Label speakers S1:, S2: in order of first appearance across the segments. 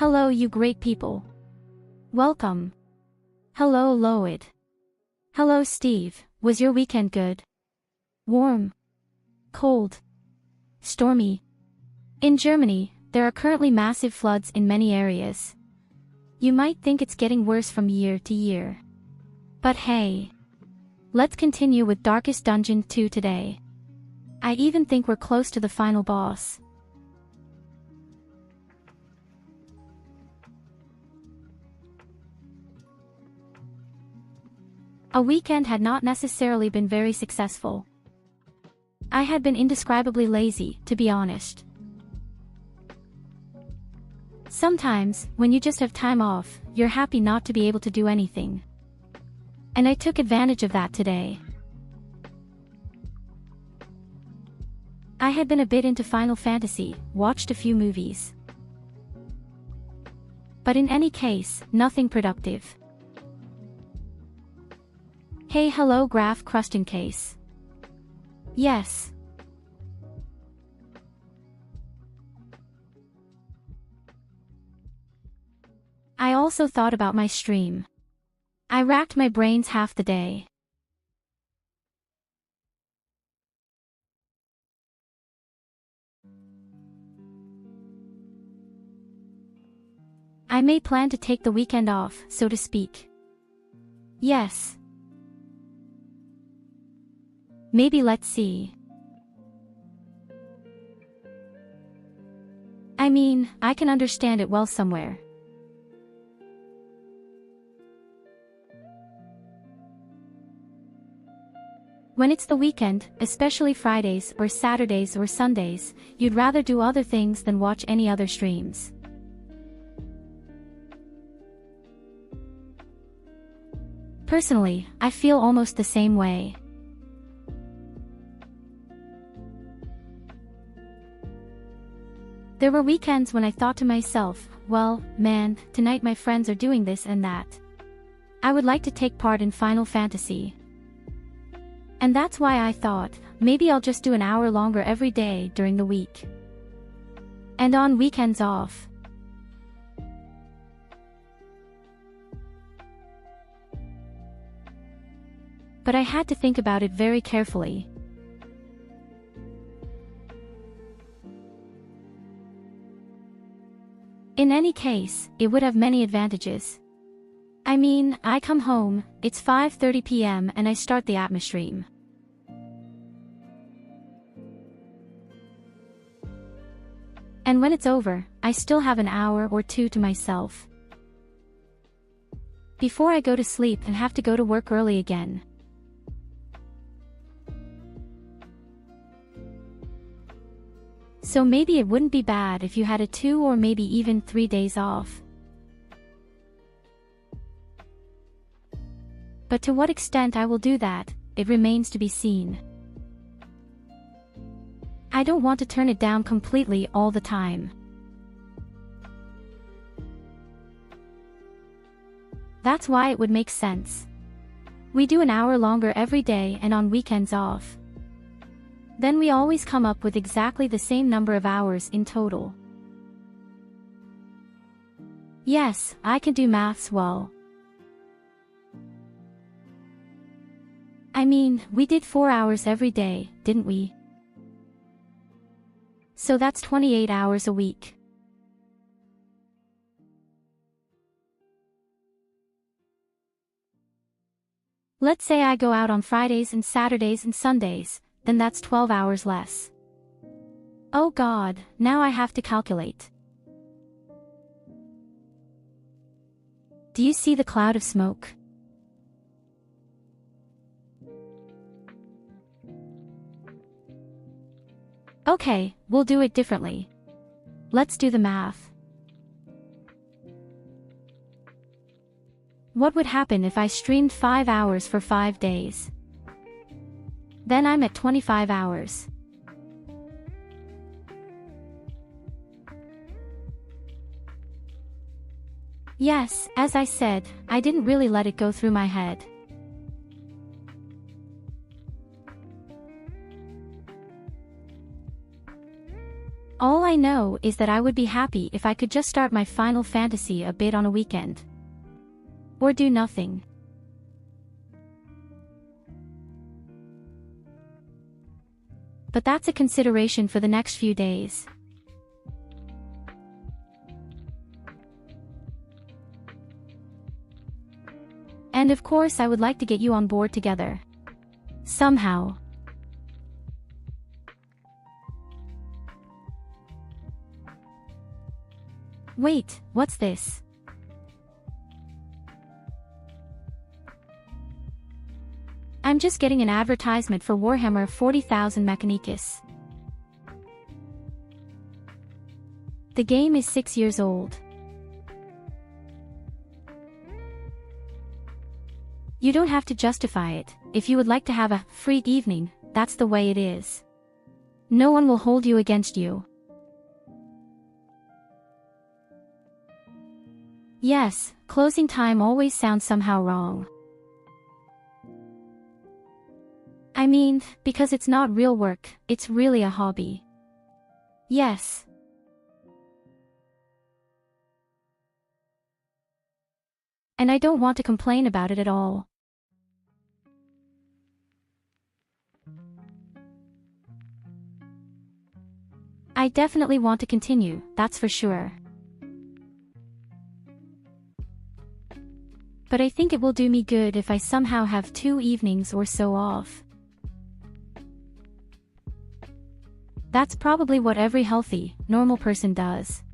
S1: Hello you great people. Welcome. Hello Loid. Hello Steve, was your weekend good? Warm? Cold? Stormy? In Germany, there are currently massive floods in many areas. You might think it's getting worse from year to year. But hey. Let's continue with Darkest Dungeon 2 today. I even think we're close to the final boss. A weekend had not necessarily been very successful. I had been indescribably lazy, to be honest. Sometimes, when you just have time off, you're happy not to be able to do anything. And I took advantage of that today. I had been a bit into Final Fantasy, watched a few movies. But in any case, nothing productive. Hey hello Graph Crustin case. Yes. I also thought about my stream. I racked my brains half the day. I may plan to take the weekend off, so to speak. Yes. Maybe let's see. I mean, I can understand it well somewhere. When it's the weekend, especially Fridays or Saturdays or Sundays, you'd rather do other things than watch any other streams. Personally, I feel almost the same way. There were weekends when I thought to myself, well, man, tonight my friends are doing this and that. I would like to take part in Final Fantasy. And that's why I thought, maybe I'll just do an hour longer every day during the week. And on weekends off. But I had to think about it very carefully. In any case, it would have many advantages. I mean, I come home, it's 5:30 p.m. and I start the Atma stream. And when it's over, I still have an hour or two to myself. Before I go to sleep and have to go to work early again. So maybe it wouldn't be bad if you had a 2 or maybe even 3 days off. But to what extent I will do that, it remains to be seen. I don't want to turn it down completely all the time. That's why it would make sense. We do an hour longer every day and on weekends off. Then we always come up with exactly the same number of hours in total. Yes, I can do maths well. I mean, we did 4 hours every day, didn't we? So that's 28 hours a week. Let's say I go out on Fridays and Saturdays and Sundays, then that's 12 hours less. Oh God, now I have to calculate. Do you see the cloud of smoke? Okay, we'll do it differently. Let's do the math. What would happen if I streamed 5 hours for 5 days? Then I'm at 25 hours. Yes, as I said, I didn't really let it go through my head. All I know is that I would be happy if I could just start my Final Fantasy a bit on a weekend. Or do nothing. But that's a consideration for the next few days. And of course I would like to get you on board together. Somehow. Wait, what's this? I'm just getting an advertisement for Warhammer 40,000 Mechanicus. The game is 6 years old. You don't have to justify it. If you would like to have a free evening, that's the way it is. No one will hold you against you. Yes, closing time always sounds somehow wrong. I mean, because it's not real work, it's really a hobby. Yes. And I don't want to complain about it at all. I definitely want to continue, that's for sure. But I think it will do me good if I somehow have 2 evenings or so off. That's probably what every healthy, normal person does.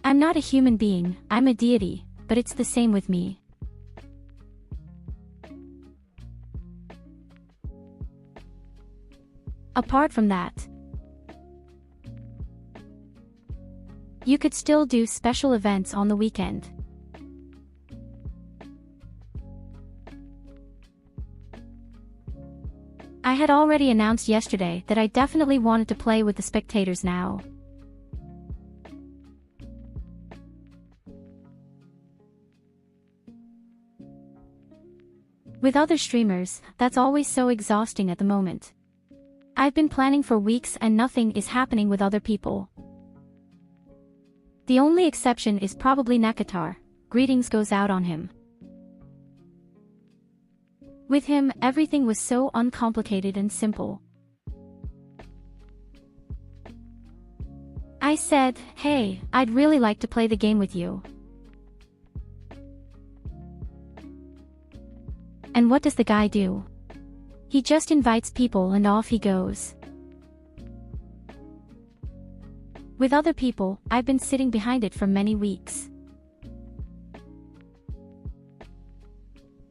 S1: I'm not a human being, I'm a deity, but it's the same with me. Apart from that, you could still do special events on the weekend. I had already announced yesterday that I definitely wanted to play with the spectators now. With other streamers, that's always so exhausting at the moment. I've been planning for weeks and nothing is happening with other people. The only exception is probably Nekatar. Greetings goes out on him. With him, everything was so uncomplicated and simple. I said, hey, I'd really like to play the game with you. And what does the guy do? He just invites people and off he goes. With other people, I've been sitting behind it for many weeks.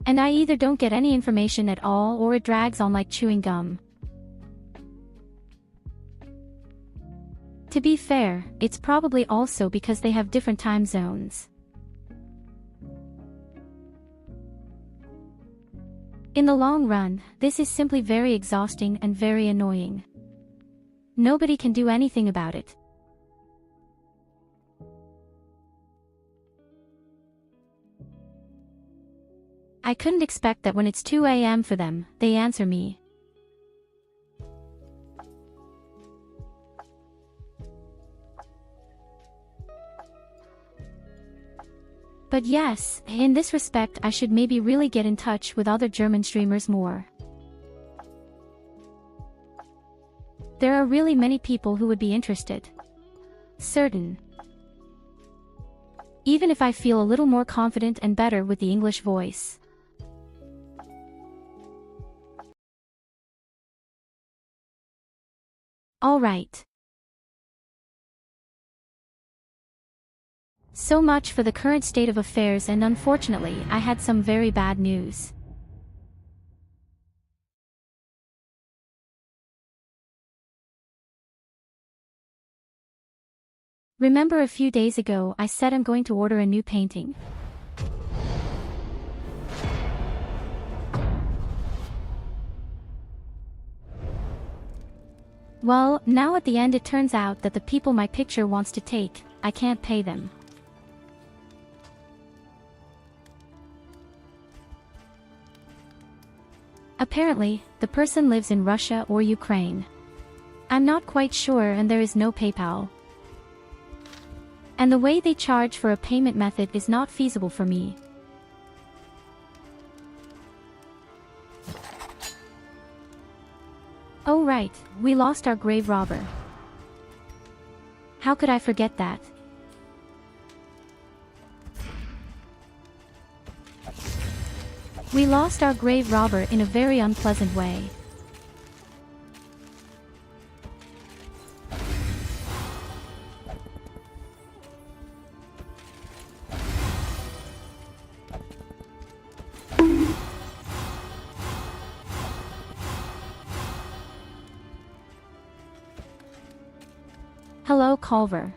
S1: And I either don't get any information at all or it drags on like chewing gum. To be fair, it's probably also because they have different time zones. In the long run, this is simply very exhausting and very annoying. Nobody can do anything about it. I couldn't expect that when it's 2 a.m. for them, they answer me. But yes, in this respect I should maybe really get in touch with other German streamers more. There are really many people who would be interested. Certain. Even if I feel a little more confident and better with the English voice. All right. So much for the current state of affairs, and unfortunately, I had some very bad news. Remember a few days ago I said I'm going to order a new painting? Well, now at the end it turns out that the people my picture wants to take, I can't pay them. Apparently, the person lives in Russia or Ukraine. I'm not quite sure, and there is no PayPal. And the way they charge for a payment method is not feasible for me. Oh right, we lost our grave robber. How could I forget that? We lost our grave robber in a very unpleasant way. Hello, Culver.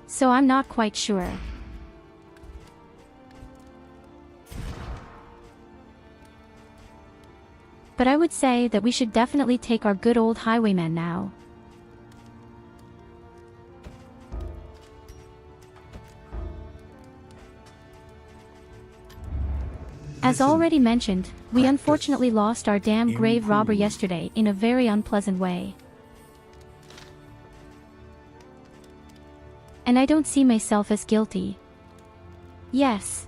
S1: So I'm not quite sure. But I would say that we should definitely take our good old highwayman now. As already mentioned, we unfortunately lost our damn grave robber yesterday in a very unpleasant way. And I don't see myself as guilty. Yes.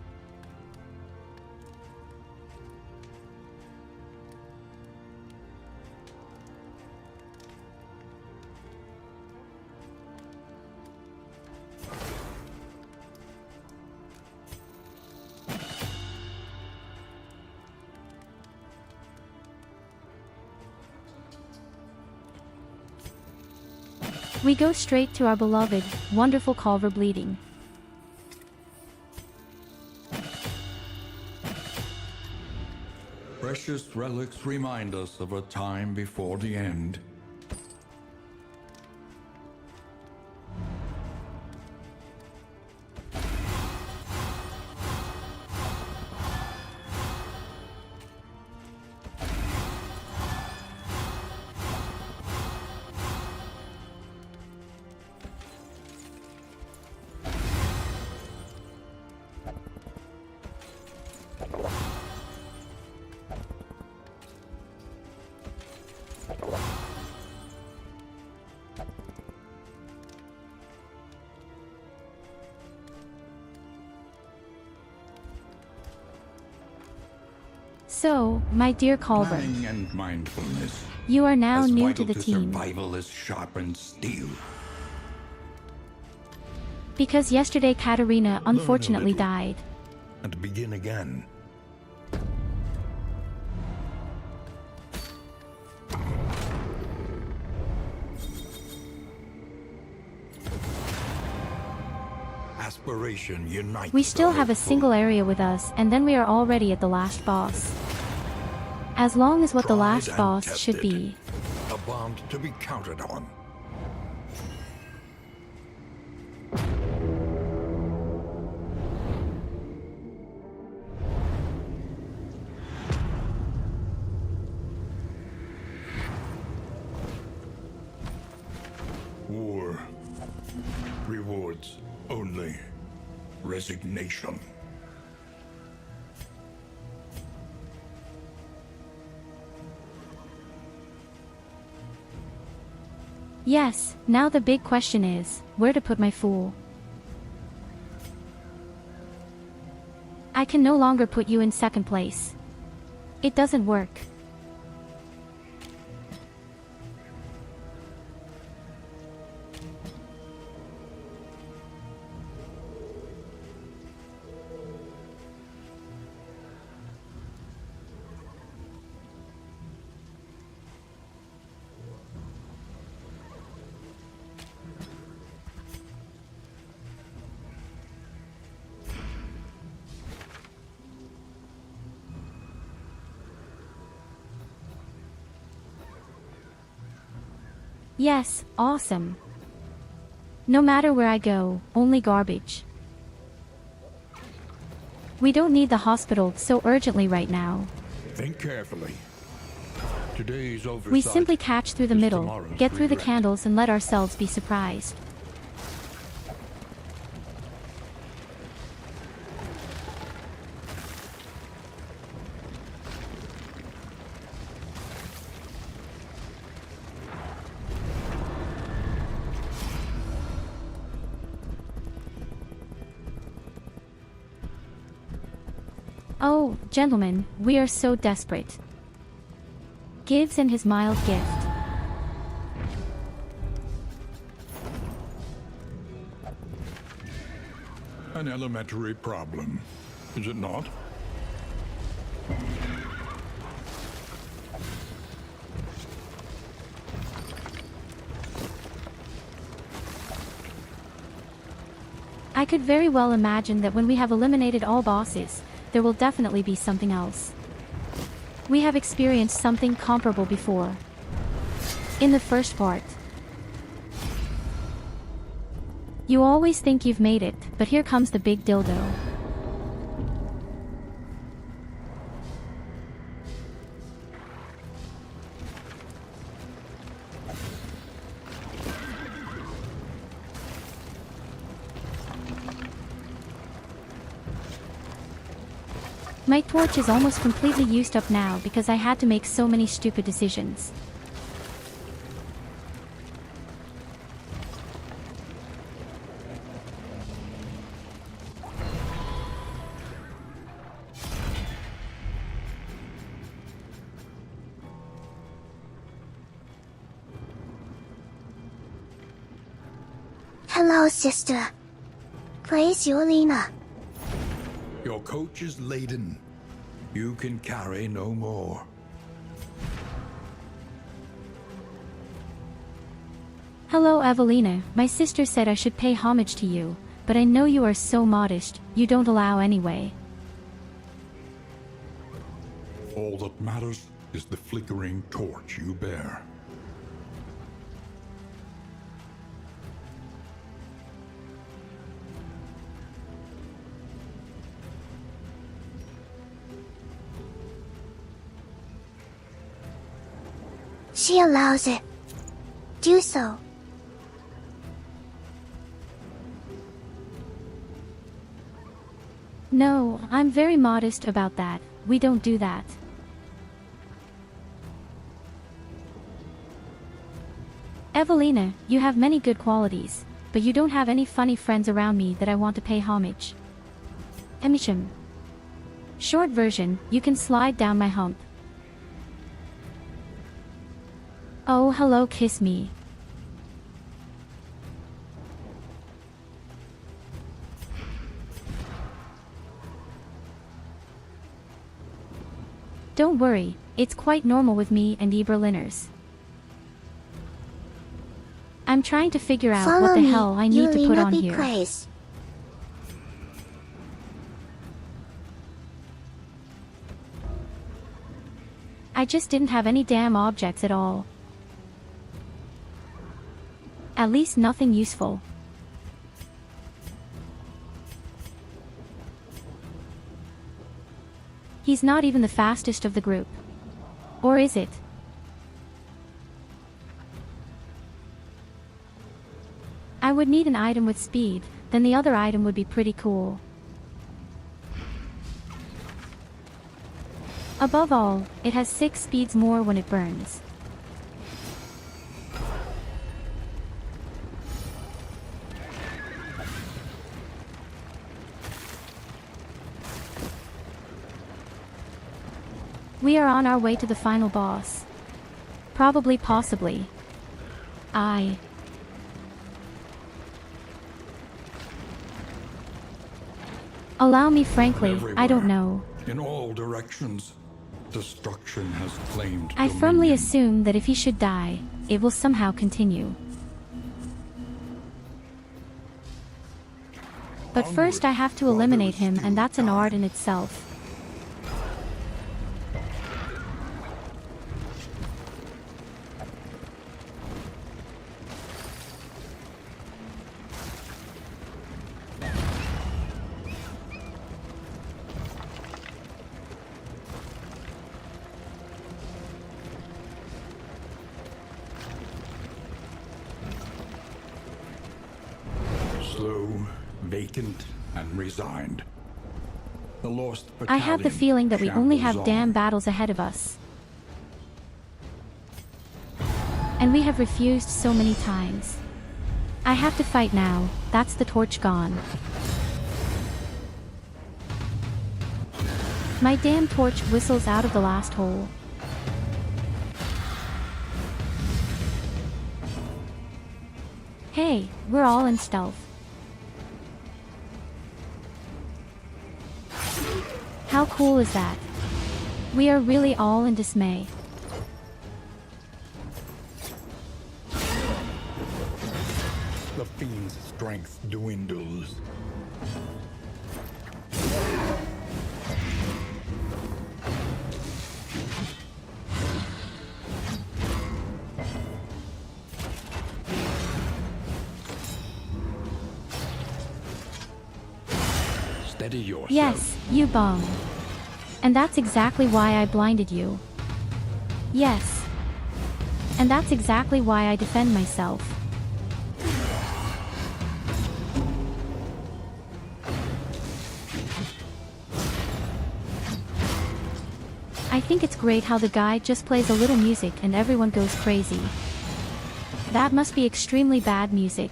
S1: We go straight to our beloved, wonderful Culver bleeding.
S2: Precious relics remind us of a time before the end.
S1: So, my dear Culver,
S2: Planning and mindfulness.
S1: you are now
S2: As
S1: new
S2: vital
S1: to the team.
S2: Survival is sharpened steel.
S1: Because yesterday Katerina unfortunately
S3: little.
S1: died.
S3: And begin again. Aspiration unites.
S1: We still
S3: the
S1: have a
S3: hopeful.
S1: single area with us, and then we are already at the last boss. As long as what the
S3: Tried
S1: last
S3: and
S1: boss should
S3: tested.
S1: be.
S3: A bond to be counted on. War. Rewards only resignation.
S1: Yes, now the big question is, where to put my fool? I can no longer put you in second place. It doesn't work. Yes, awesome. No matter where I go, only garbage. We don't need the hospital so urgently right now.
S3: Think carefully. Today's oversight.
S1: We simply catch through the
S3: is
S1: middle,
S3: tomorrow's
S1: get through the
S3: regret.
S1: candles and let ourselves be surprised. Oh, gentlemen, we are so desperate. Gives in his mild gift.
S3: An elementary problem, is it not?
S1: I could very well imagine that when we have eliminated all bosses, there will definitely be something else. We have experienced something comparable before. In the first part. You always think you've made it, but here comes the big dildo. My torch is almost completely used up now because I had to make so many stupid decisions.
S4: Hello, sister. Praise you, Lena.
S3: Your coach is laden. You can carry no more.
S1: Hello Evelina, my sister said I should pay homage to you, but I know you are so modest, you don't allow anyway.
S3: All that matters is the flickering torch you bear.
S4: She allows it. Do so.
S1: No, I'm very modest about that, we don't do that. Evelina, you have many good qualities, but you don't have any funny friends around me that I want to pay homage. Emisham. Short version, you can slide down my hump. Oh hello, kiss me. Don't worry, it's quite normal with me and Berliners. I'm trying to figure out
S4: Follow
S1: what the
S4: me,
S1: hell I need to put on
S4: be
S1: here.
S4: praised.
S1: I just didn't have any damn objects at all. At least nothing useful. He's not even the fastest of the group. Or is it? I would need an item with speed, then the other item would be pretty cool. Above all, it has 6 speeds more when it burns. We are on our way to the final boss. Probably, possibly. Allow me frankly, I don't know.
S3: In all directions, destruction has claimed
S1: I firmly
S3: dominion.
S1: assume that if he should die, it will somehow continue. But first I have to
S3: Onward,
S1: eliminate
S3: while there
S1: him,
S3: is
S1: and that's an
S3: still
S1: art
S3: time.
S1: in itself.
S3: vacant and resigned. The lost
S1: I have the
S3: battalion
S1: feeling that we only have
S3: shambles
S1: damn
S3: on.
S1: battles ahead of us. And we have refused so many times. I have to fight now. That's the torch gone. My damn torch whistles out of the last hole. Hey, we're all in stealth. How cool is that? We are really all in dismay.
S3: The fiend's strength dwindles. Steady yourself.
S1: Yes, you bum. And that's exactly why I blinded you. Yes. And that's exactly why I defend myself. I think it's great how the guy just plays a little music and everyone goes crazy. That must be extremely bad music.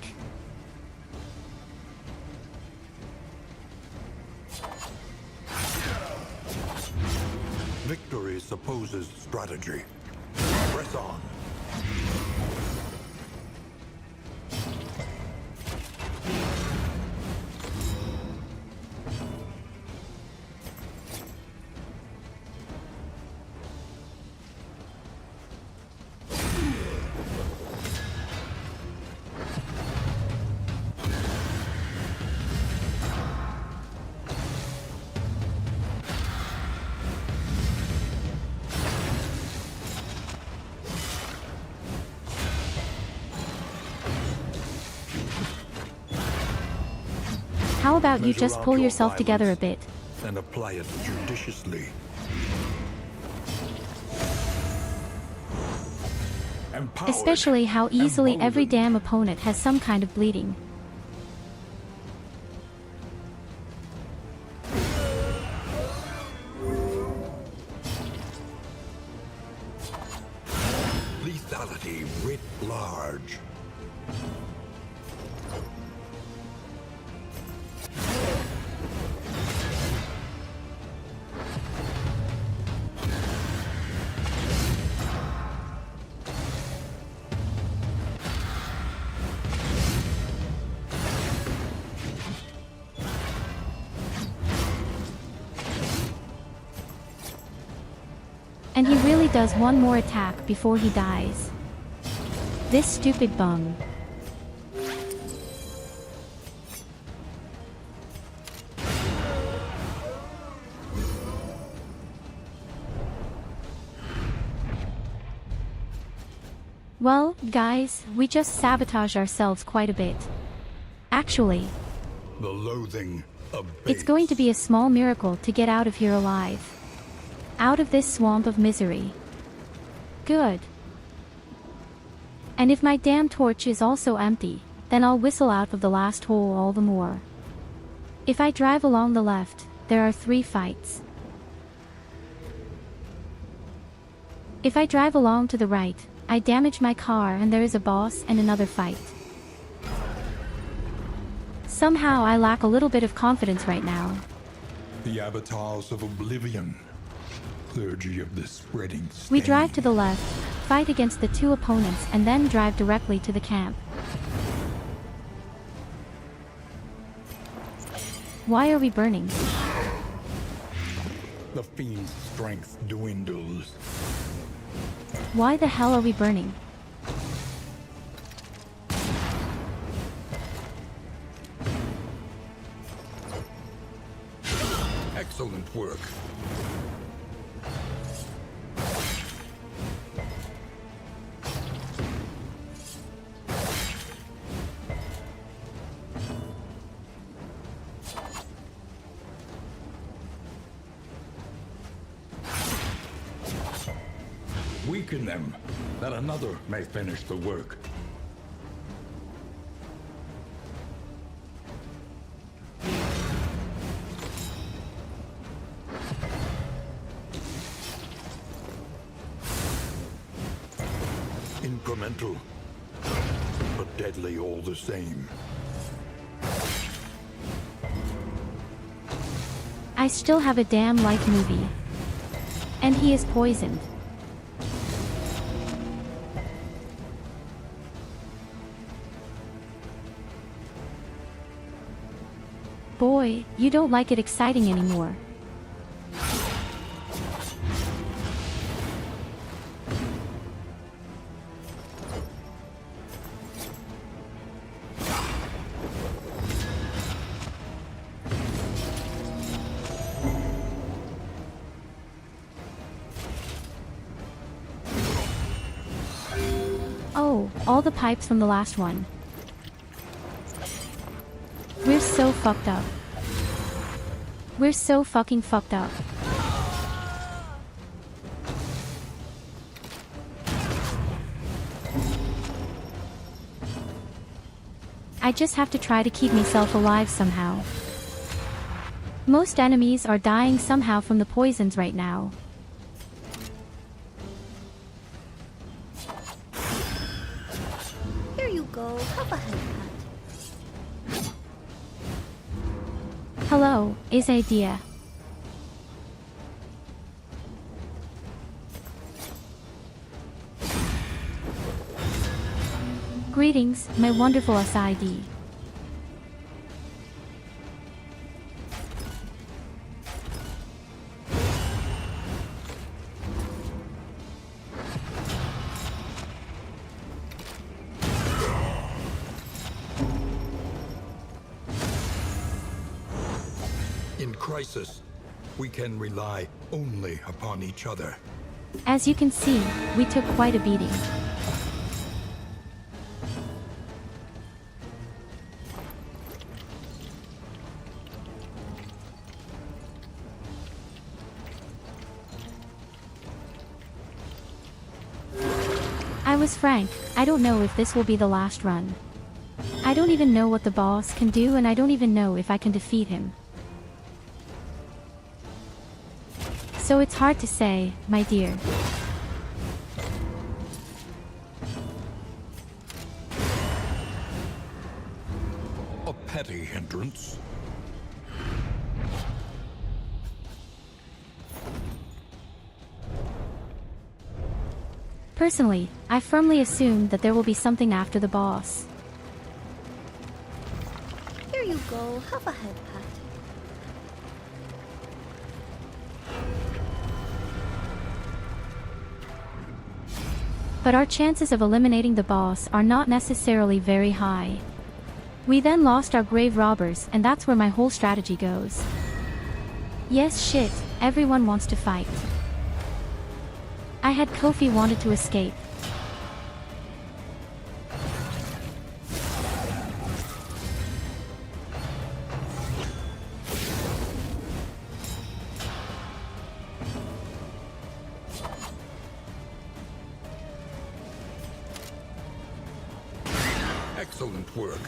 S3: Victory supposes strategy. Press on.
S1: How about you
S3: Measure
S1: just
S3: out
S1: pull
S3: your
S1: yourself together a
S3: violence
S1: bit?
S3: and apply it judiciously. Empowered,
S1: Especially how easily every
S3: emboldened.
S1: damn opponent has some kind of bleeding.
S3: Lethality writ large.
S1: And he really does one more attack before he dies. This stupid bum. Well, guys, we just sabotage ourselves quite a bit. Actually,
S3: The loathing abates.
S1: it's going to be a small miracle to get out of here alive. Out of this swamp of misery. Good. And if my damn torch is also empty, then I'll whistle out of the last hole all the more. If I drive along the left, there are 3 fights. If I drive along to the right, I damage my car and there is a boss and another fight. Somehow I lack a little bit of confidence right now.
S3: The avatars of oblivion. Clergy of the spreading stain.
S1: We drive to the left, fight against the 2 opponents and then drive directly to the camp. Why are we burning?
S3: The fiend's strength dwindles.
S1: Why the hell are we burning?
S3: Excellent work. Weaken them, that another may finish the work. Temperamental, but deadly all the same.
S1: I still have a damn life movie. And he is poisoned. Boy, you don't like it exciting anymore. Oh, all the pipes from the last one. We're so fucked up. We're so fucking fucked up. I just have to try to keep myself alive somehow. Most enemies are dying somehow from the poisons right now.
S4: Here you go. Have a head pat.
S1: Hello, is idea. Greetings, my wonderful SID.
S3: In crisis, we can rely only upon each other.
S1: As you can see, we took quite a beating. I was frank, I don't know if this will be the last run. I don't even know what the boss can do, and I don't even know if I can defeat him. So it's hard to say, my dear.
S3: A petty hindrance.
S1: Personally, I firmly assume that there will be something after the boss.
S4: Here you go. Have a head pat.
S1: But our chances of eliminating the boss are not necessarily very high. We then lost our grave robbers, and that's where my whole strategy goes. Yes, shit, everyone wants to fight. I had Kofi wanted to escape.
S3: Excellent work.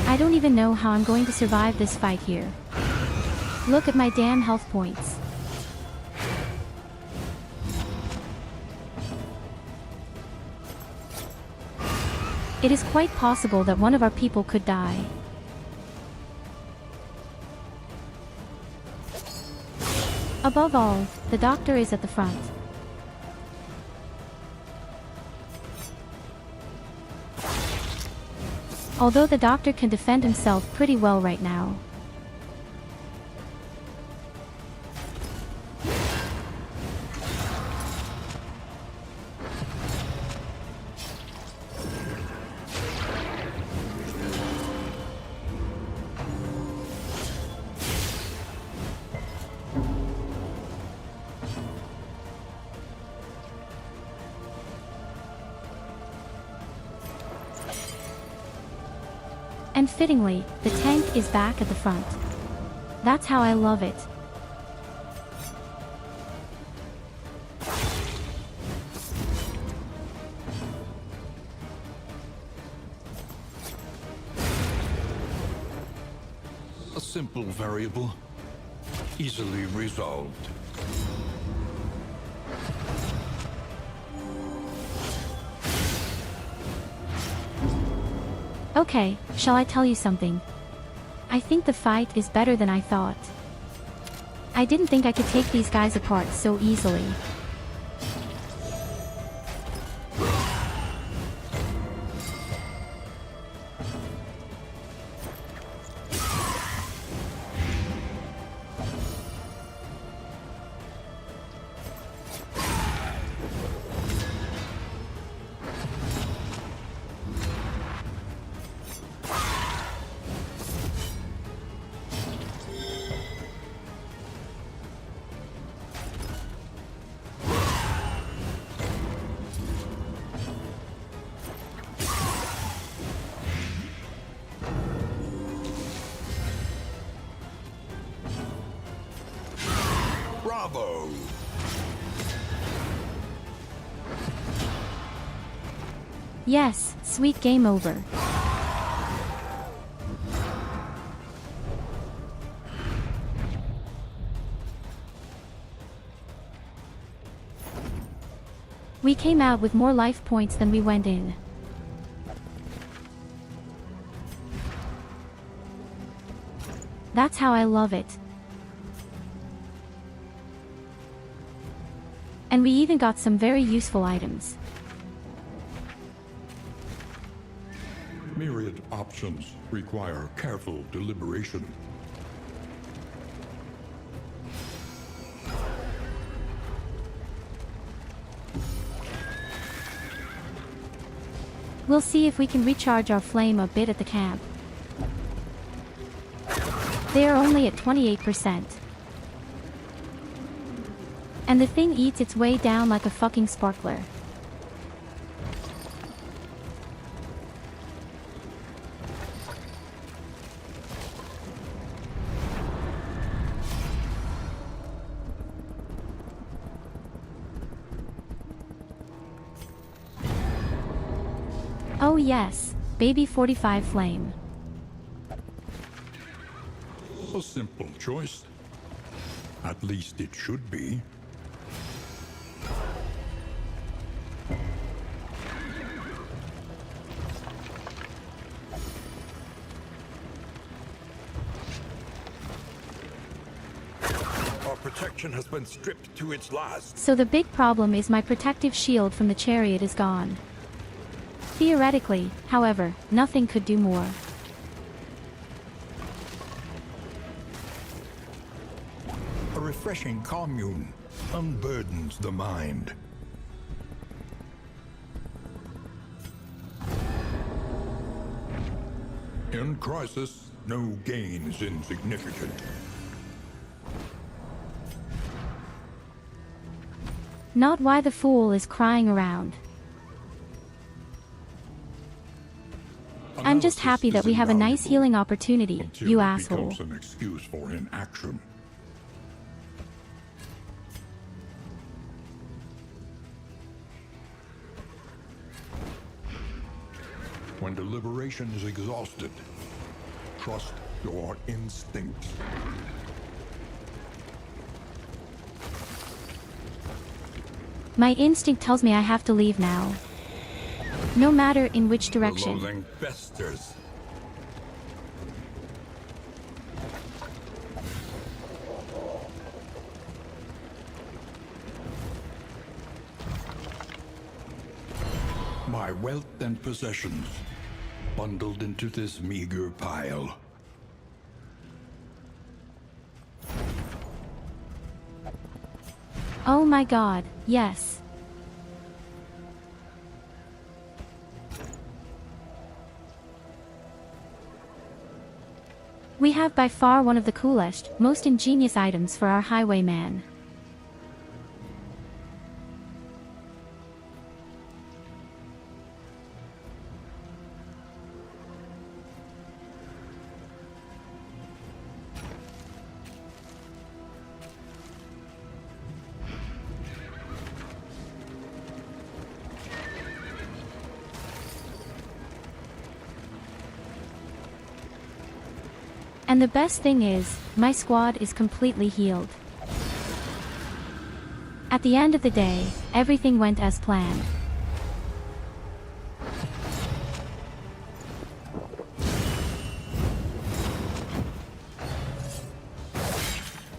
S1: I don't even know how I'm going to survive this fight here. Look at my damn health points. It is quite possible that one of our people could die. Above all, the doctor is at the front. Although the doctor can defend himself pretty well right now. And fittingly, the tank is back at the front. That's how I love it.
S2: A simple variable, easily resolved.
S1: Okay, shall I tell you something? I think the fight is better than I thought. I didn't think I could take these guys apart so easily.
S3: Bravo!
S1: Yes, sweet game over. We came out with more life points than we went in. That's how I love it. And we even got some very useful items.
S3: Myriad options require careful deliberation.
S1: We'll see if we can recharge our flame a bit at the camp. They are only at 28%. And the thing eats its way down like a fucking sparkler. Oh yes, baby 45 flame.
S3: A simple choice. At least it should be. Our protection has been stripped to its last.
S1: So the big problem is my protective shield from the chariot is gone. Theoretically, however, nothing could do more.
S3: A refreshing commune unburdens the mind. In crisis, no gain is insignificant.
S1: Not why the fool is crying around. I'm just happy that we have a nice healing opportunity,
S3: Until
S1: you
S3: it
S1: asshole.
S3: becomes an excuse for inaction. When deliberation is exhausted, trust your instincts.
S1: My instinct tells me I have to leave now. No matter in which
S3: The
S1: direction.
S3: loathing festers. My wealth and possessions bundled into this meager pile.
S1: Oh my god, yes. We have by far one of the coolest, most ingenious items for our highwayman. And the best thing is, my squad is completely healed. At the end of the day, everything went as planned.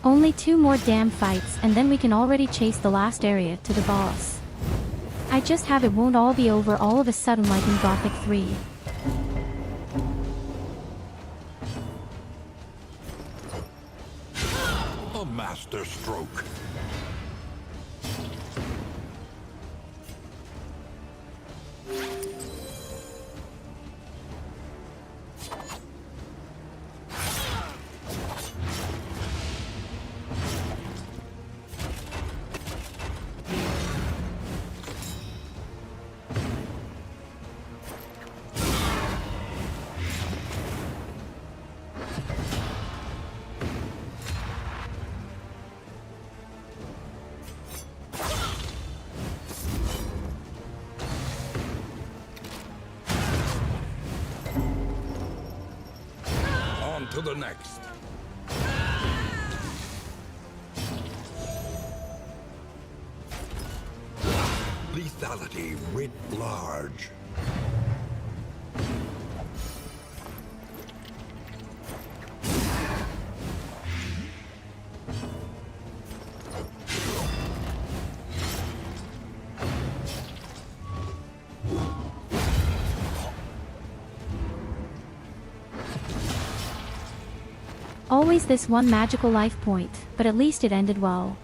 S1: Only 2 more damn fights and then we can already chase the last area to the boss. I just have it won't all be over all of a sudden like in Gothic 3.
S3: A master stroke. To the next. Lethality writ large.
S1: Always this one magical life point, but at least it ended well.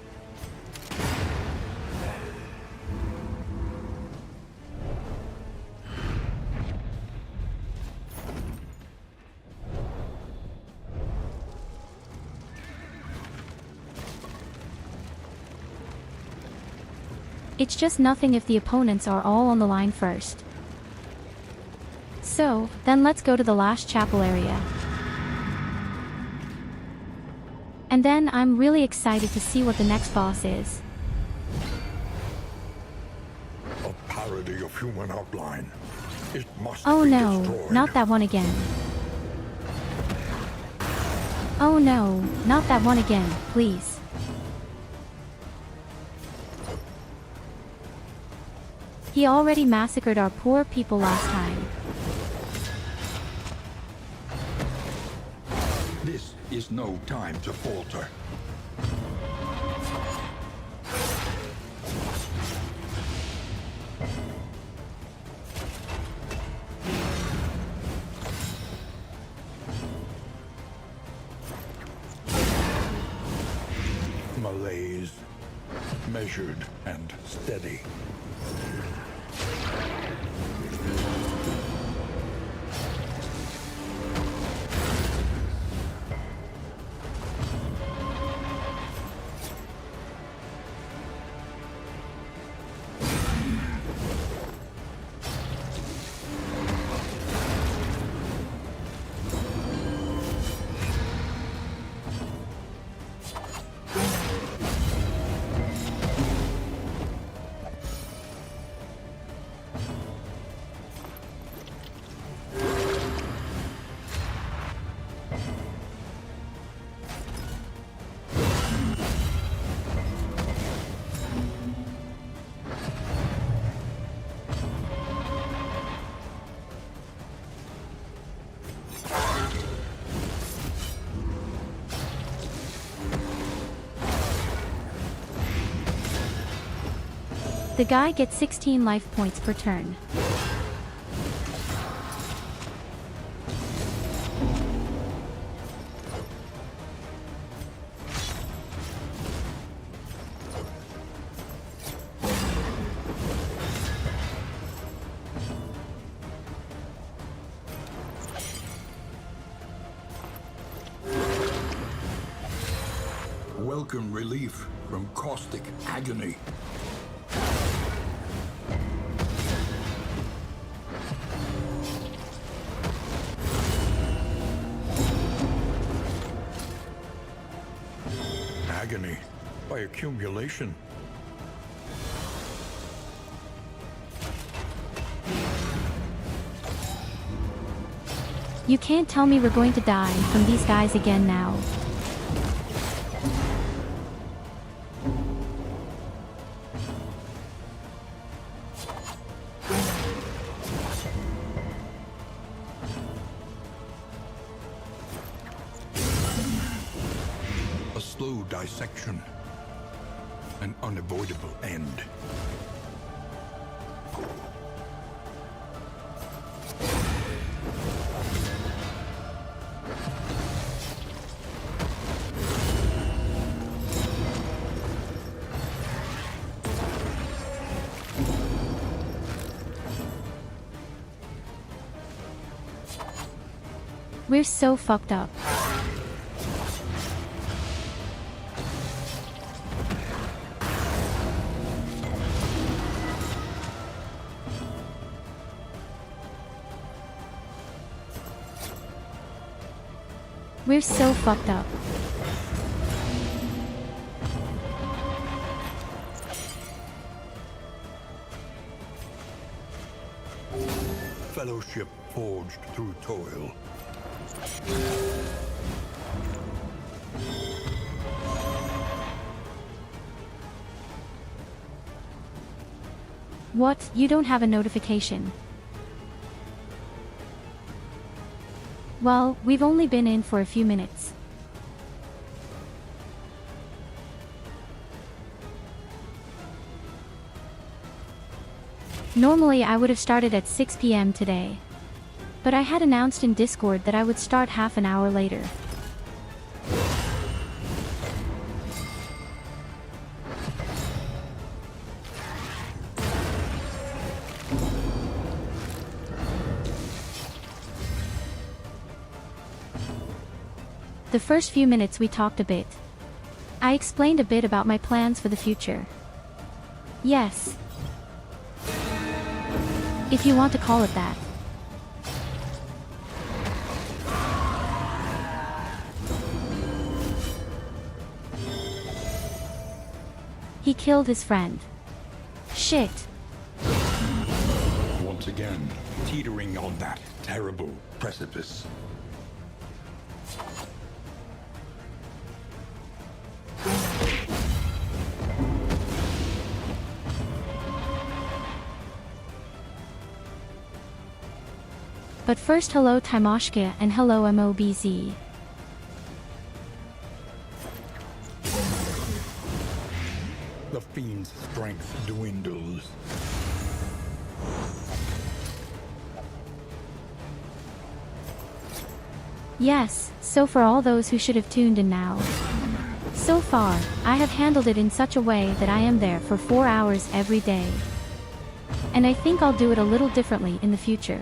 S1: It's just nothing if the opponents are all on the line first. So, then let's go to the last chapel area. And then I'm really excited to see what the next boss is.
S3: A parody of human outline. It must
S1: Oh
S3: be
S1: no,
S3: destroyed.
S1: not that one again. Oh no, not that one again, please. He already massacred our poor people last time.
S3: This is no time to falter. Malaise, measured and steady.
S1: The guy gets 16 life points per turn.
S3: Welcome relief from caustic agony. Agony by accumulation.
S1: You can't tell me we're going to die from these guys again now.
S3: A slow dissection. An unavoidable end.
S1: We're so fucked up. We're so fucked up.
S3: Fellowship forged through toil.
S1: What? You don't have a notification? Well, we've only been in for a few minutes. Normally I would have started at 6 p.m. today. But I had announced in Discord that I would start half an hour later. The first few minutes we talked a bit. I explained a bit about my plans for the future. Yes. If you want to call it that. He killed his friend. Shit.
S3: Once again, teetering on that terrible precipice.
S1: But first, hello Timoshka and hello MOBZ.
S3: The fiend's strength dwindles.
S1: Yes, so for all those who should have tuned in now. So far, I have handled it in such a way that I am there for 4 hours every day. And I think I'll do it a little differently in the future.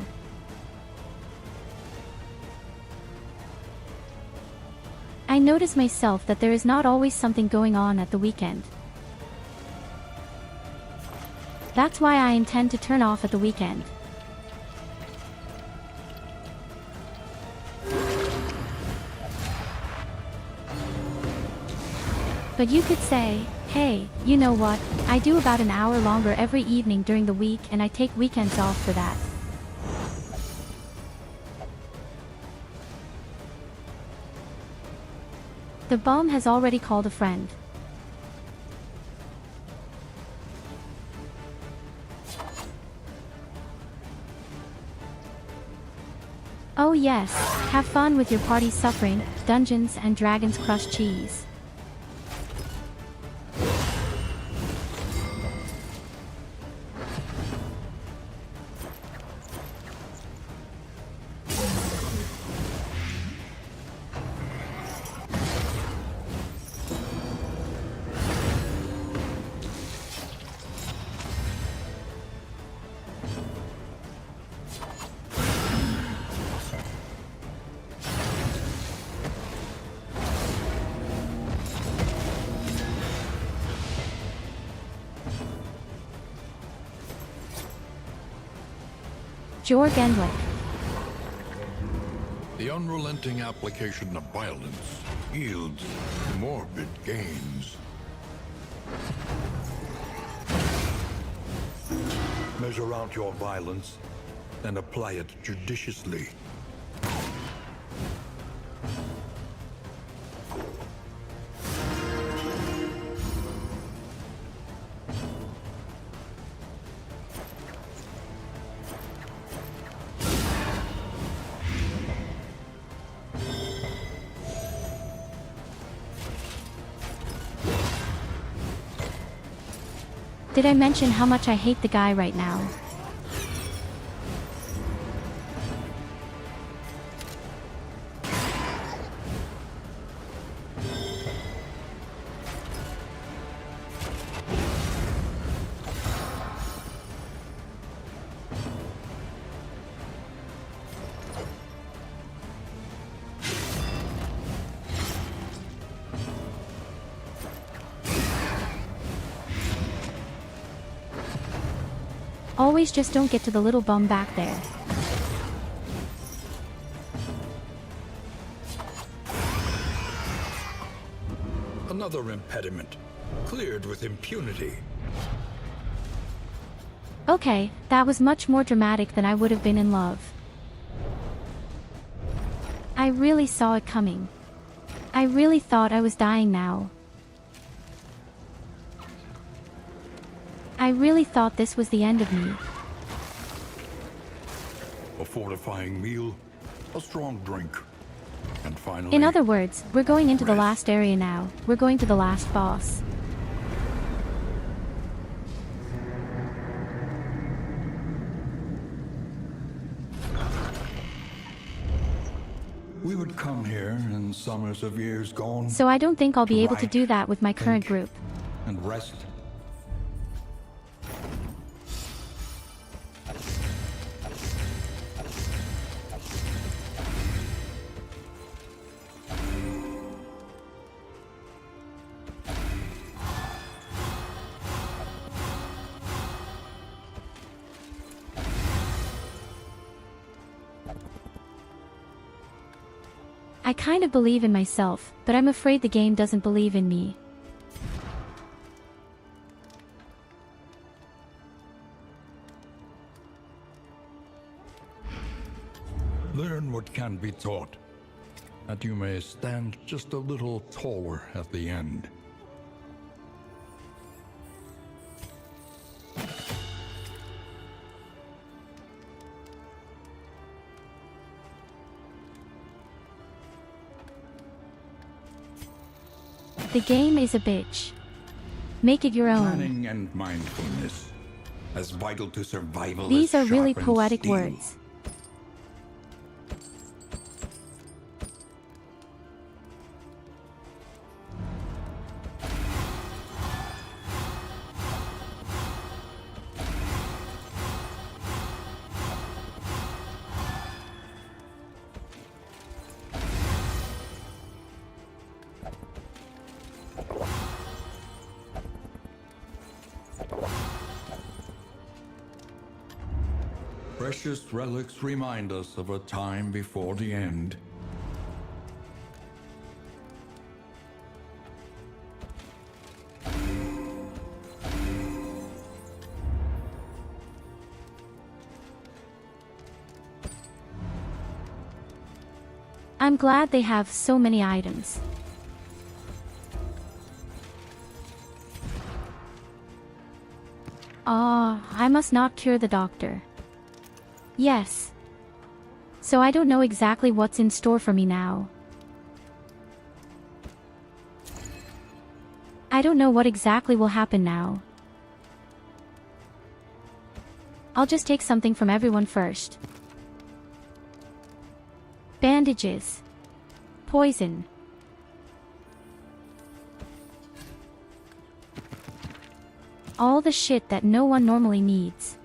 S1: I notice myself that there is not always something going on at the weekend. That's why I intend to turn off at the weekend. But you could say, hey, you know what, I do about an hour longer every evening during the week and I take weekends off for that. The bomb has already called a friend. Oh yes, have fun with your party suffering, Dungeons and Dragons crushed cheese. Jorgendlik.
S3: The unrelenting application of violence yields morbid gains. Measure out your violence and apply it judiciously.
S1: Did I mention how much I hate the guy right now? Always just don't get to the little bum back there.
S3: Another impediment, cleared with impunity.
S1: Okay, that was much more dramatic than I would have been in love. I really saw it coming. I really thought I was dying now. I really thought this was the end of me.
S3: A fortifying meal, a strong drink, and finally...
S1: In other words, we're going into the
S3: rest.
S1: last area now. We're going to the last boss.
S3: We would come here in summers of years gone.
S1: So I don't think I'll be able to
S3: write,
S1: do that with my current
S3: think,
S1: group.
S3: and rest.
S1: I kind of believe in myself, but I'm afraid the game doesn't believe in me.
S3: Learn what can be taught, that you may stand just a little taller at the end.
S1: The game is a bitch. Make it your own.
S3: Planning and mindfulness, as vital to survival
S1: These
S3: as
S1: are really
S3: sharpened
S1: poetic
S3: steel.
S1: words.
S3: Precious relics remind us of a time before the end.
S1: I'm glad they have so many items. I must not cure the doctor. Yes. So I don't know exactly what's in store for me now. I don't know what exactly will happen now. I'll just take something from everyone first. Bandages. Poison. All the shit that no one normally needs.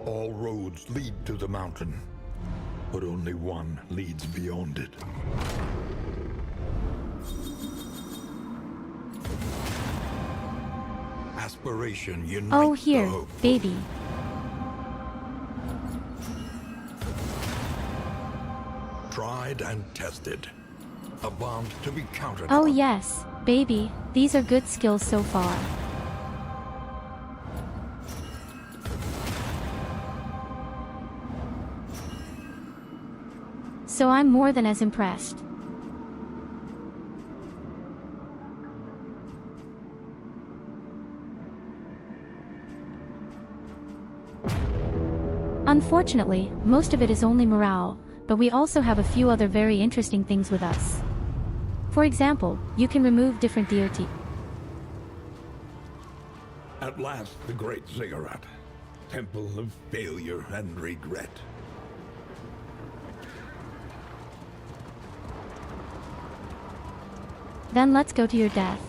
S3: All roads lead to the mountain, but only one leads beyond it. Aspiration unites
S1: Oh, here,
S3: the hope.
S1: baby.
S3: Tried and tested. A bond to be counted
S1: Oh
S3: on.
S1: yes, baby, these are good skills so far. So I'm more than as impressed. Unfortunately, most of it is only morale, but we also have a few other very interesting things with us. For example, you can remove different DOT.
S3: At last, the great ziggurat. Temple of failure and regret.
S1: Then let's go to your death.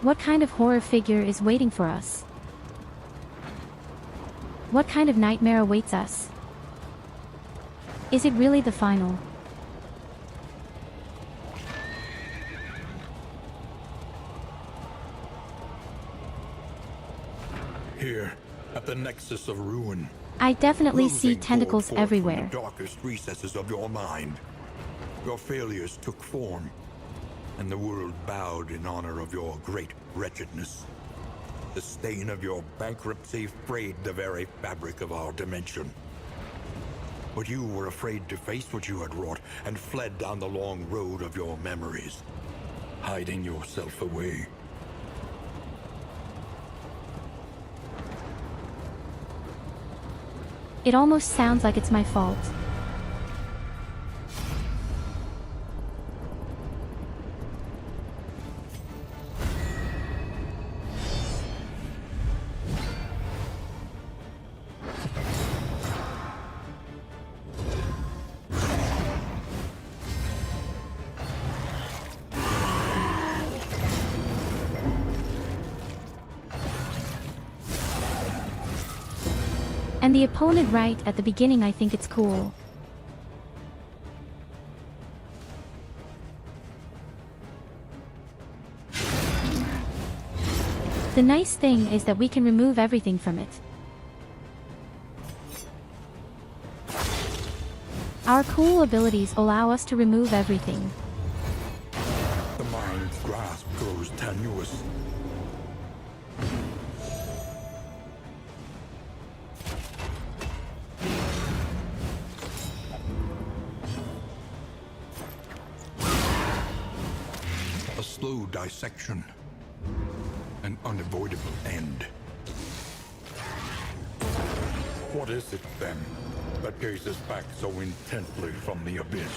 S1: What kind of horror figure is waiting for us? What kind of nightmare awaits us? Is it really the final?
S3: Here, at the nexus of ruin.
S1: I definitely see
S3: Loathing
S1: tentacles
S3: poured forth from
S1: everywhere.
S3: the darkest recesses of your mind. Your failures took form, and the world bowed in honor of your great wretchedness. The stain of your bankruptcy frayed the very fabric of our dimension. But you were afraid to face what you had wrought, and fled down the long road of your memories, hiding yourself away.
S1: It almost sounds like it's my fault. And the opponent right at the beginning, I think it's cool. The nice thing is that we can remove everything from it. Our cool abilities allow us to remove everything.
S3: The mind's grasp grows tenuous. A slow dissection. An unavoidable end. What is it, then, that gazes back so intently from the abyss?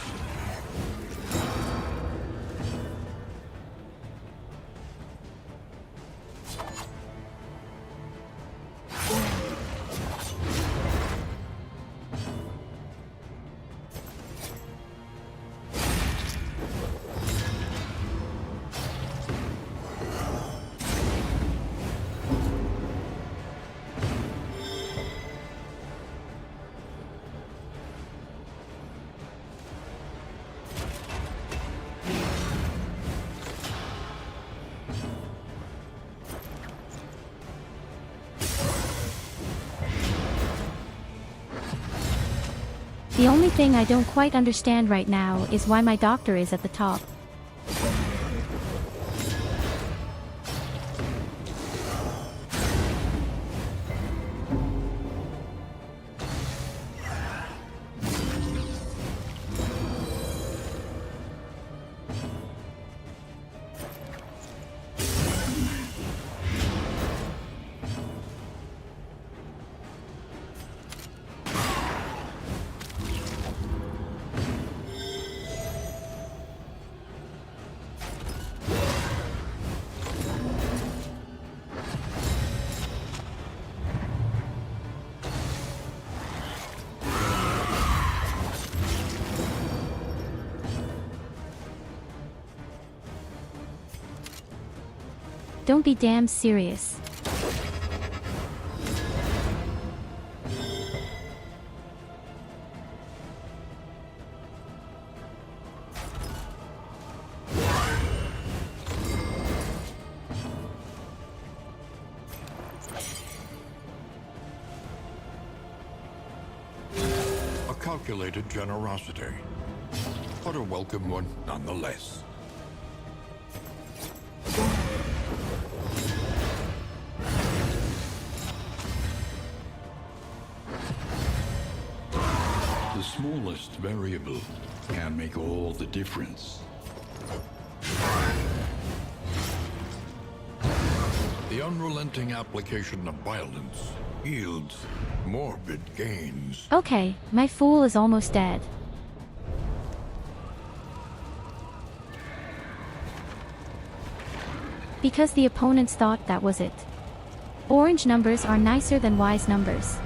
S1: The only thing I don't quite understand right now is why my doctor is at the top. Don't be damn serious.
S3: A calculated generosity, but a welcome one nonetheless. The smallest variable can make all the difference.
S2: The unrelenting application of violence yields morbid gains.
S1: Okay, my fool is almost dead. Because the opponents thought that was it. Orange numbers are nicer than wise numbers.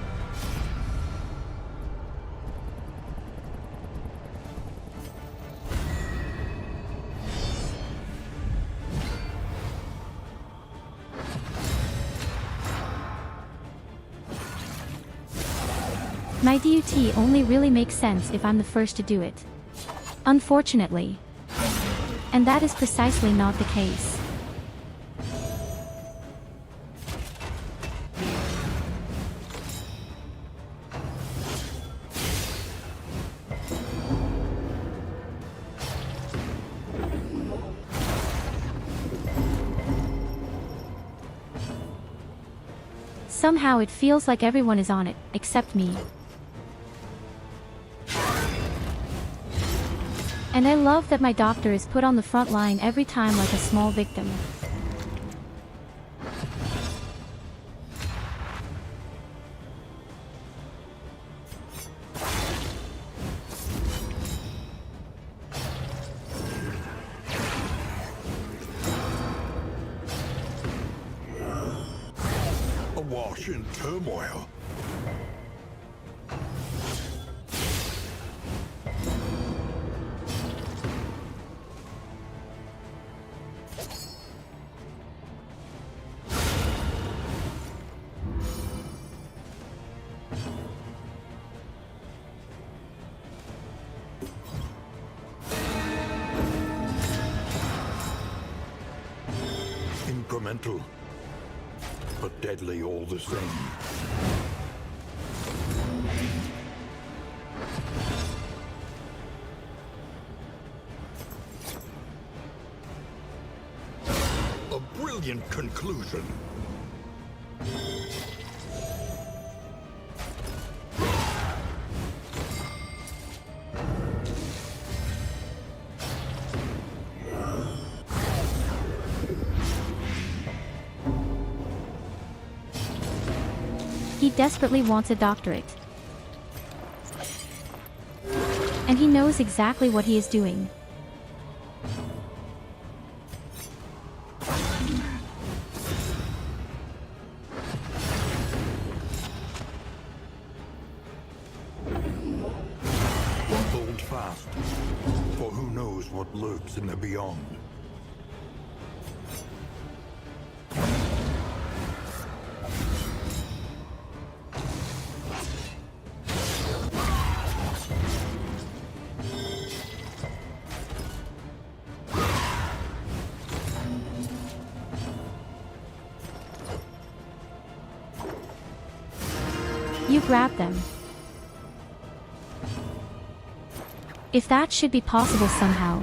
S1: My DUT only really makes sense if I'm the first to do it. Unfortunately. And that is precisely not the case. Somehow it feels like everyone is on it, except me. And I love that my doctor is put on the front line every time like a small victim.
S3: Awash in turmoil. Incremental, but deadly all the same. A brilliant conclusion.
S1: He desperately wants a doctorate. And he knows exactly what he is doing.
S3: Hold fast, for who knows what lurks in the beyond.
S1: You grab them. If that should be possible somehow.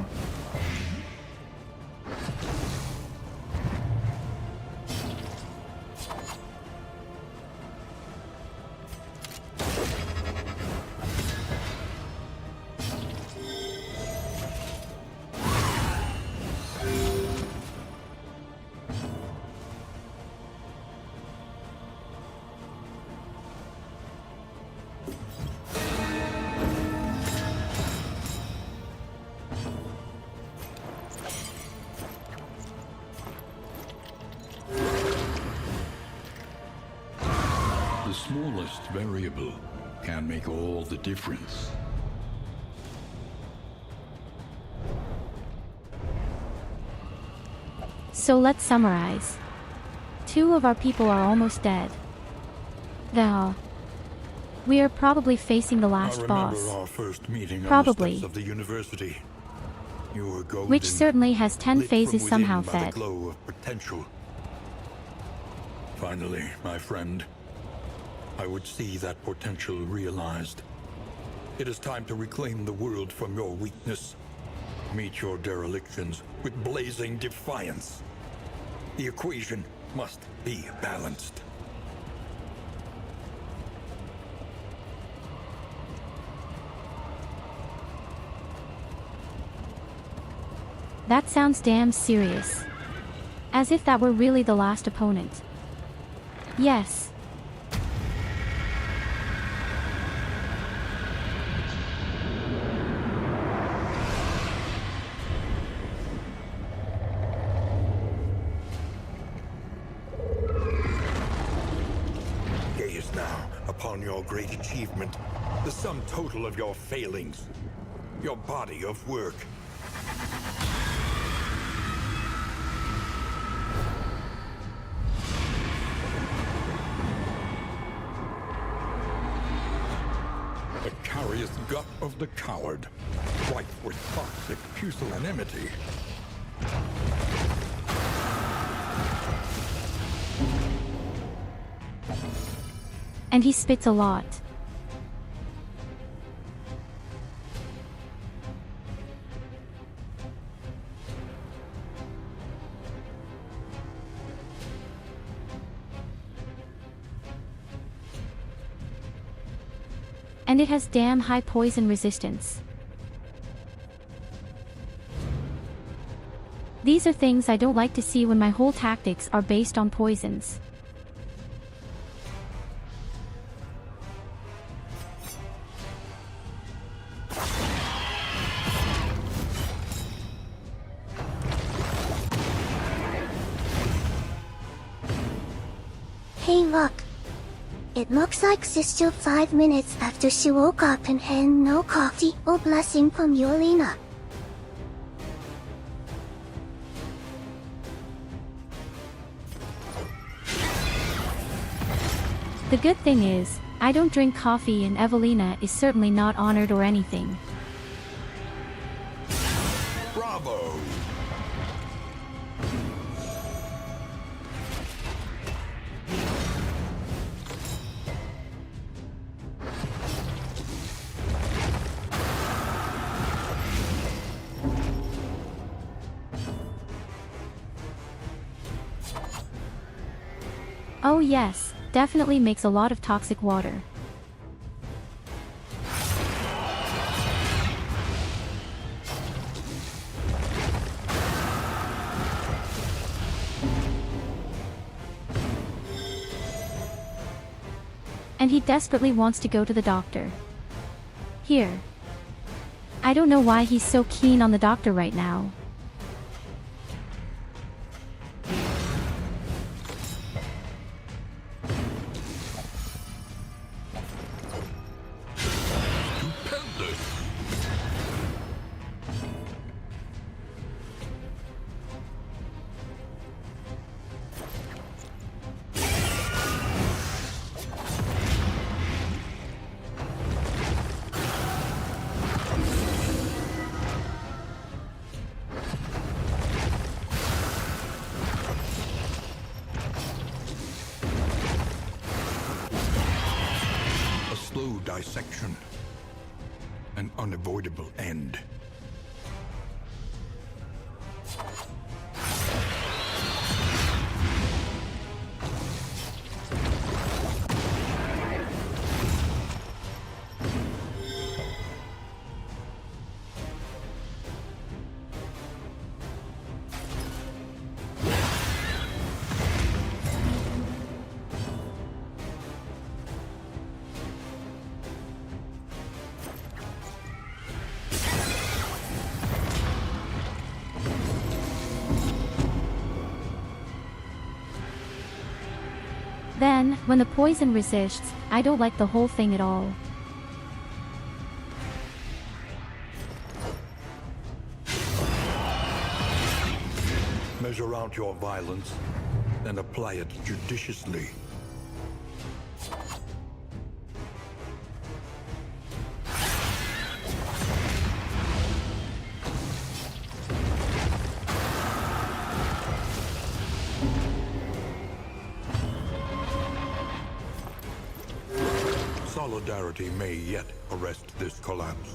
S2: The smallest variable can make all the difference.
S1: So let's summarize. 2 of our people are almost dead. We are probably facing the last boss.
S3: Our first meeting
S1: Probably.
S3: on the steps of the university. You were golden,
S1: Which certainly has 10
S3: lit from
S1: phases
S3: within
S1: somehow
S3: by
S1: fed.
S3: the glow of potential. Finally, my friend, I would see that potential realized. It is time to reclaim the world from your weakness. Meet your derelictions with blazing defiance. The equation must be balanced.
S1: That sounds damn serious. As if that were really the last opponent. Yes.
S3: Gaze now upon your great achievement, the sum total of your failings, your body of work.
S2: The carious gut of the coward, rife with toxic pusillanimity.
S1: And he spits a lot. And it has damn high poison resistance. These are things I don't like to see when my whole tactics are based on poisons.
S4: Hey look. It looks like she's still 5 minutes after she woke up and had no coffee. Oh, blessing from Yolina.
S1: The good thing is, I don't drink coffee and Evelina is certainly not honored or anything.
S3: Bravo!
S1: Oh yes, definitely makes a lot of toxic water. And he desperately wants to go to the doctor. Here. I don't know why he's so keen on the doctor right now.
S3: Slow dissection. An unavoidable end.
S1: Then, when the poison resists, I don't like the whole thing at all.
S3: Measure out your violence, and apply it judiciously. Solidarity may yet arrest this collapse.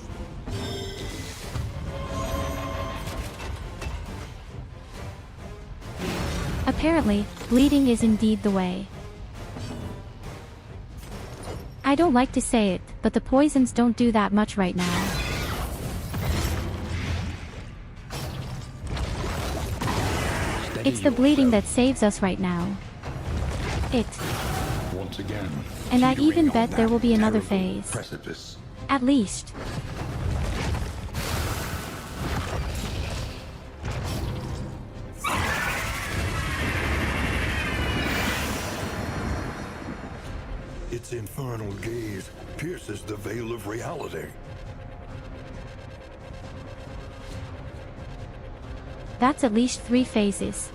S1: Apparently, bleeding is indeed the way. I don't like to say it, but the poisons don't do that much right now.
S3: Stay
S1: It's the bleeding that saves us right now.
S2: Once again.
S1: And I even
S2: teetering
S1: bet
S2: on
S1: there
S2: that
S1: will be another
S2: terrible
S1: phase.
S2: Precipice.
S1: At least.
S3: Its infernal gaze pierces the veil of reality.
S1: That's at least 3 phases.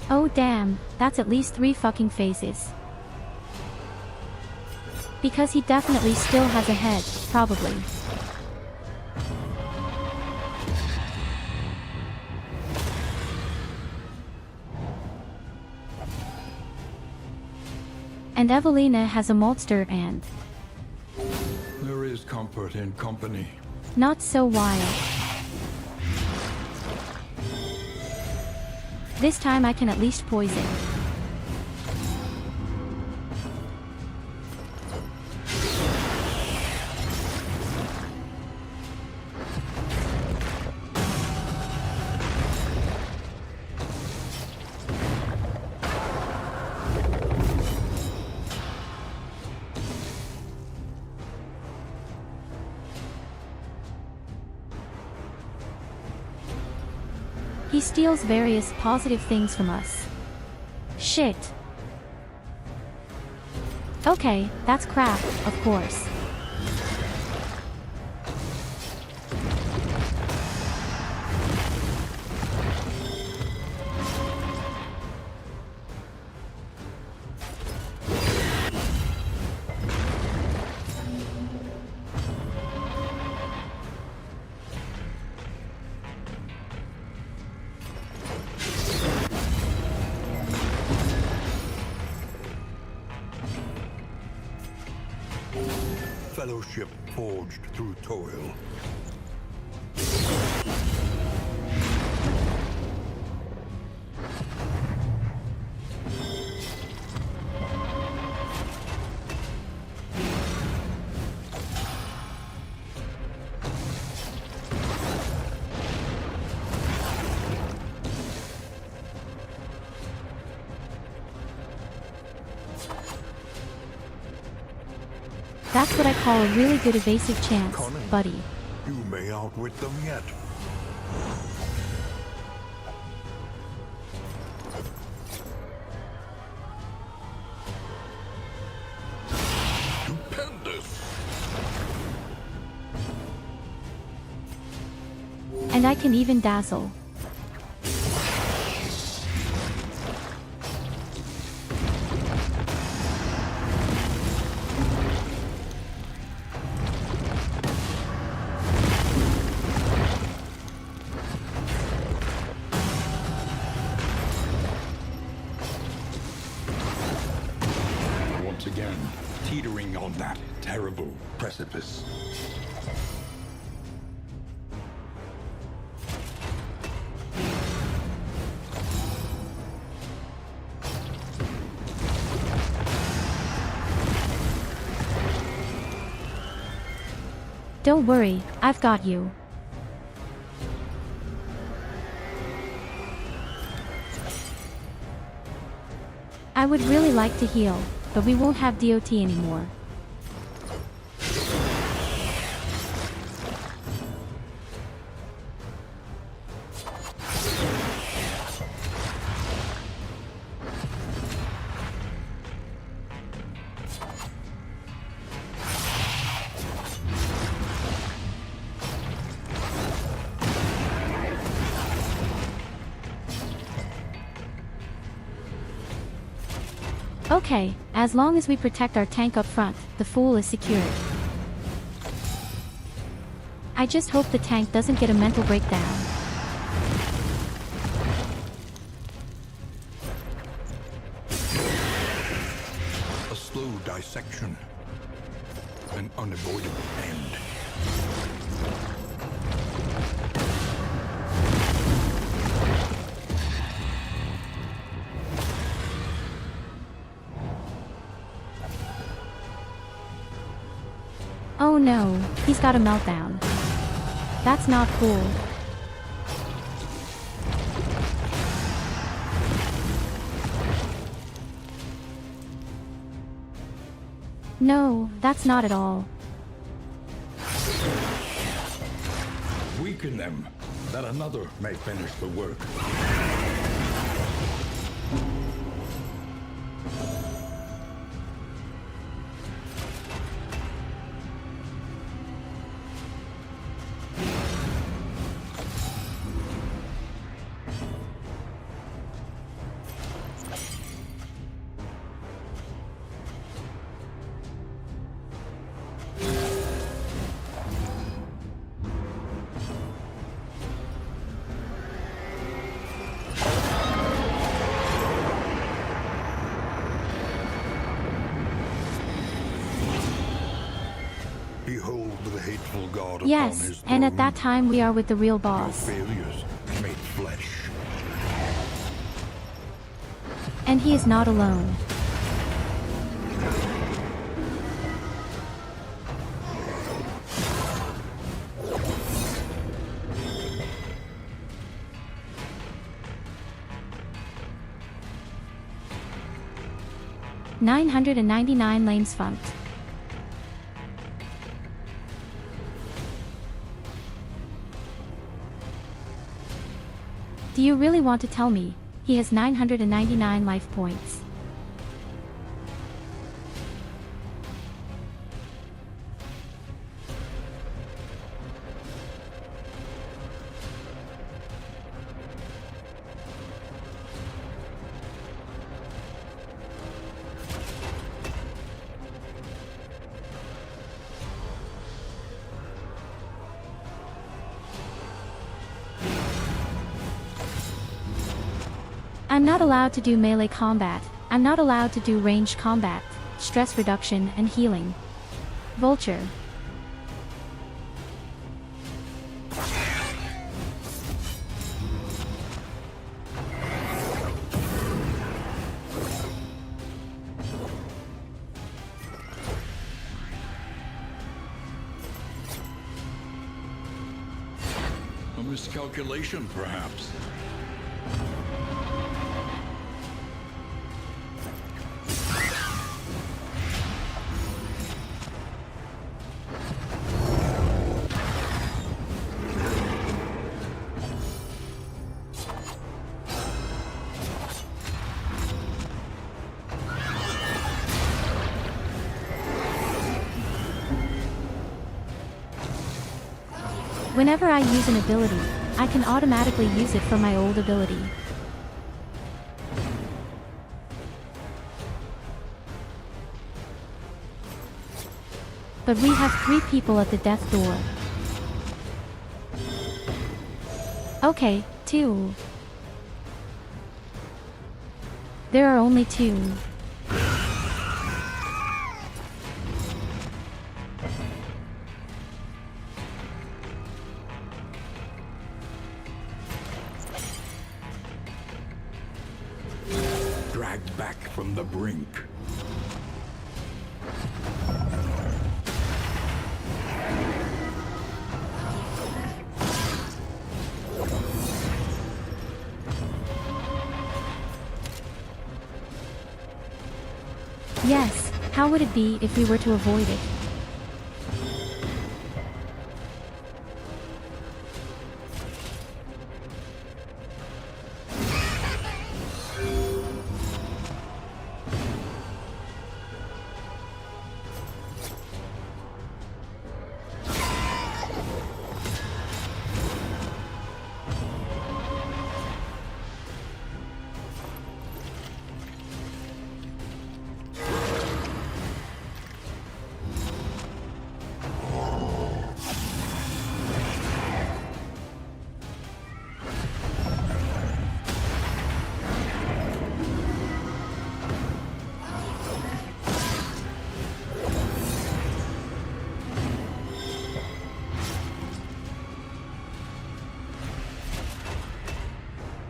S1: Oh damn, that's at least 3 fucking phases. Because he definitely still has a head, probably. And Evelina has a monster and...
S2: There is comfort in company.
S1: not so wild. This time I can at least poison. He steals various positive things from us. Shit. Okay, that's crap, of course.
S3: Fellowship forged through toil.
S1: That's what I call a really good evasive chance, buddy.
S3: You may outwit them yet. Stupendous!
S1: And I can even dazzle.
S2: Once again, teetering on that terrible precipice.
S1: Don't worry, I've got you. I would really like to heal, but we won't have DOT anymore. Okay, as long as we protect our tank up front, the fool is secured. I just hope the tank doesn't get a mental breakdown.
S3: A slow dissection. An unavoidable end.
S1: Oh no, he's got a meltdown. That's not cool. No, that's not at all.
S2: Weaken them, that another may finish the work.
S3: Behold the hateful god upon
S1: Yes,
S3: his
S1: and at
S3: throne.
S1: that time we are with the real
S3: Your
S1: boss.
S3: failures made flesh.
S1: And he is not alone. $999 lanes funked. Do you really want to tell me? He has 999 life points. I'm not allowed to do melee combat. I'm not allowed to do ranged combat, stress reduction and healing. Vulture.
S2: A miscalculation, perhaps.
S1: Whenever I use an ability, I can automatically use it for my old ability. But we have 3 people at the death door. Okay, 2. There are only 2.
S2: Dragged back from the brink.
S1: Yes, how would it be if we were to avoid it?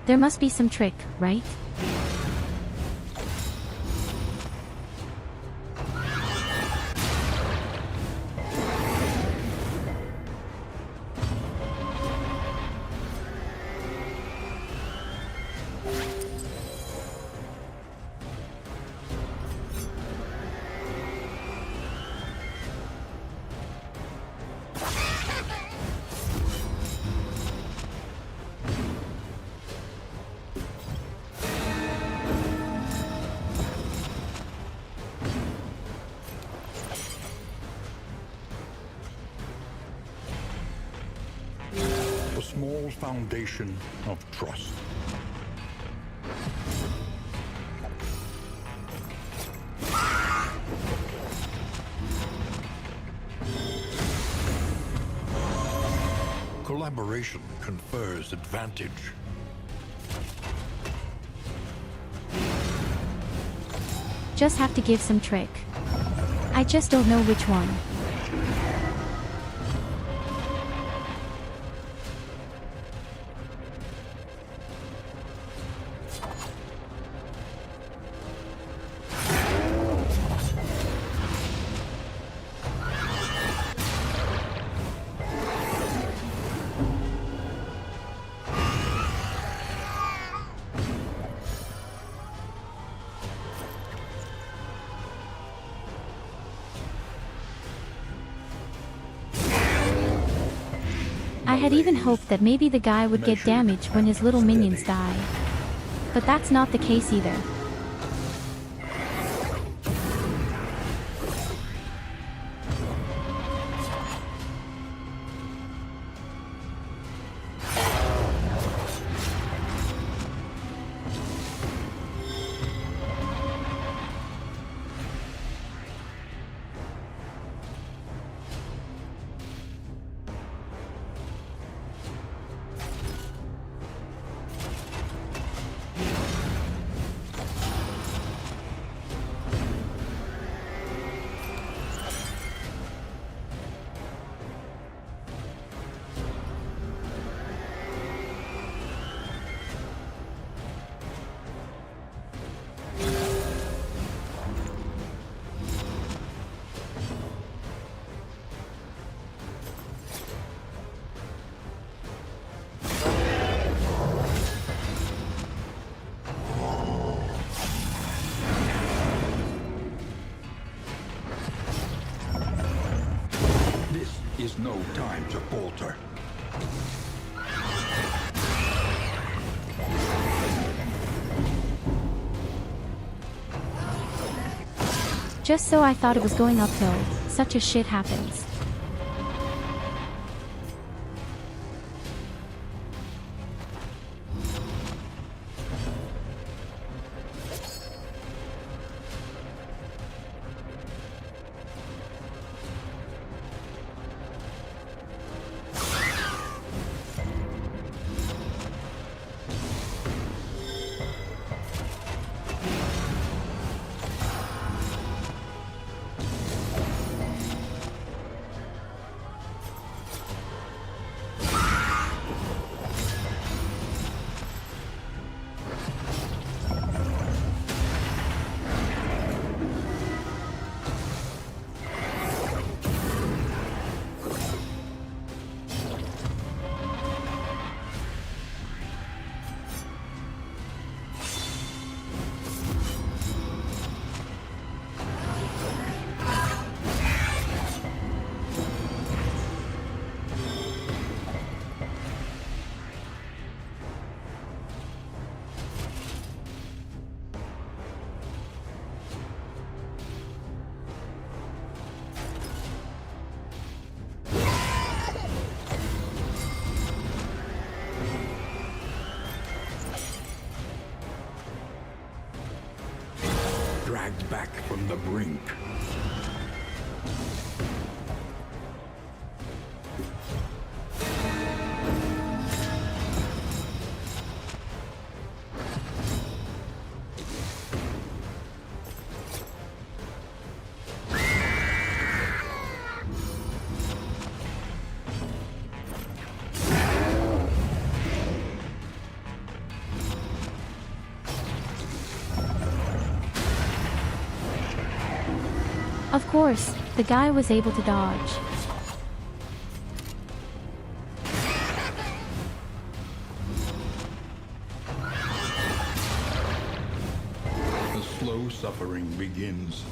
S1: There must be some trick, right?
S2: small foundation of trust. Collaboration confers advantage.
S1: Just have to give some trick. I just don't know which one. I had even hoped that maybe the guy would get damaged when his little minions die. But that's not the case either.
S2: Is no time to falter.
S1: Just so I thought it was going uphill, such a shit happens.
S2: Dragged back from the brink.
S1: Of course, the guy was able to dodge.
S2: The slow suffering begins.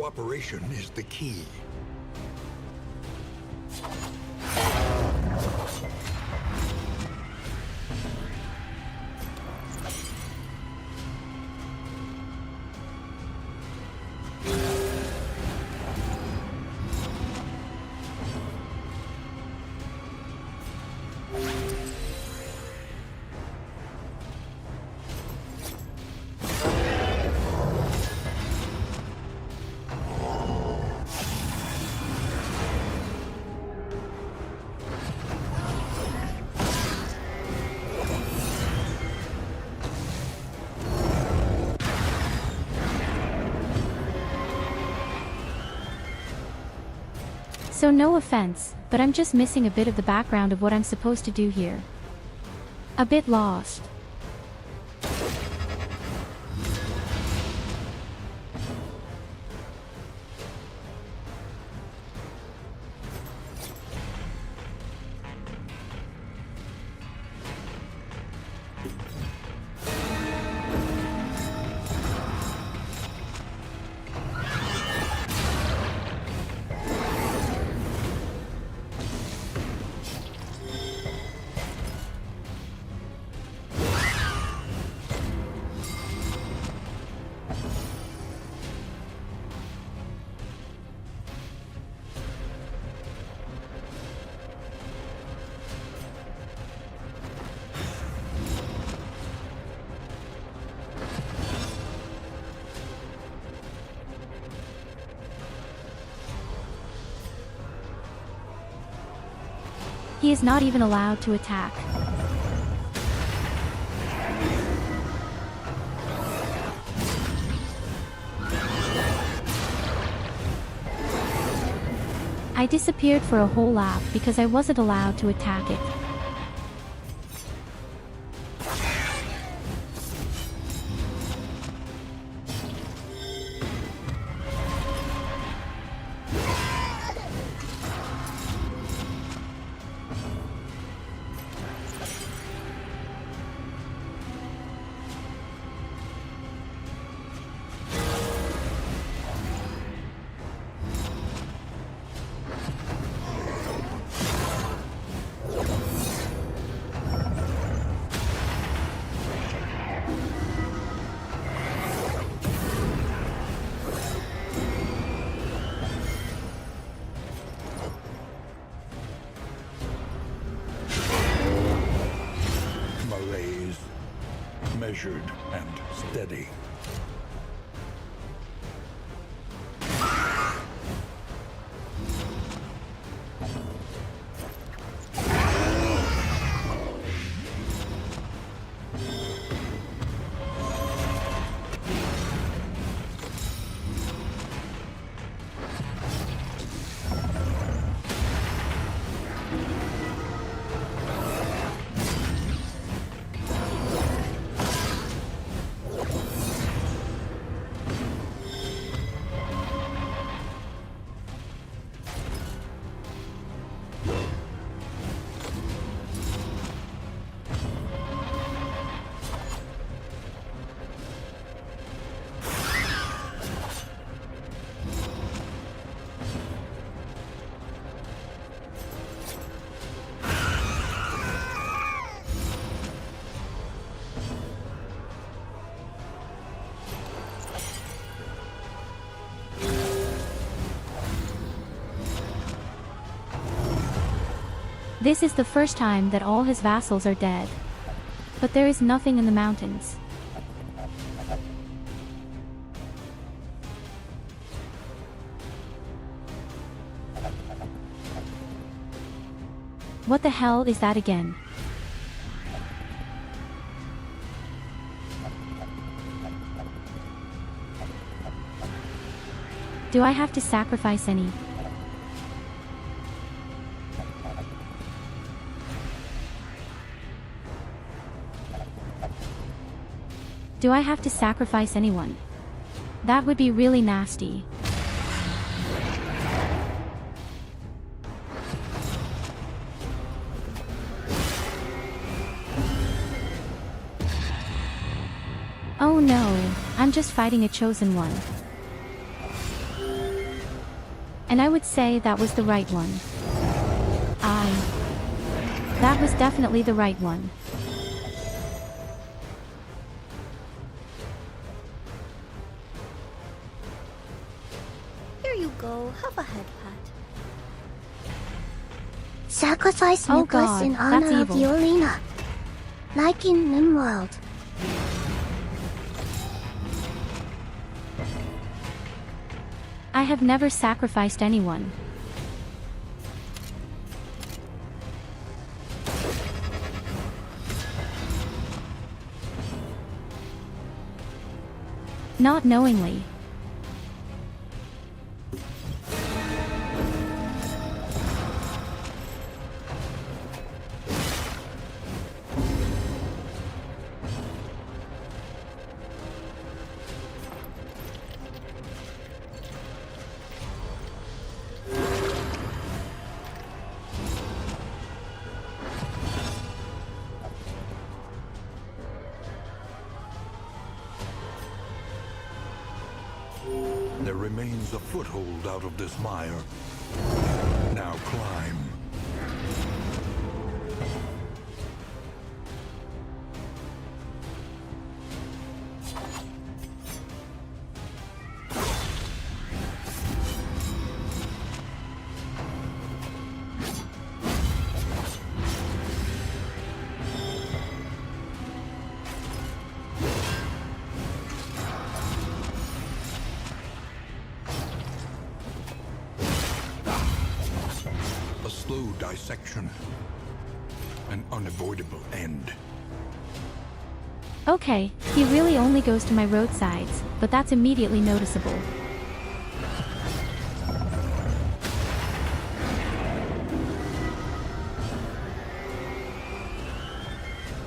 S3: Cooperation is the key.
S1: So no offense, but I'm just missing a bit of the background of what I'm supposed to do here. A bit lost. He is not even allowed to attack. I disappeared for a whole lap because I wasn't allowed to attack it.
S2: Measured and steady.
S1: This is the first time that all his vassals are dead. But there is nothing in the mountains. What the hell is that again? Do I have to sacrifice any? Do I have to sacrifice anyone? That would be really nasty. Oh no, I'm just fighting a chosen one. And I would say that was the right one. That was definitely the right one.
S5: Here you go, have a head pat.
S4: Sacrifice
S1: Oh
S4: necklace
S1: God,
S4: in
S1: that's
S4: honor of
S1: evil.
S4: Yolina. Like in Nimworld.
S1: I have never sacrificed anyone. Not knowingly.
S3: There remains a foothold out of this mire. Now climb. A slow dissection. An unavoidable end.
S1: Okay, he really only goes to my roadsides, but that's immediately noticeable.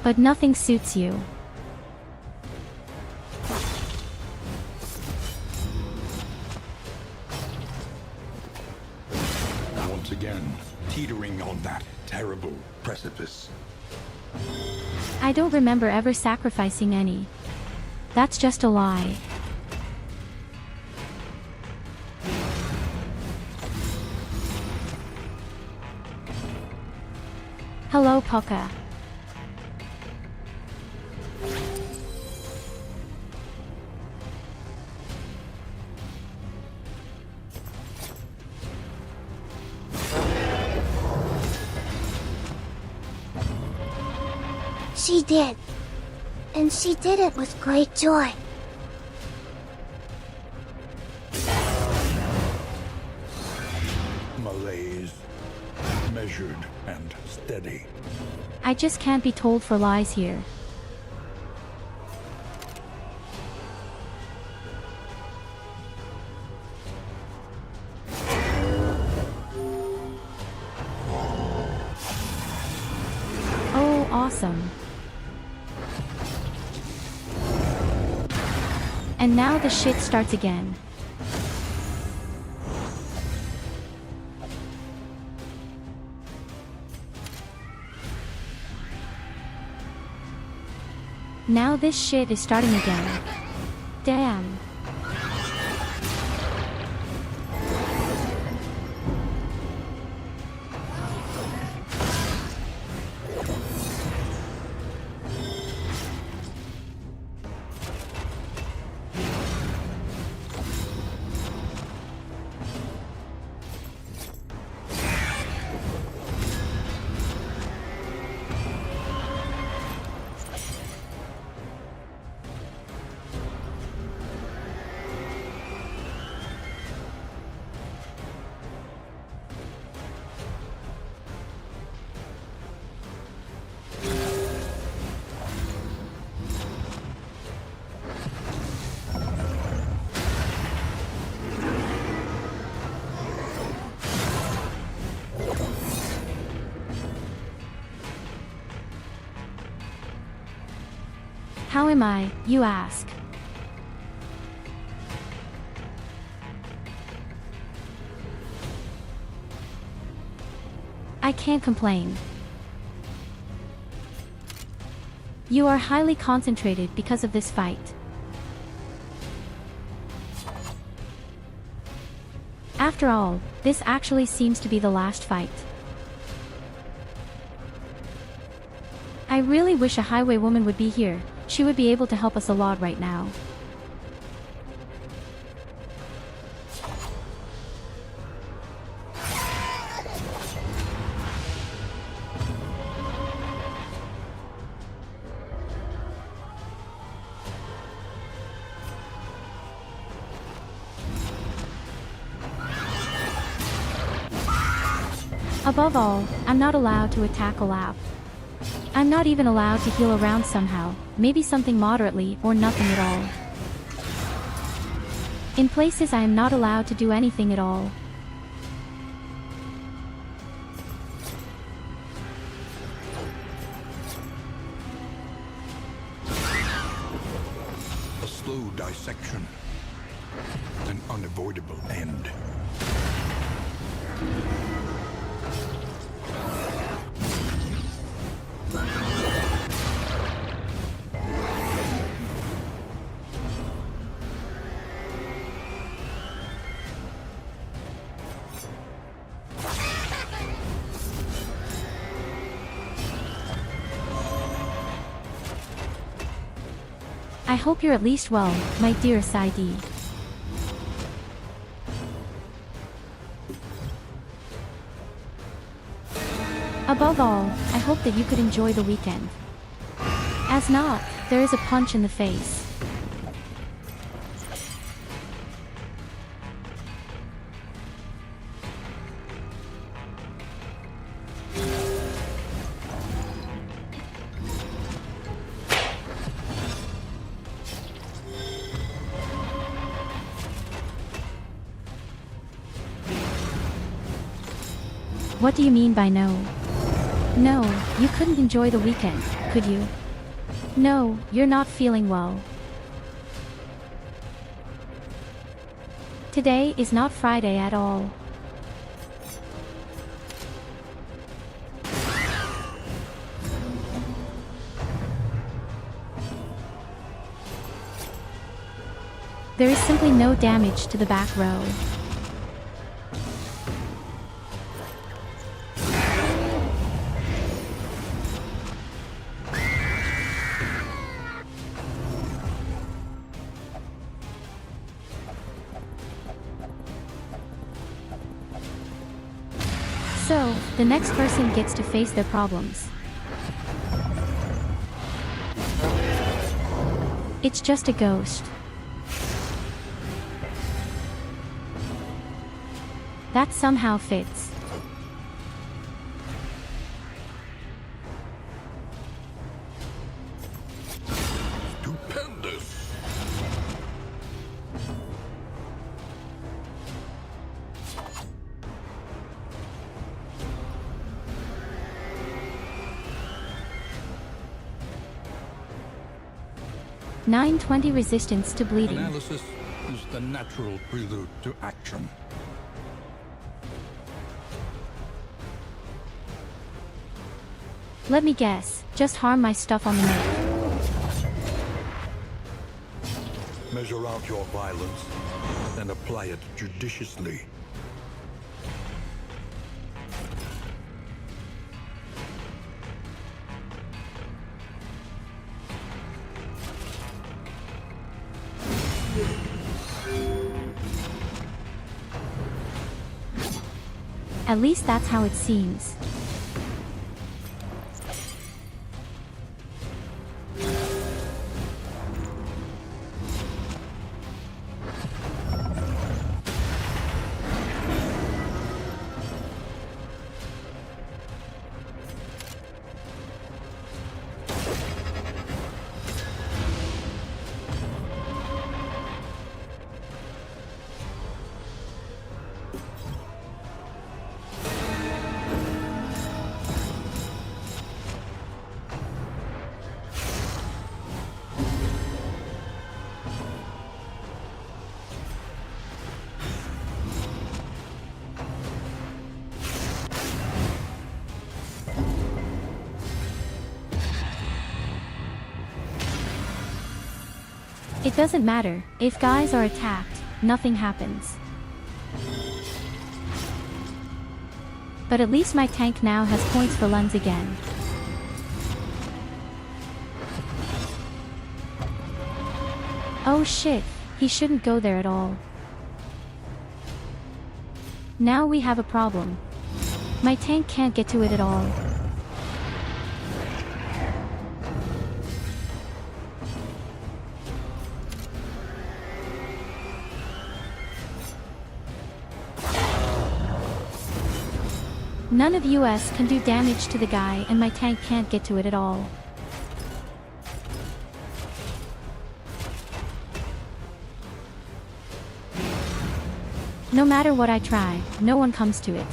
S1: But nothing suits you.
S2: Once again, teetering on that terrible precipice.
S1: I don't remember ever sacrificing any. That's just a lie. Hello, Pucka.
S4: She did. And she did it with great joy.
S2: Malaise. Measured and steady.
S1: I just can't be told for lies here. Oh, awesome. And now the shit starts again. Now this shit is starting again. Damn. How am I, you ask? I can't complain. You are highly concentrated because of this fight. After After all, this actually seems to be the last fight. I really wish a highway woman would be here. She would be able to help us a lot right now. Above all, I'm not allowed to attack a lab. I'm not even allowed to heal around somehow, maybe something moderately or nothing at all. In places I am not allowed to do anything at all.
S3: A slow dissection. An unavoidable end.
S1: I hope you're at least well, my dear Saidi. Above all, I hope that you could enjoy the weekend. As not, there is a punch in the face. What do you mean by no? No, you couldn't enjoy the weekend, could you? No, you're not feeling well. Today is not Friday at all. There is simply no damage to the back row. So, the next person gets to face their problems. It's just a ghost. That somehow fits.
S3: Stupendous!
S1: (920) resistance to bleeding.
S2: Analysis is the natural prelude to action.
S1: Let me guess, just harm my stuff on the nerve.
S3: Measure out your violence and apply it judiciously.
S1: At least that's how it seems. It doesn't matter, if guys are attacked, nothing happens. But at least my tank now has points for Lens again. Oh shit, he shouldn't go there at all. Now we have a problem. My tank can't get to it at all. None of US can do damage to the guy and my tank can't get to it at all. No matter what I try, no one comes to it.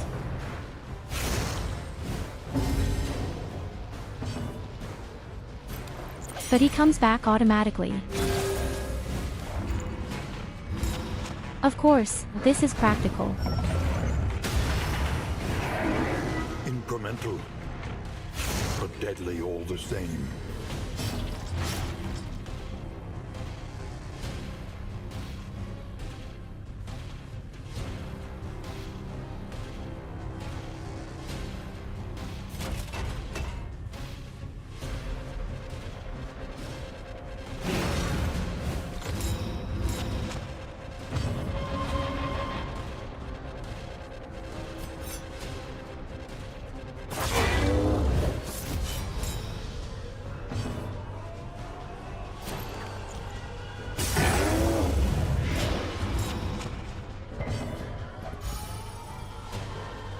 S1: But he comes back automatically. Of course, this is practical.
S3: Incremental, but deadly all the same.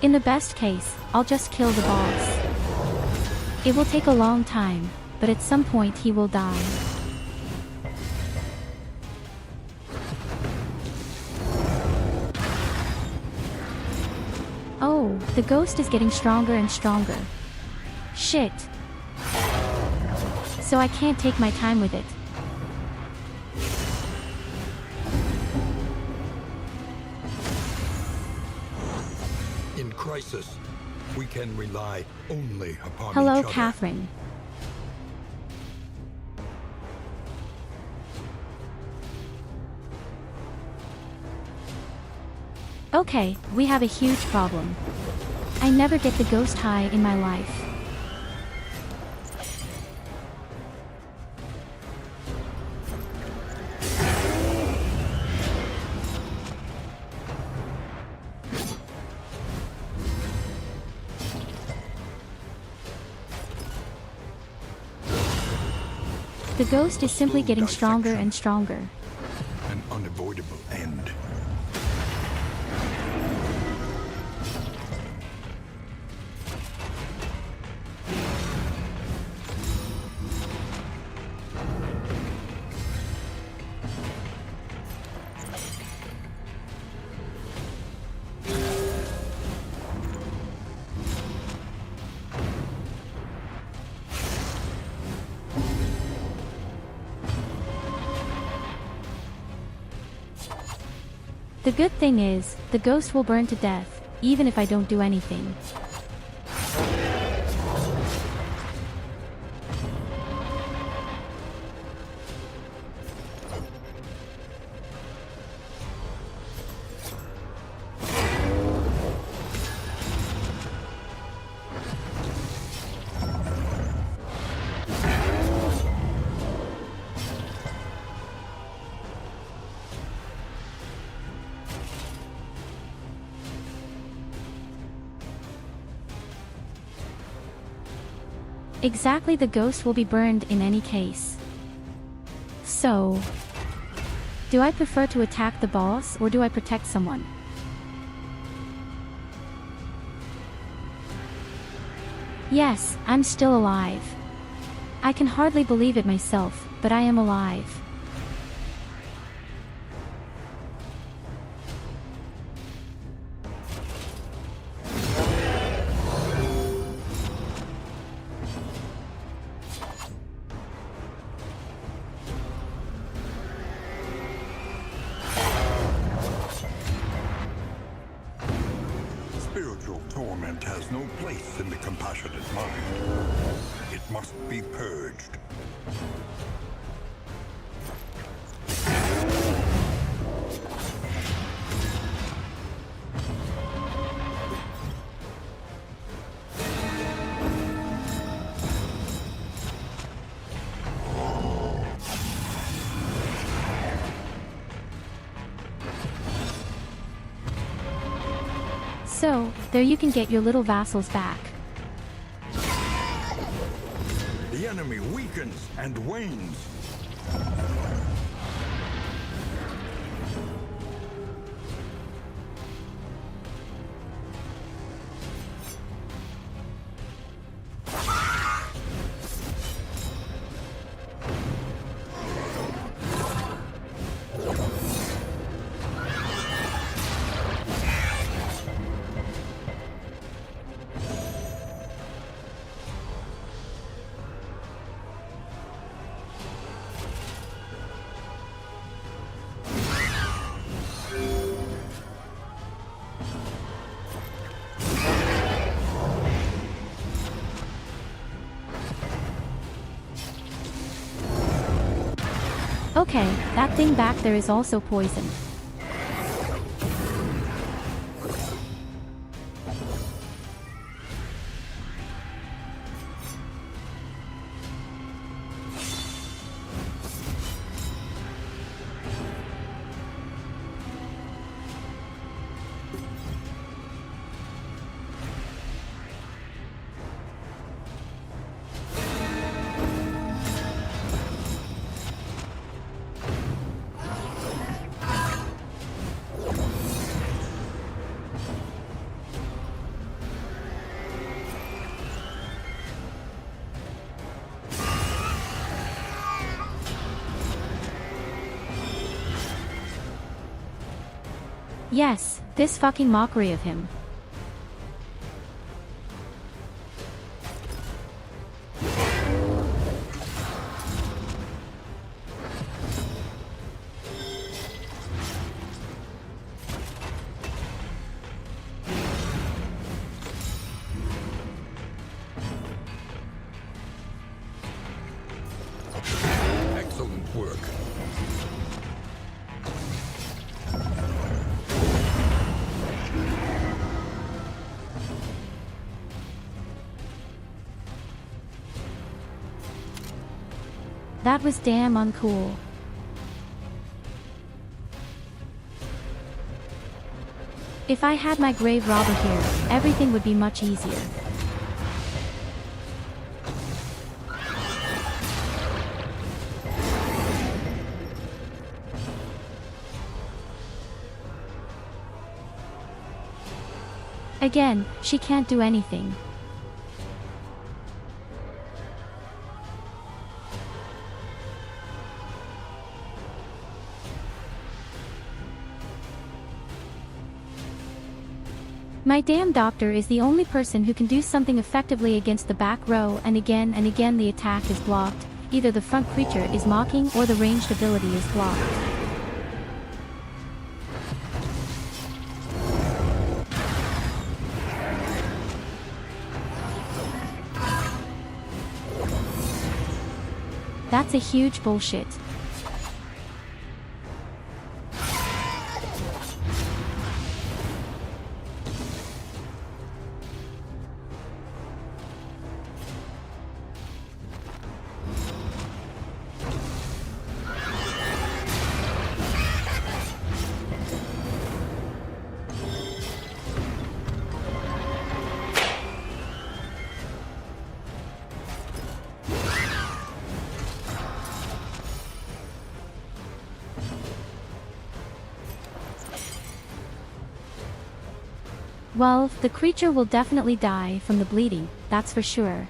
S1: In the best case, I'll just kill the boss. It will take a long time, but at some point he will die. Oh, the ghost is getting stronger and stronger. Shit. So I can't take my time with it.
S3: In crisis, we can rely only upon
S1: Hello,
S3: each other.
S1: Catherine. Okay, we have a huge problem. I never get the ghost high in my life. The ghost is simply getting stronger and stronger.
S3: An unavoidable end.
S1: The good thing is, the ghost will burn to death, even if I don't do anything. Exactly, the ghost will be burned in any case. So, do I prefer to attack the boss or do I protect someone? Yes, I'm still alive. I can hardly believe it myself, but I am alive.
S3: Spiritual torment has no place in the compassionate mind. It must be purged.
S1: So, there you can get your little vassals back.
S3: The enemy weakens and wanes.
S1: Okay, that thing back there is also poisoned. Yes, this fucking mockery of him.
S3: Excellent work.
S1: That was damn uncool. If I had my grave robber here, everything would be much easier. Again, she can't do anything. My damn doctor is the only person who can do something effectively against the back row, and again the attack is blocked. Either the front creature is mocking or the ranged ability is blocked. That's a huge bullshit. Well, the creature will definitely die from the bleeding, that's for sure.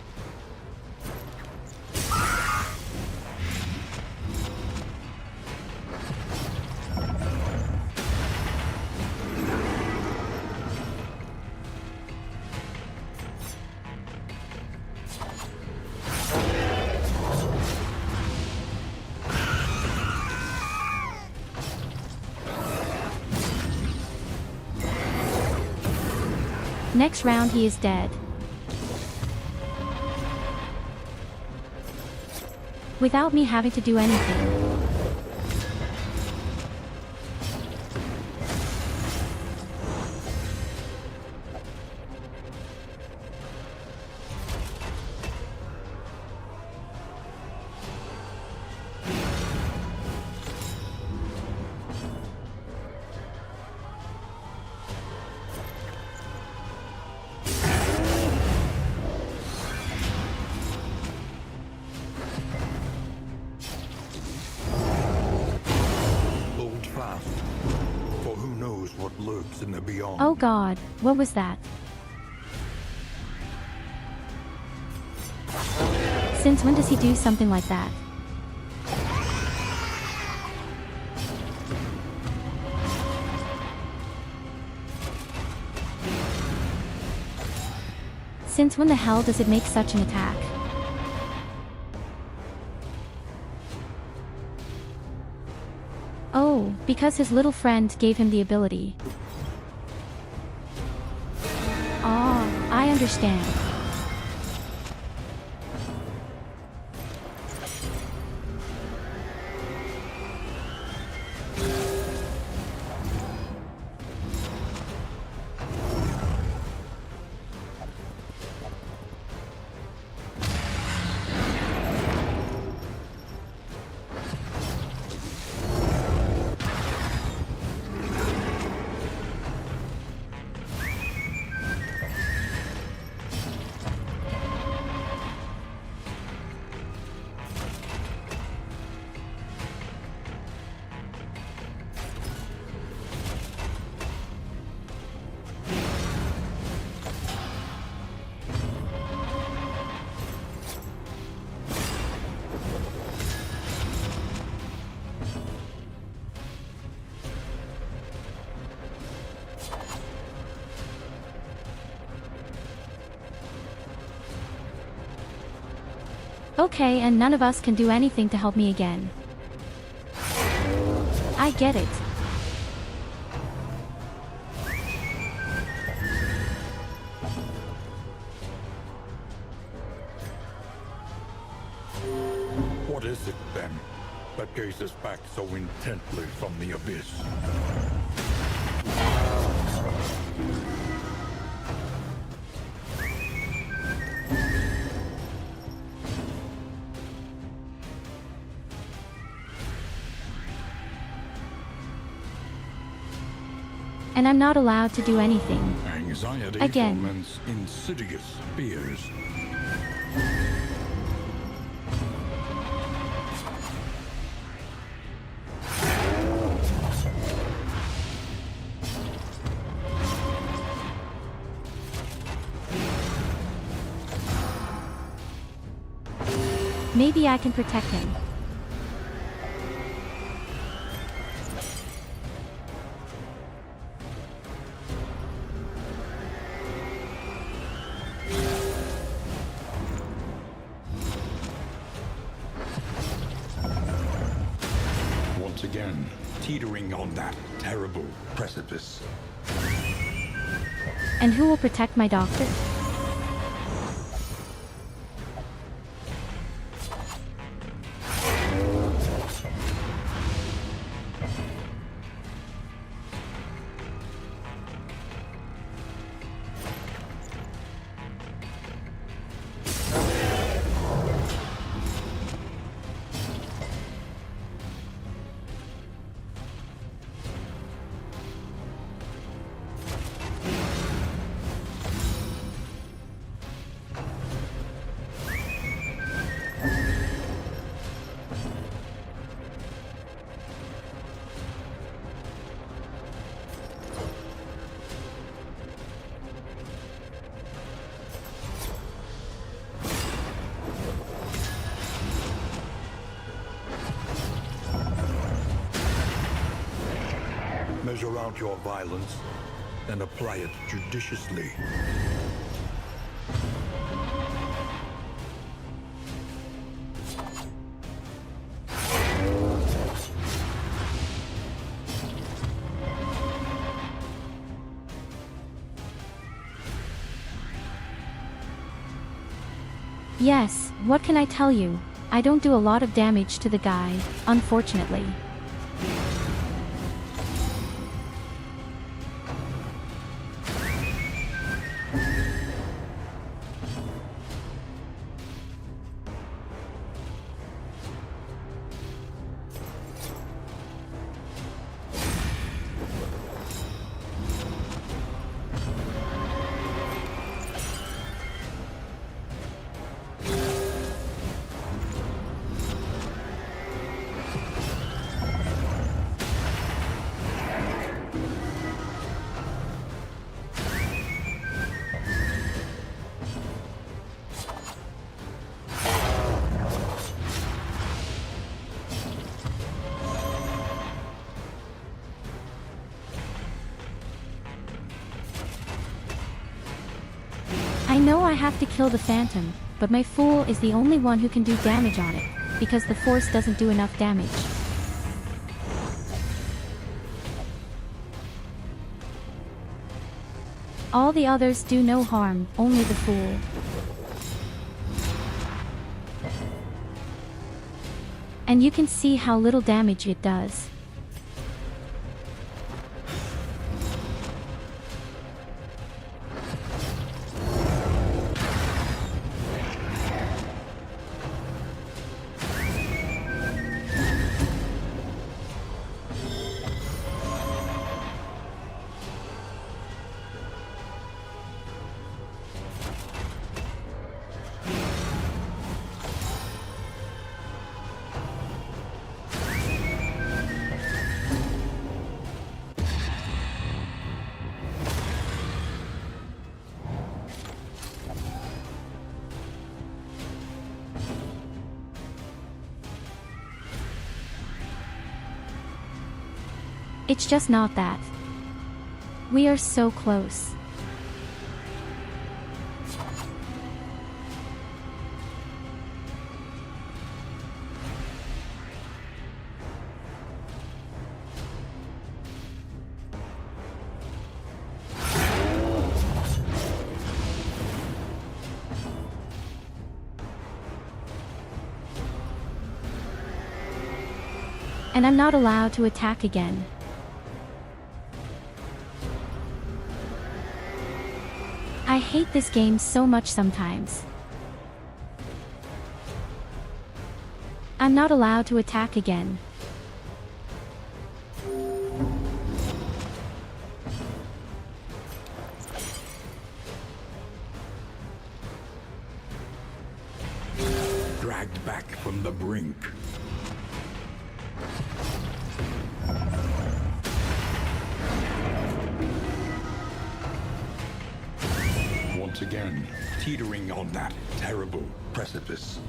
S1: Next round he is dead. Without me having to do anything.
S3: in the beyond.
S1: Oh God, what was that? Since when does he do something like that? Since when the hell does it make such an attack? Oh, because his little friend gave him the ability. Ah, I understand. Okay, and none of us can do anything to help me again. I get it.
S2: What is it, then, that gazes back so intently from the abyss?
S1: And I'm not allowed to do anything.
S2: Anxiety
S1: Again.
S2: foments insidious fears.
S1: Maybe I can protect him.
S2: Once again, teetering on that terrible precipice.
S1: And who will protect my doctor?
S3: Measure out your violence and apply it judiciously.
S1: Yes, what can I tell you? I don't do a lot of damage to the guy, unfortunately. I have to kill the phantom, but my fool is the only one who can do damage on it, because the force doesn't do enough damage. All the others do no harm, only the fool. And you can see how little damage it does. It's just not that. We are so close. And I'm not allowed to attack again. I hate this game so much sometimes. I'm not allowed to attack again.
S2: Dragged back from the brink. Once again, teetering on that terrible precipice.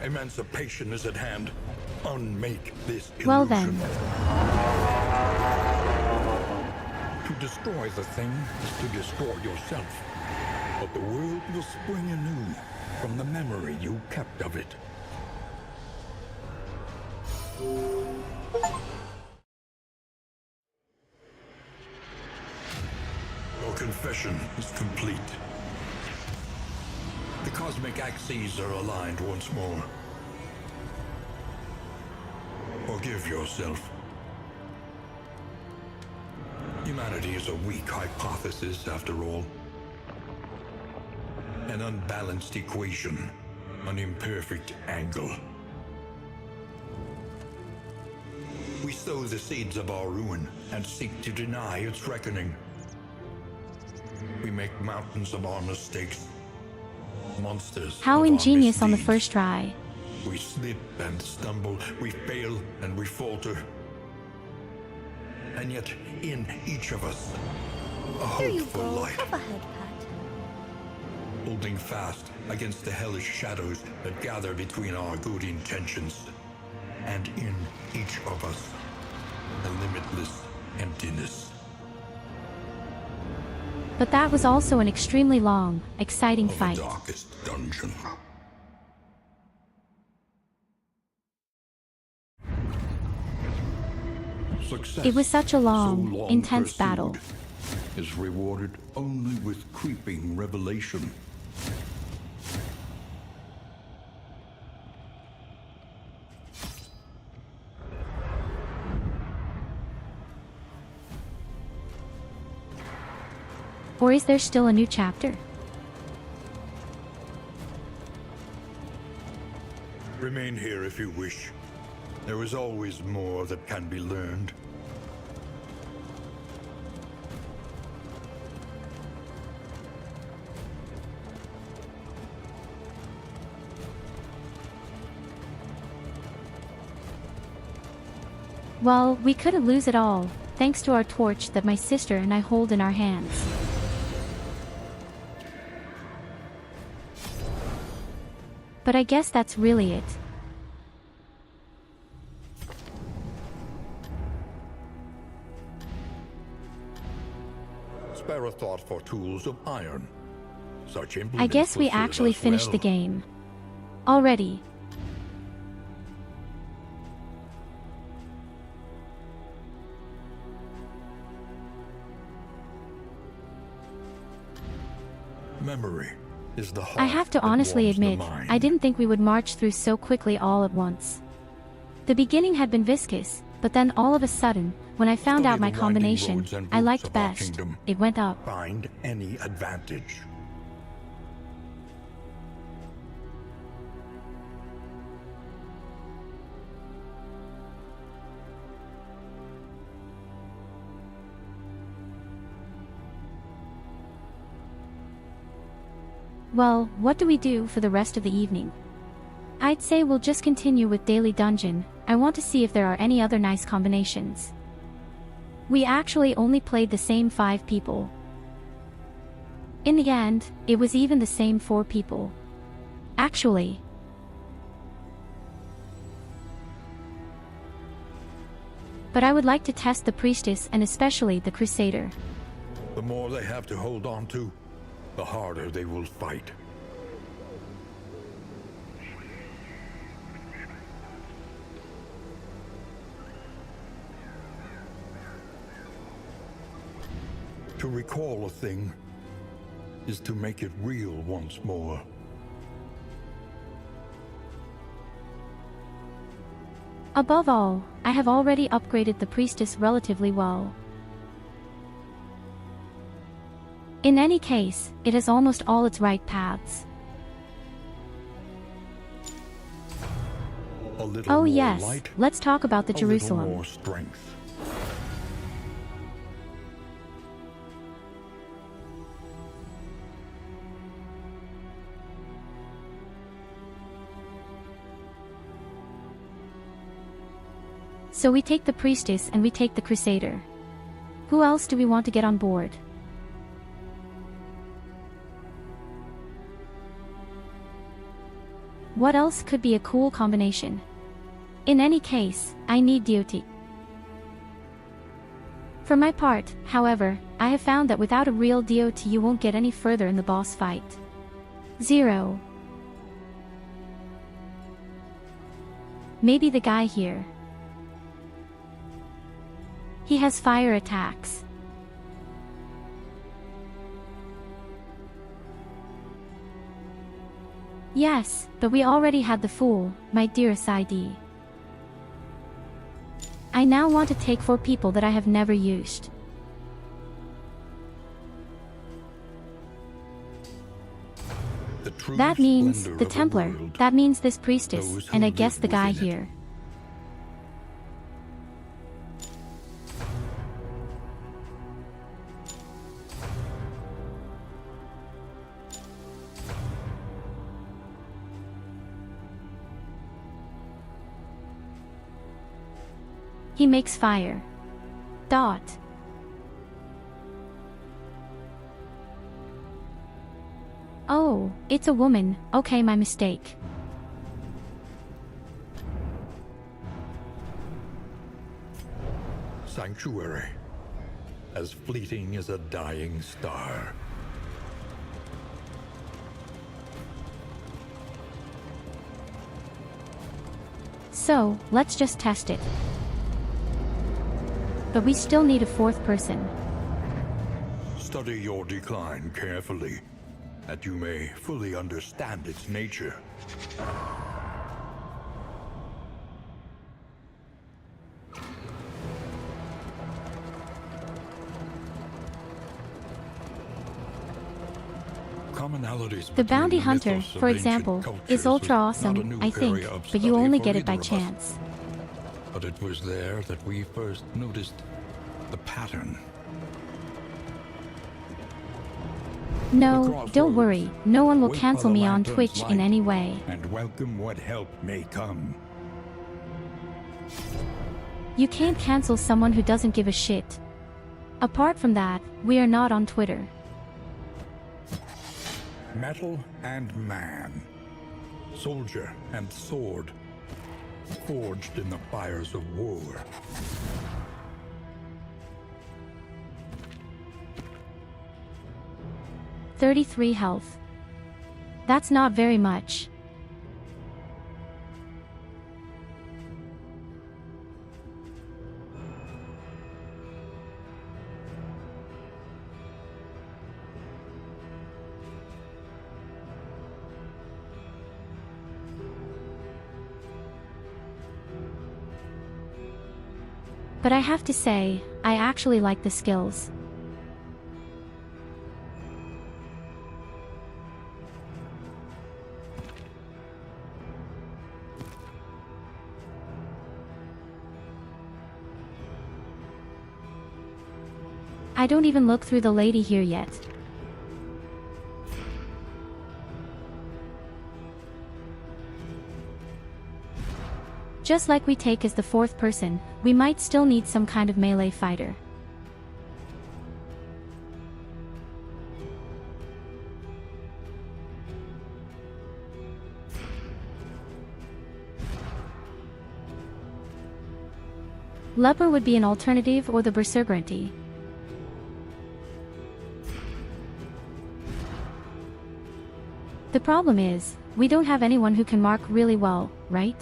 S2: Emancipation is at hand. Unmake this illusion.
S1: Well then.
S2: To destroy the thing is to destroy yourself. But the world will spring anew from the memory you kept of it. Your confession is complete. The cosmic axes are aligned once more. Forgive yourself. Humanity is a weak hypothesis, after all. An unbalanced equation, an imperfect angle. We sow the seeds of our ruin and seek to deny its reckoning. We make mountains of our mistakes, monsters
S1: How
S2: of our
S1: ingenious on the
S2: misdeeds.
S1: first try.
S2: We slip and stumble, we fail and we falter. And yet, in each of us, a
S5: Here
S2: hope
S5: you
S2: for
S5: go.
S2: life.
S5: Have a head pat.
S2: Holding fast against the hellish shadows that gather between our good intentions. And in each of us, a limitless emptiness.
S1: But that was also an extremely long, exciting
S2: Of
S1: fight.
S2: the darkest dungeon. Success,
S1: It was such a long,
S2: so long
S1: intense
S2: pursued,
S1: battle.
S2: is rewarded only with creeping revelation.
S1: Or is there still a new chapter?
S2: Remain here if you wish. There is always more that can be learned.
S1: Well, we couldn't lose it all, thanks to our torch that my sister and I hold in our hands. But I guess that's really it.
S3: Spare a thought for tools of iron. Such
S1: I
S3: implements
S1: guess we
S3: will serve
S1: actually
S3: us
S1: finished
S3: well.
S1: the game. Already.
S3: Memory is the heart
S1: I have to
S3: that
S1: honestly
S3: warms the
S1: admit,
S3: mind.
S1: I didn't think we would march through so quickly all at once. The beginning had been viscous, but then all of a sudden, when I found
S3: Study
S1: out my
S3: the winding
S1: combination
S3: roads and
S1: I
S3: routes
S1: liked
S3: of our
S1: best,
S3: kingdom.
S1: it went up.
S3: Find any advantage.
S1: Well, what do we do for the rest of the evening? I'd say we'll just continue with Daily Dungeon. I want to see if there are any other nice combinations. We actually only played the same 5 people. In the end, it was even the same 4 people. Actually. But I would like to test the Priestess and especially the Crusader.
S3: The more they have to hold on to, the harder they will fight. To recall a thing is to make it real once more.
S1: Above all, I have already upgraded the Priestess relatively well. In any case, it has almost all its right paths.
S3: A little
S1: Oh
S3: more
S1: yes,
S3: light,
S1: let's talk about the
S3: a little
S1: Jerusalem.
S3: more strength.
S1: So we take the Priestess and we take the Crusader. Who else do we want to get on board? What else could be a cool combination? In any case, I need DOT. For my part, however, I have found that without a real DOT you won't get any further in the boss fight. 0. Maybe the guy here. He has fire attacks. Yes, but we already had the Fool, my dearest ID. I now want to take 4 people that I have never used.
S3: The true
S1: That means
S3: splendor
S1: the
S3: of a
S1: Templar,
S3: world.
S1: that means this Priestess,
S3: Those who
S1: and I
S3: live
S1: guess the guy
S3: within it.
S1: here. He makes fire. Dot. Oh, it's a woman. Okay, my mistake.
S3: Sanctuary, as fleeting as a dying star.
S1: So, let's just test it. But we still need a 4th person.
S3: Study your decline carefully, that you may fully understand its nature. Commonalities
S1: The
S3: between
S1: bounty
S3: the
S1: hunter,
S3: mythos of
S1: for
S3: ancient
S1: example,
S3: cultures
S1: is ultra
S3: was not a
S1: awesome,
S3: new
S1: I think,
S3: area of
S1: but you
S3: study
S1: only
S3: for
S1: get it
S3: either
S1: by
S3: of us.
S1: chance.
S3: But it was there that we first noticed the pattern.
S1: No,
S3: Crossroads.
S1: don't worry, no one will
S3: Wait
S1: cancel
S3: while the
S1: me on
S3: lanterns
S1: Twitch in
S3: light,
S1: any way.
S3: and welcome what help may come.
S1: You can't cancel someone who doesn't give a shit. Apart from that, we are not on Twitter.
S3: Metal and man, soldier and sword, forged in the fires of war.
S1: 33 health. That's not very much. But I have to say, I actually like the skills. I don't even look through the lady here yet. Just like we take as the fourth person, we might still need some kind of melee fighter. Leper would be an alternative, or the Berserkerante. The problem is, we don't have anyone who can mark really well, right?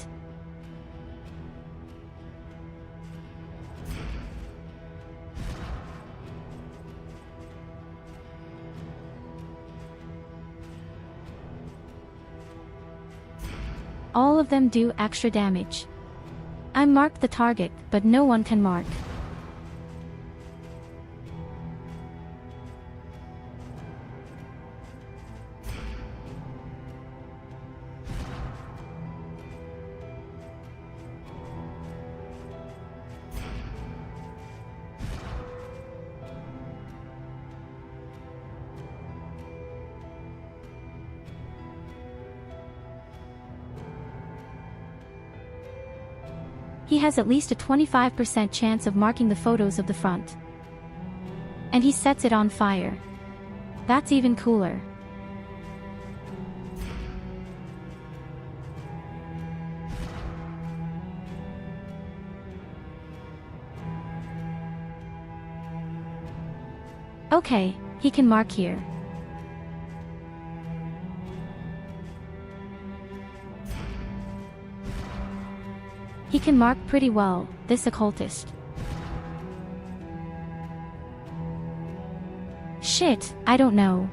S1: All of them do extra damage. I marked the target, but no one can mark. He has at least a 25% chance of marking the photos of the front. And he sets it on fire. That's even cooler. Okay, he can mark here. He can mark pretty well, this occultist. Shit, I don't know.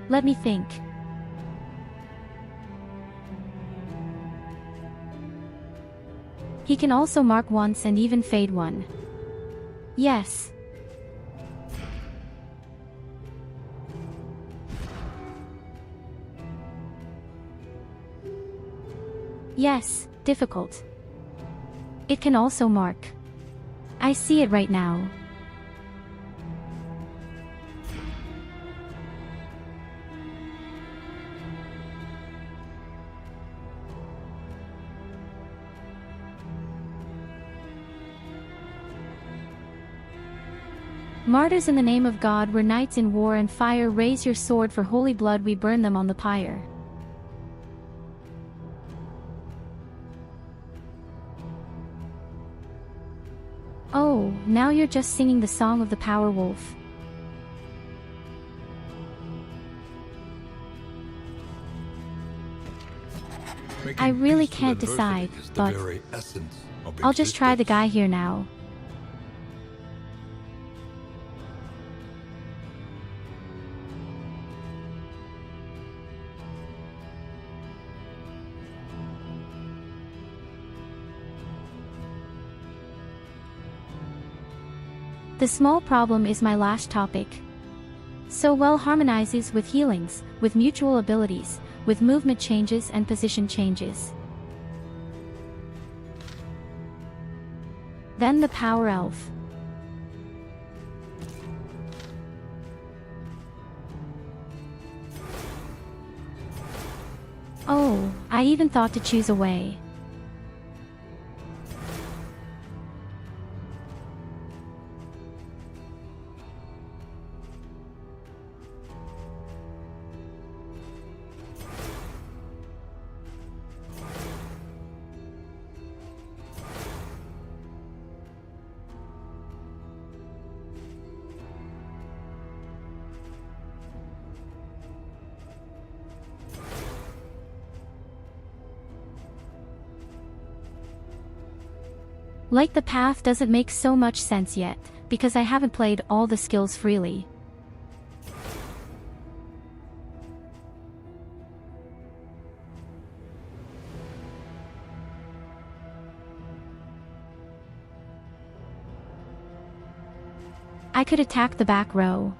S1: Let me think. He can also mark once and even fade one. Yes. Yes, difficult. It can also mark. I see it right now. Martyrs in the name of God were knights in war and fire. Raise your sword for holy blood, we burn them on the pyre. Oh, now you're just singing the song of the power wolf. I really can't decide, but I'll just try the guy here now. The small problem is my last topic. So well harmonizes with healings, with mutual abilities, with movement changes and position changes. Then the power elf. Oh, I even thought to choose a way. Like the path doesn't make so much sense yet, because I haven't played all the skills freely. I could attack the back row.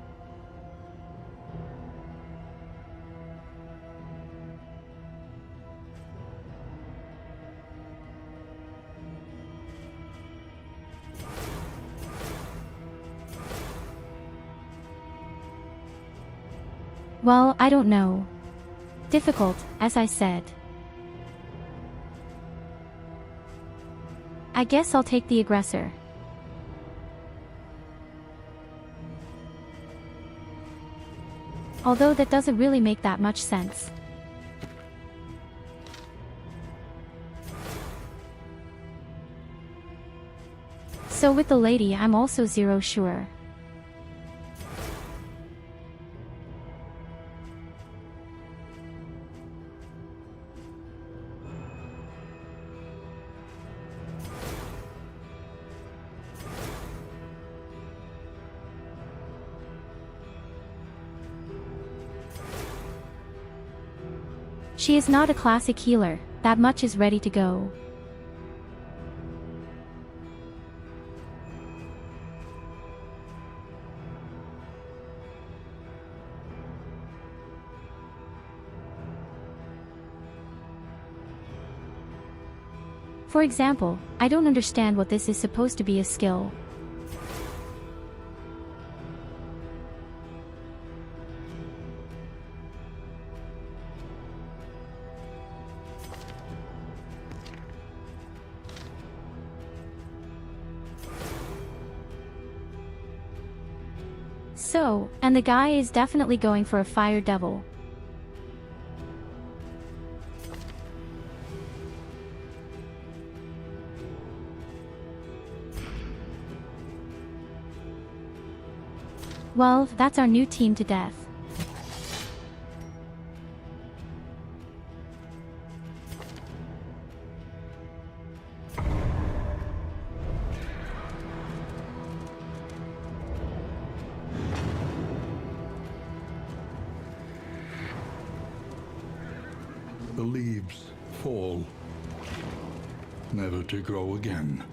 S1: Well, I don't know. Difficult, as I said. I guess I'll take the aggressor. Although that doesn't really make that much sense. So with the lady I'm also zero sure. She is not a classic healer, that much is ready to go. For example, I don't understand what this is supposed to be a skill. So, and the guy is definitely going for a fire devil. Well, that's our new team to death.
S2: The leaves fall, never to grow again.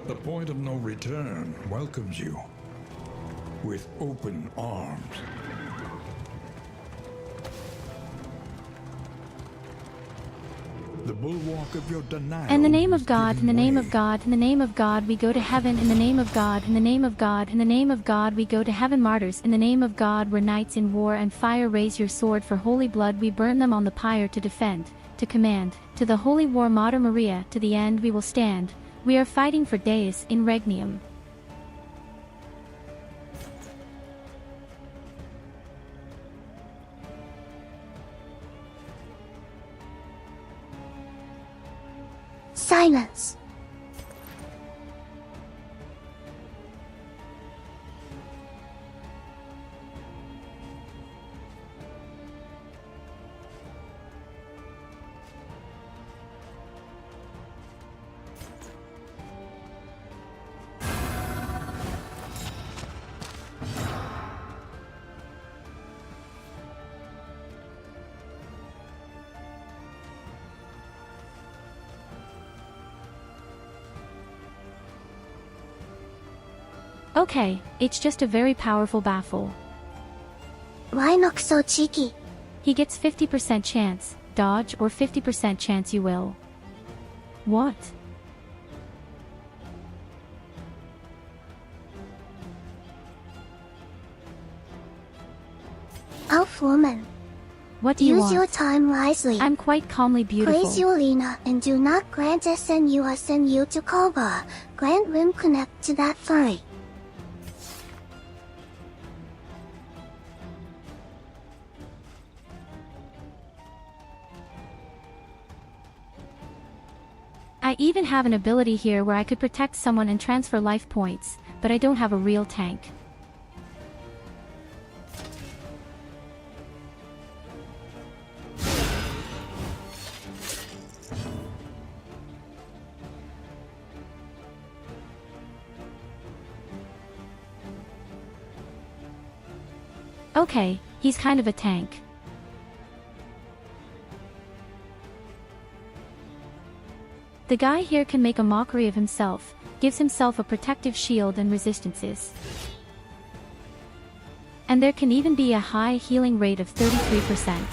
S2: The point of no return welcomes you with open arms. The bulwark of your denial.
S1: In the name of
S2: is
S1: God, in the
S2: giving
S1: name
S2: way.
S1: of God, in the name of God we go to heaven, in the name of God, in the name of God, in the name of God we go to heaven, martyrs, in the name of God we're knights in war and fire, raise your sword for holy blood, we burn them on the pyre to defend, to command, to the holy war, Mater Maria, to the end we will stand, we are fighting for Deus in Regnum.
S4: Silence.
S1: Okay, it's just a very powerful baffle.
S4: Why not so cheeky?
S1: He gets 50% chance, dodge, or 50% chance you will. What?
S4: Elf woman,
S1: What do you
S4: use
S1: want?
S4: your time wisely.
S1: I'm quite calmly beautiful.
S4: Praise you, Lena, and do not grant SNU to Cobra. Grant Rim connect to that furry.
S1: I even have an ability here where I could protect someone and transfer life points, but I don't have a real tank. Okay, he's kind of a tank. The guy here can make a mockery of himself, gives himself a protective shield and resistances. And there can even be a high healing rate of 33%.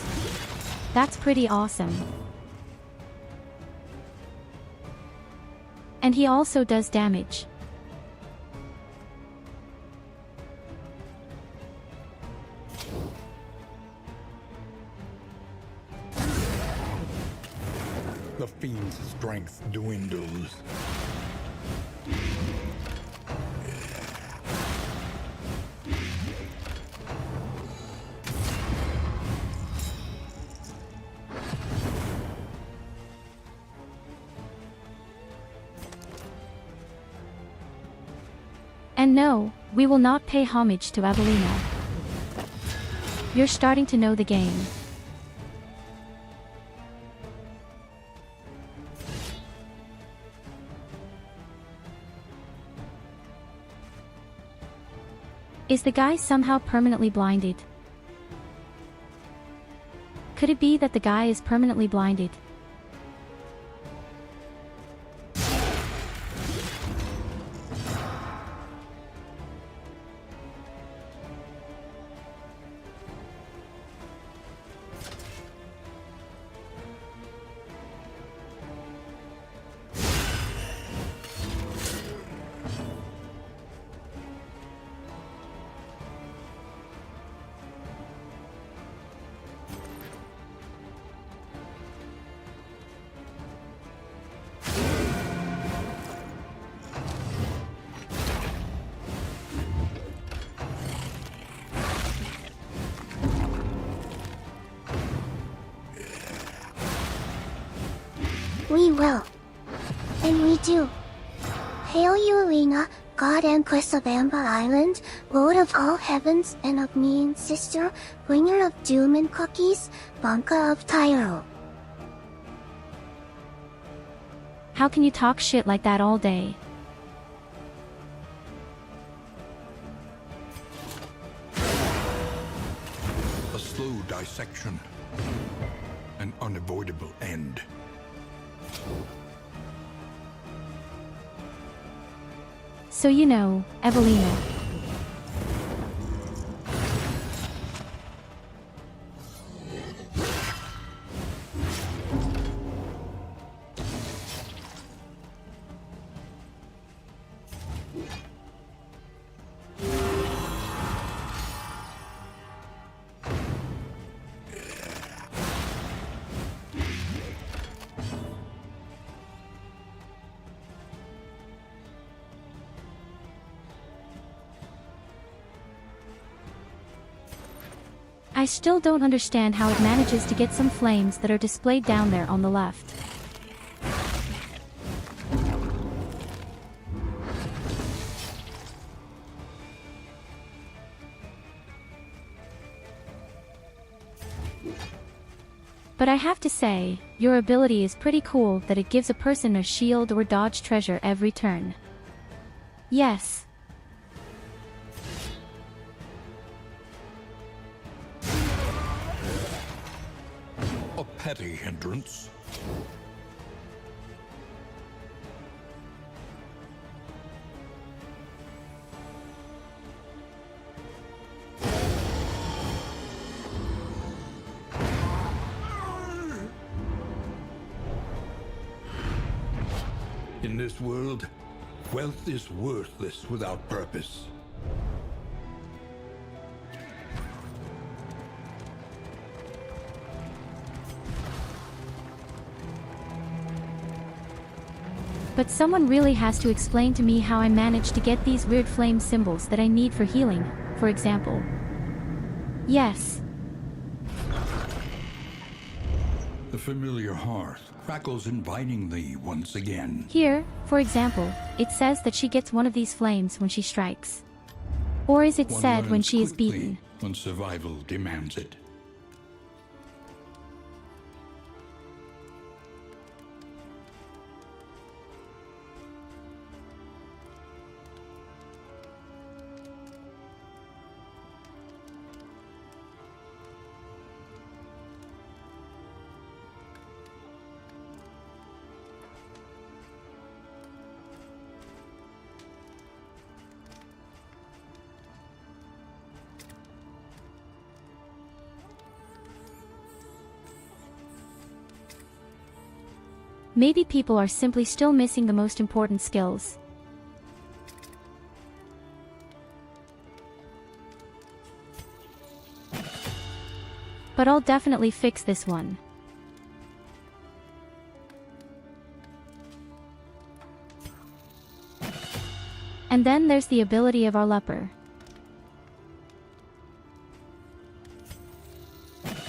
S1: That's pretty awesome. And he also does damage.
S3: The fiend's strength dwindles.
S1: And no, we will not pay homage to Evelina. You're starting to know the game. Is the guy somehow permanently blinded? Could it be that the guy is permanently blinded?
S4: We will. And we do. Hail Yulina, God Empress of Amber Island, Lord of all heavens and of me and sister, bringer of doom and cookies, Banka of Tyurru.
S1: How can you talk shit like that all day?
S3: A slow dissection. An unavoidable end.
S1: So you know, Evelina. I still don't understand how it manages to get some flames that are displayed down there on the left. But I have to say, your ability is pretty cool that it gives a person a shield or dodge treasure every turn. Yes.
S3: A petty hindrance. In this world, wealth is worthless without purpose.
S1: But someone really has to explain to me how I managed to get these weird flame symbols that I need for healing, for example. Yes.
S3: The familiar hearth crackles invitingly once again.
S1: Here, for example, it says that she gets one of these flames when she strikes. Or is it
S3: One
S1: said when
S3: learns
S1: she is
S3: quickly
S1: beaten?
S3: when survival demands it.
S1: Maybe people are simply still missing the most important skills. But I'll definitely fix this one. And then there's the ability of our leper.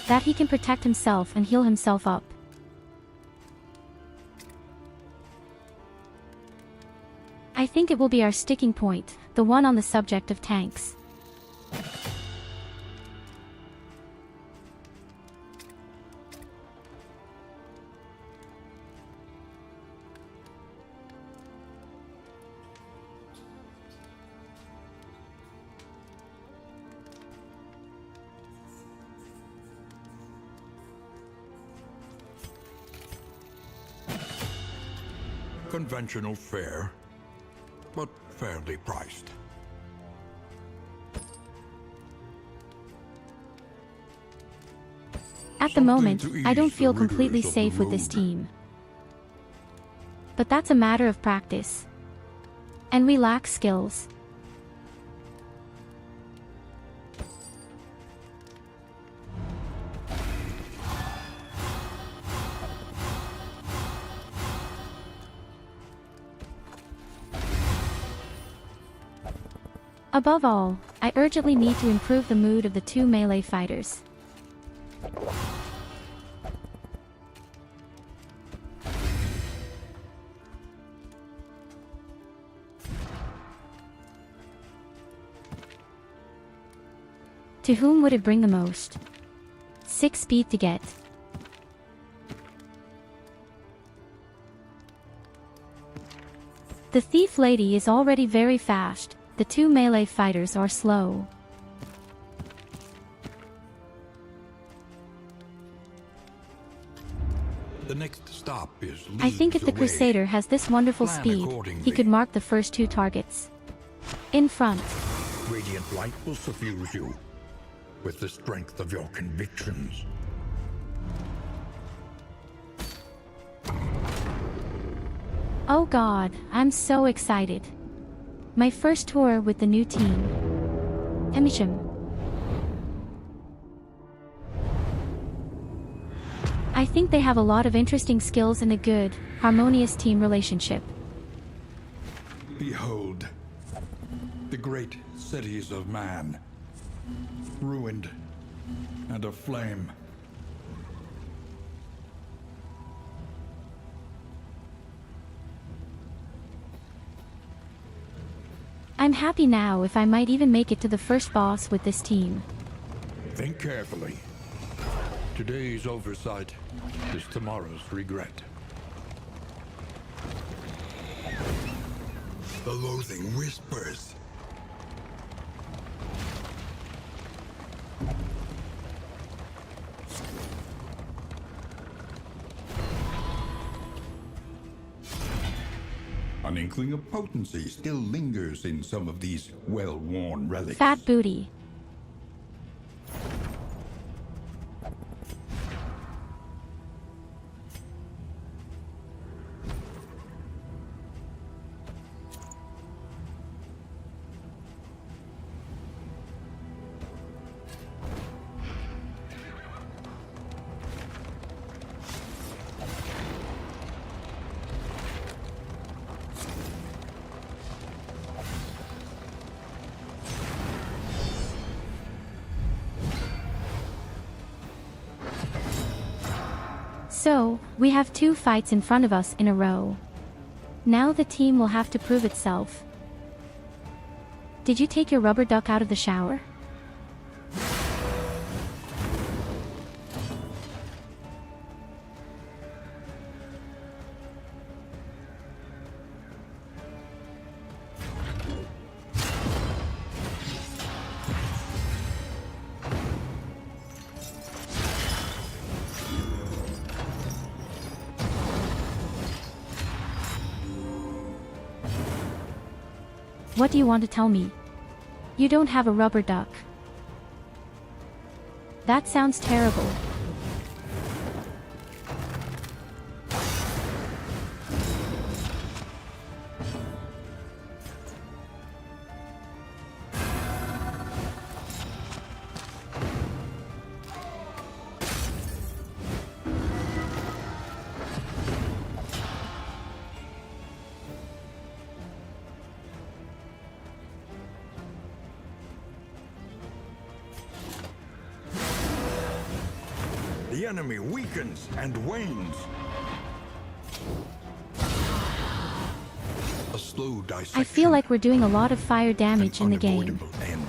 S1: That he can protect himself and heal himself up. I think it will be our sticking point, the one on the subject of tanks.
S3: Conventional fare, but fairly priced.
S1: At the moment, I don't feel completely safe with this team. But that's a matter of practice. And we lack skills. Above all, I urgently need to improve the mood of the two melee fighters. To whom would it bring the most? 6 speed to get. The thief lady is already very fast. The two melee fighters are slow.
S3: The next stop is
S1: I think if the
S3: leagues away.
S1: Crusader has this wonderful
S3: Plan
S1: speed,
S3: accordingly.
S1: he could mark the first 2 targets. In front.
S3: Radiant light will suffuse you with the strength of your convictions.
S1: Oh god, I'm so excited. My first tour with the new team. VoD. I think they have a lot of interesting skills and a good, harmonious team relationship.
S3: Behold, the great cities of man, ruined and aflame.
S1: I'm happy now if I might even make it to the first boss with this team.
S3: Think carefully. Today's oversight is tomorrow's regret. The loathing whispers. An inkling of potency still lingers in some of these well-worn relics.
S1: Fat booty. So, we have 2 fights in front of us in a row. Now the team will have to prove itself. Did you take your rubber duck out of the shower? What do you want to tell me? You don't have a rubber duck. That sounds terrible.
S3: The enemy weakens and wanes. A slow dissection.
S1: I feel like we're doing a lot of fire damage in the game.
S3: Unavoidable end.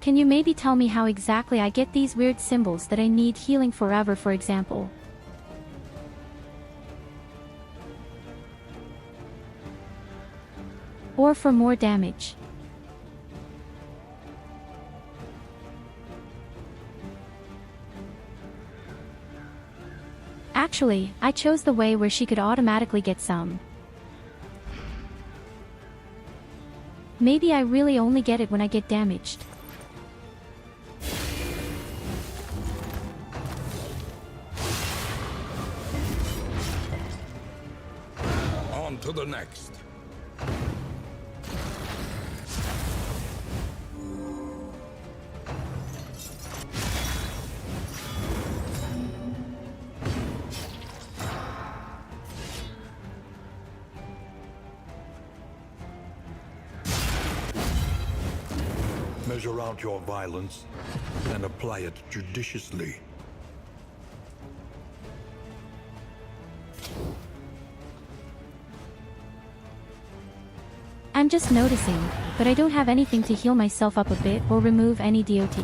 S1: Can you maybe tell me how exactly I get these weird symbols that I need healing forever, for example? Or for more damage? Actually, I chose the way where she could automatically get some. Maybe I really only get it when I get damaged.
S3: On to the next. Measure out your violence and apply it judiciously.
S1: I'm just noticing, but I don't have anything to heal myself up a bit or remove any DOT.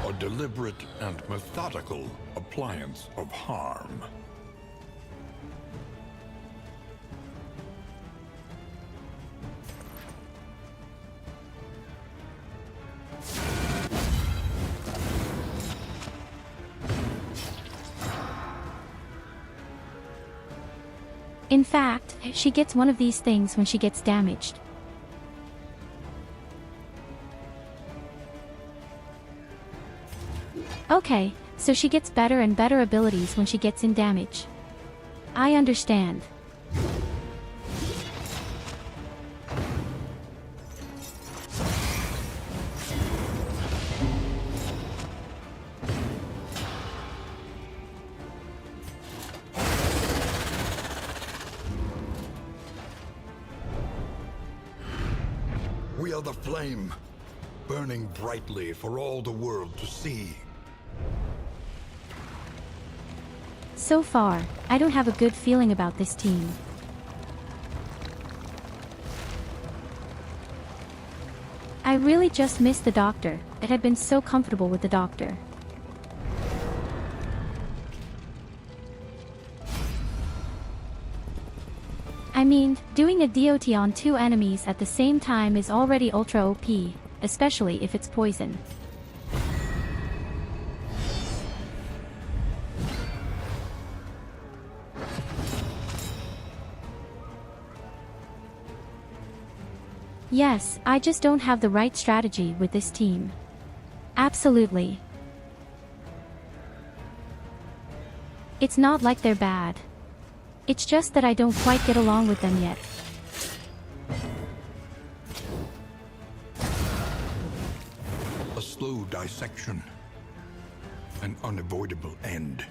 S3: A deliberate and methodical appliance of harm.
S1: In fact, she gets one of these things when she gets damaged. Okay, so she gets better and better abilities when she gets in damage. I understand.
S3: We are the flame, burning brightly for all the world to see.
S1: So far, I don't have a good feeling about this team. I really just missed the doctor. It had been so comfortable with the doctor. I mean, doing a DOT on 2 enemies at the same time is already ultra OP, especially if it's poison. Yes, I just don't have the right strategy with this team. Absolutely. It's not like they're bad. It's just that I don't quite get along with them yet.
S3: A slow dissection. An unavoidable end.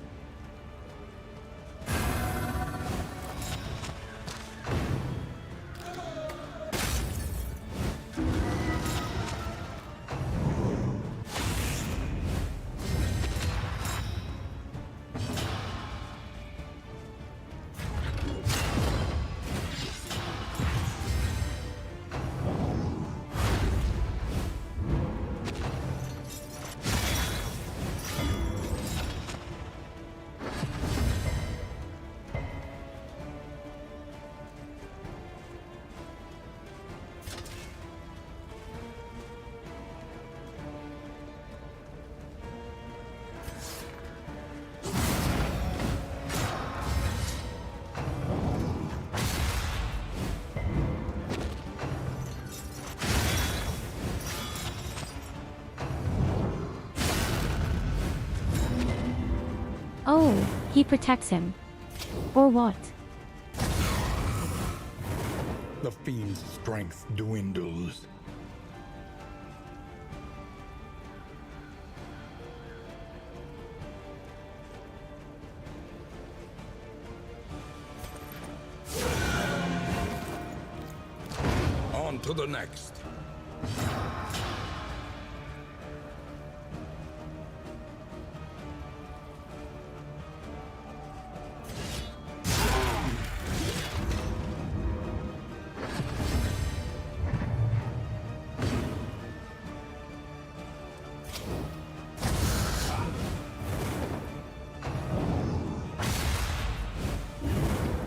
S1: Oh, he protects him. Or what?
S3: The fiend's strength dwindles. On to the next.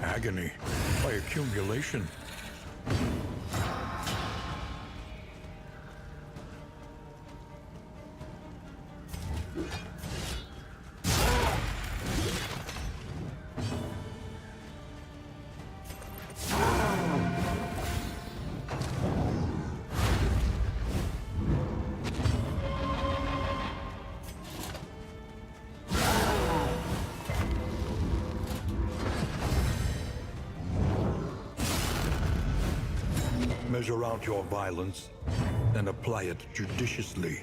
S3: Agony by accumulation. Measure out your violence and apply it judiciously.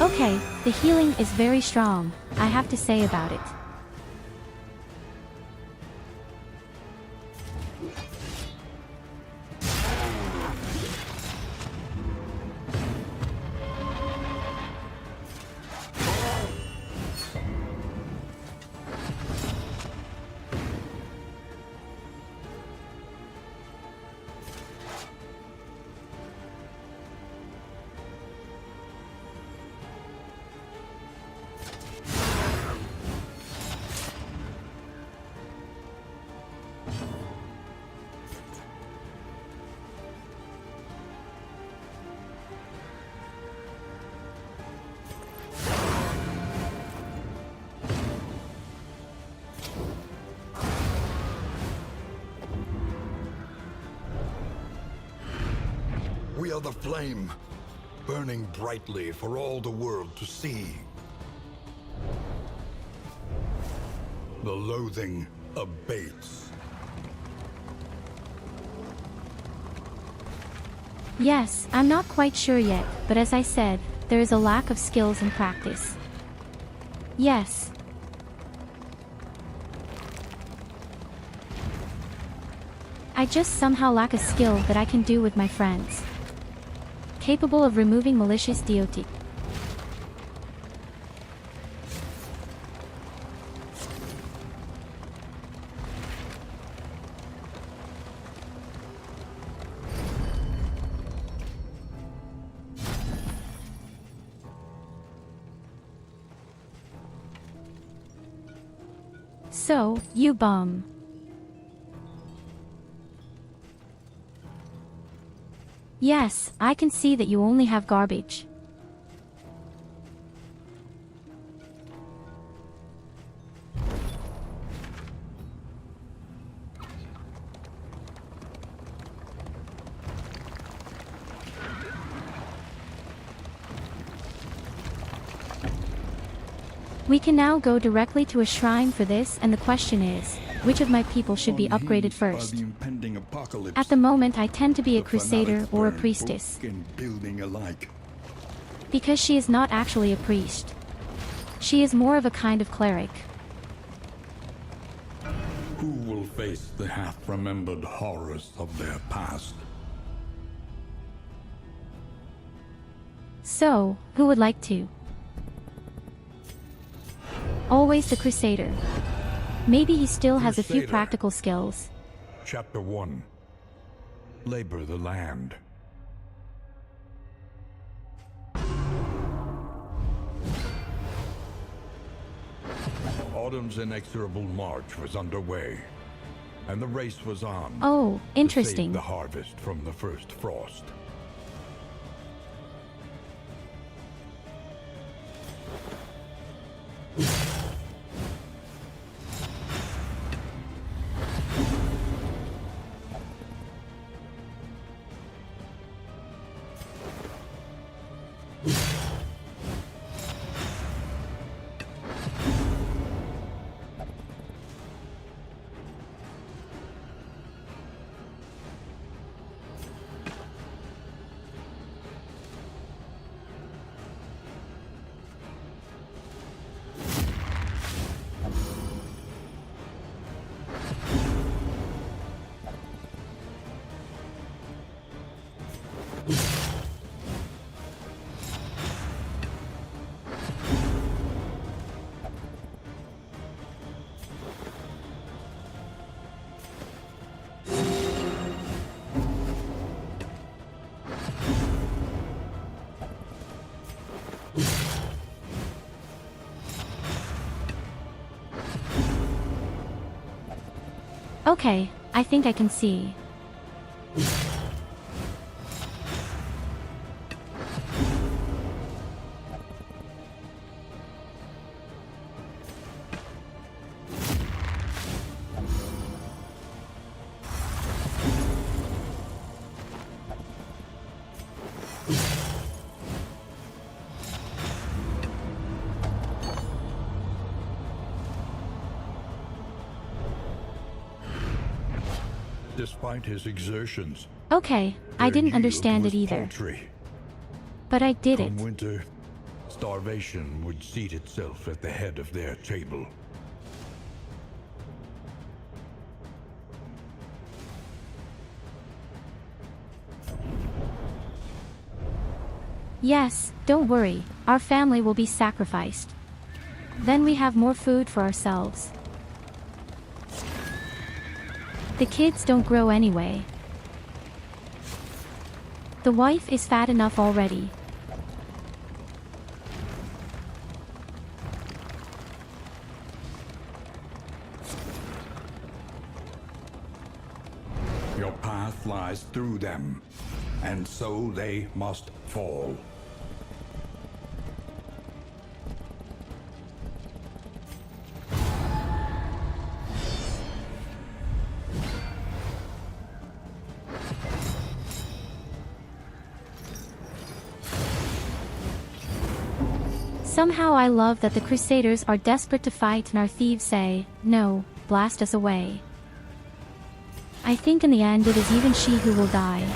S1: Okay, the healing is very strong, I have to say about it.
S3: We are the flame, burning brightly for all the world to see. The loathing abates.
S1: Yes, I'm not quite sure yet, but as I said, there is a lack of skills and practice. Yes. I just somehow lack a skill that I can do with my friends. Capable of removing malicious DOT. So, you bum. Yes, I can see that you only have garbage. We can now go directly to a shrine for this, and the question is, which of my people should be upgraded first? At the moment I tend to be a crusader or a priestess. Because she is not actually a priest. She is more of a kind of cleric.
S3: Who will face the half-remembered horrors of their past?
S1: So, who would like to? Always the crusader. Maybe he still has a few practical skills.
S3: Chapter 1. Labor the land. Autumn's inexorable march was underway, and the race was on.
S1: Oh, interesting.
S3: To save the harvest from the first frost.
S1: Okay, I think I can see.
S2: Despite his exertions,
S1: Okay, I
S2: their
S1: didn't
S2: yield
S1: understand
S2: was
S1: it either.
S2: paltry.
S1: But I did it.
S2: Come winter, starvation would seat itself at the head of their table.
S1: Yes, don't worry, our family will be sacrificed. Then we have more food for ourselves. The kids don't grow anyway. The wife is fat enough already.
S3: Your path lies through them, and so they must fall.
S1: Somehow I love that the Crusaders are desperate to fight and our thieves say, no, blast us away. I think in the end it is even she who will die.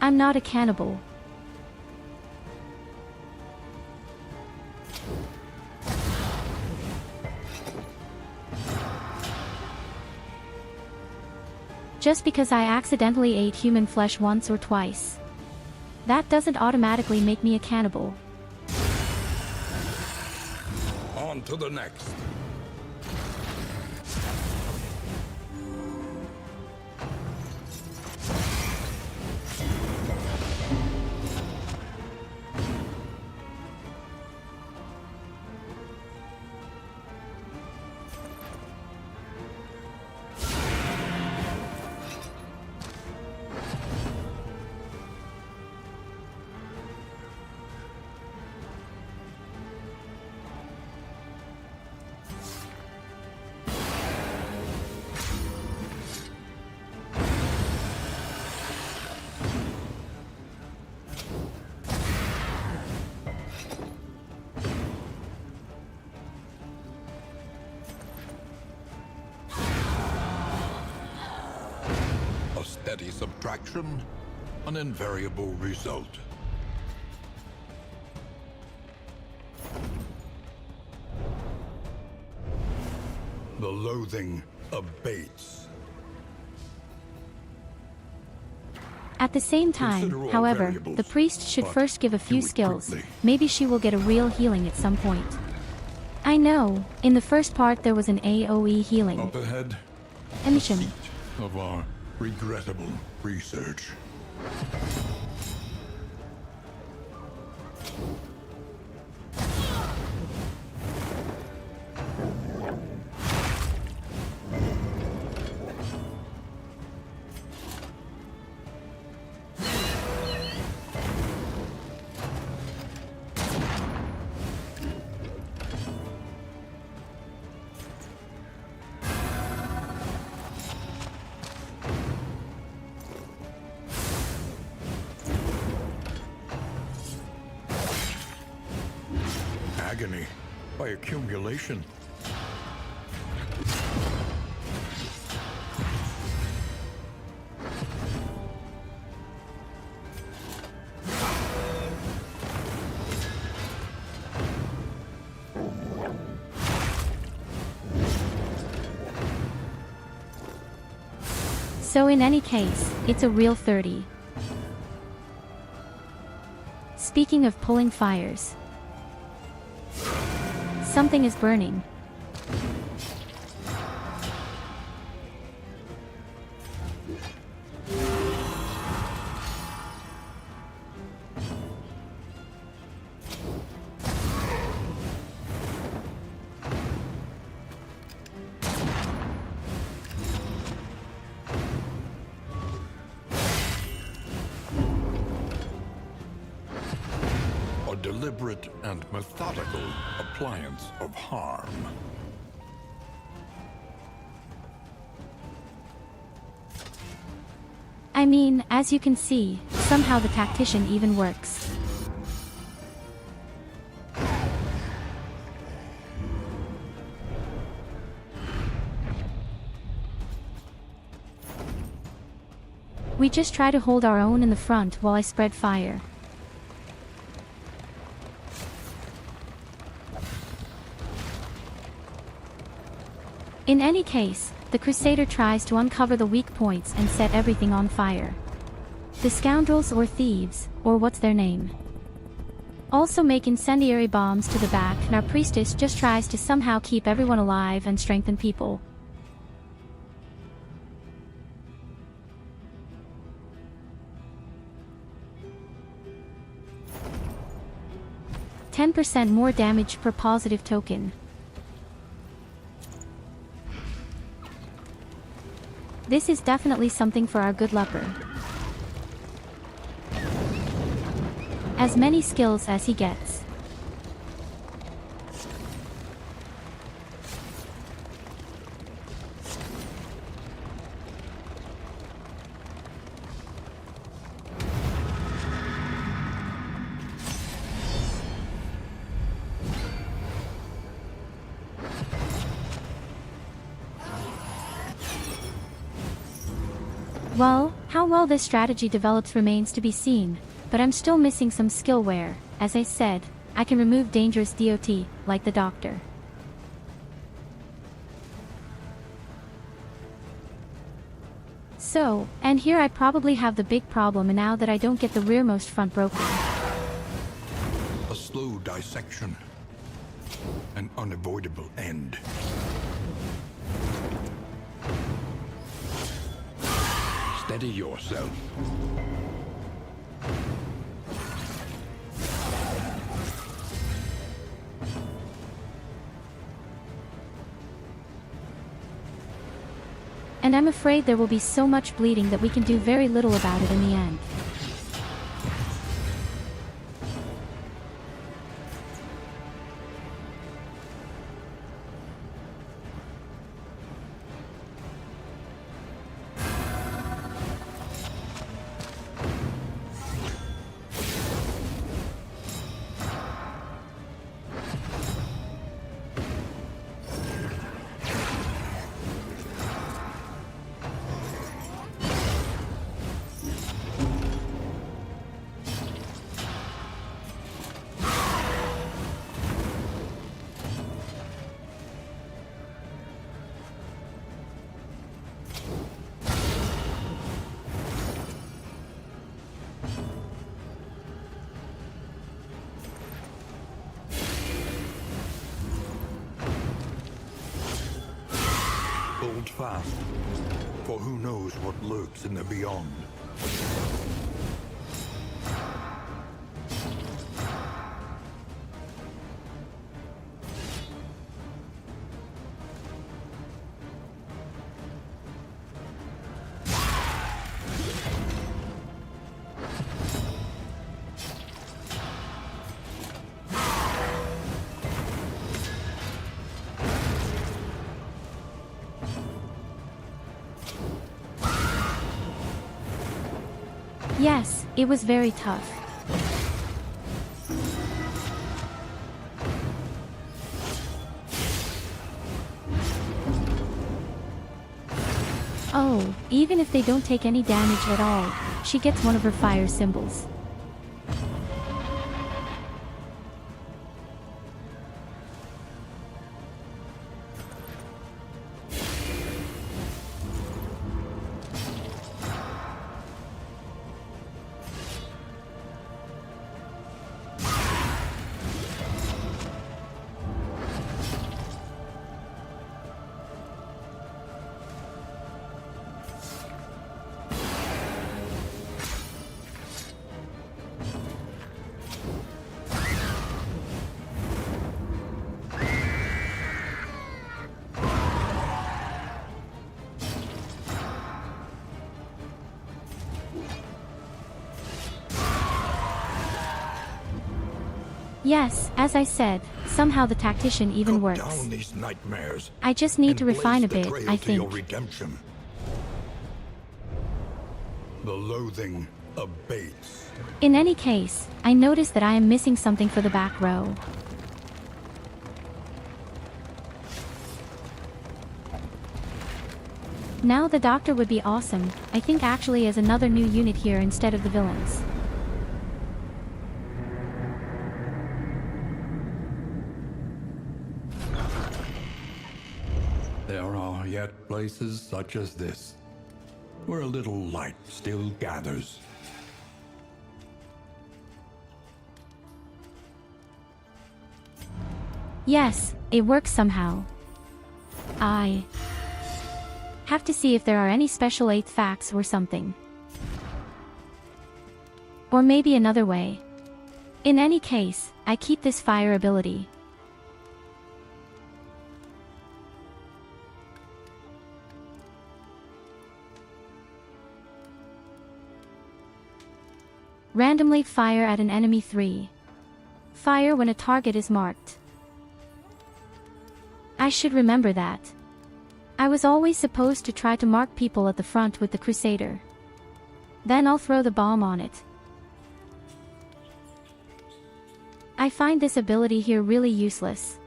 S1: I'm not a cannibal. Just because I accidentally ate human flesh once or twice, that doesn't automatically make me a cannibal.
S3: On to the next.
S2: A steady subtraction, an invariable result. The loathing abates.
S1: At the same time,
S2: Consider all
S1: however,
S2: variables,
S1: the priest should
S2: but
S1: first give a few
S2: do it
S1: skills.
S2: quickly.
S1: Maybe she will get a real healing at some point. I know, in the first part there was an AoE healing.
S2: Up ahead,
S1: Emission.
S2: seat of our regrettable research.
S3: agony by accumulation.
S1: So in any case, it's a real 30. Speaking of pulling fires, something is burning.
S3: A deliberate and methodical appliance of harm.
S1: I mean, as you can see, somehow the tactician even works. We just try to hold our own in the front while I spread fire. In any case, the Crusader tries to uncover the weak points and set everything on fire. The scoundrels or thieves, or what's their name, also make incendiary bombs to the back, and our priestess just tries to somehow keep everyone alive and strengthen people. %10 more damage per positive token. This is definitely something for our good leper. As many skills as he gets. Well, how well this strategy develops remains to be seen, but I'm still missing some skill where, as I said, I can remove dangerous DOT, like the doctor. So, and here I probably have the big problem now that I don't get the rearmost front broken.
S3: A slow dissection. An unavoidable end. Steady yourself.
S1: And I'm afraid there will be so much bleeding that we can do very little about it in the end.
S3: Hold fast, for who knows what lurks in the beyond.
S1: Yes, it was very tough. Oh, even if they don't take any damage at all, she gets one of her fire symbols. Yes, as I said, somehow the tactician even
S3: Cut
S1: works.
S3: down these nightmares.
S1: I just need
S3: and
S1: to refine a
S3: blaze
S1: bit,
S3: the trail
S1: I
S3: to your
S1: think.
S3: redemption. The loathing abates.
S1: In any case, I notice that I am missing something for the back row. Now the doctor would be awesome, I think actually as another new unit here instead of the villains.
S2: There are yet places such as this, where a little light still gathers.
S1: Yes, it works somehow. I have to see if there are any special 8th facts or something. Or maybe another way. In any case, I keep this fire ability. Randomly fire at an enemy 3. Fire when a target is marked. I should remember that. I was always supposed to try to mark people at the front with the Crusader. Then I'll throw the bomb on it. I find this ability here really useless.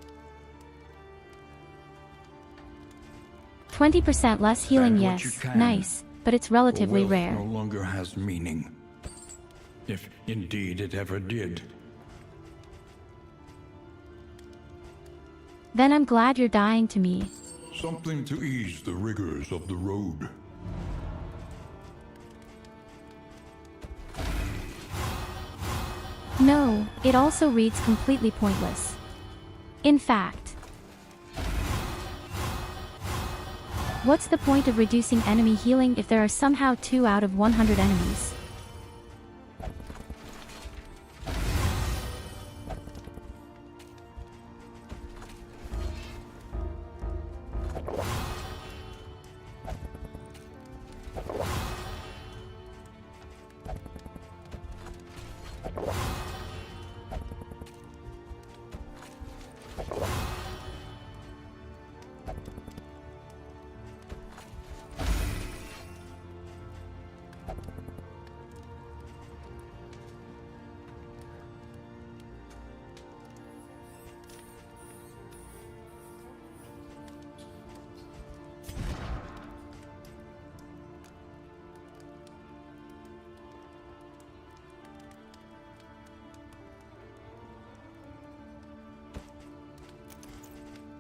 S1: 20% less healing,
S2: And what you
S1: yes,
S2: can.
S1: nice, but it's relatively
S2: Wealth
S1: rare.
S2: no longer has meaning. If indeed it ever did.
S1: Then I'm glad you're dying to me.
S2: Something to ease the rigors of the road.
S1: No, it also reads completely pointless. In fact, what's the point of reducing enemy healing if there are somehow 2 out of 100 enemies?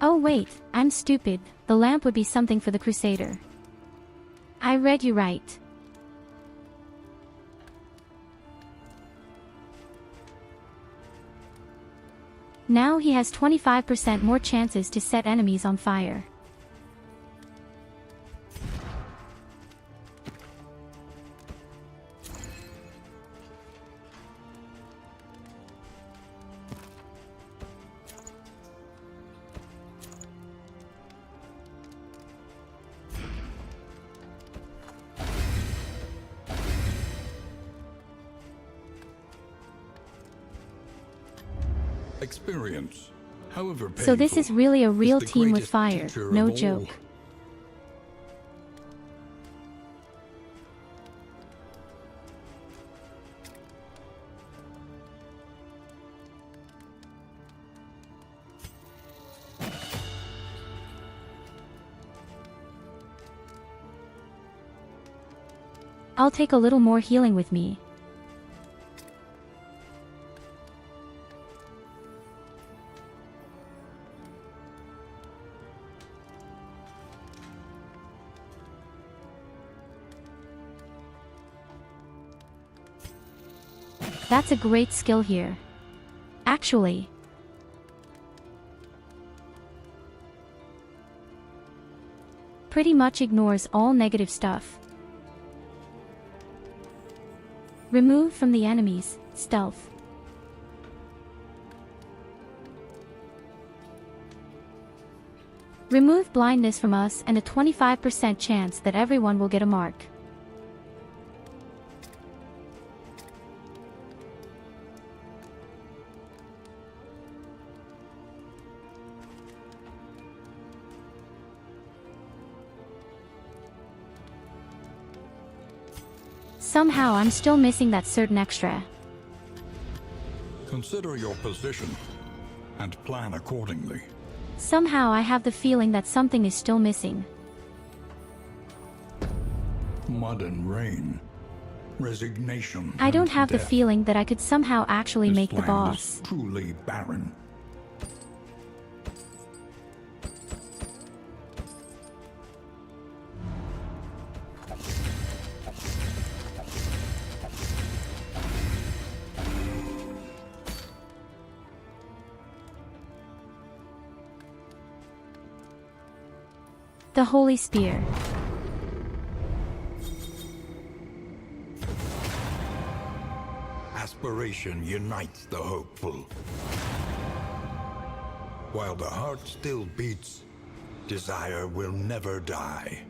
S1: Oh wait, I'm stupid, the lamp would be something for the Crusader. I read you right. Now he has 25% more chances to set enemies on fire.
S2: Experience, however painful,
S1: So this is really a real
S2: the
S1: team with
S2: greatest
S1: fire,
S2: teacher
S1: no
S2: of all.
S1: joke. I'll take a little more healing with me. That's a great skill here. Actually. Pretty much ignores all negative stuff. Remove from the enemies, stealth. Remove blindness from us and a 25% chance that everyone will get a mark. Somehow I'm still missing that certain extra.
S3: Consider your position and plan accordingly.
S1: Somehow I have the feeling that something is still missing.
S3: Mud and rain. Resignation.
S1: I don't
S3: and
S1: have the
S3: death.
S1: feeling that I could somehow actually
S3: This
S1: make the
S3: land
S1: boss.
S3: is truly barren.
S1: The Holy Spear.
S3: Aspiration unites the hopeful. While the heart still beats, desire will never die.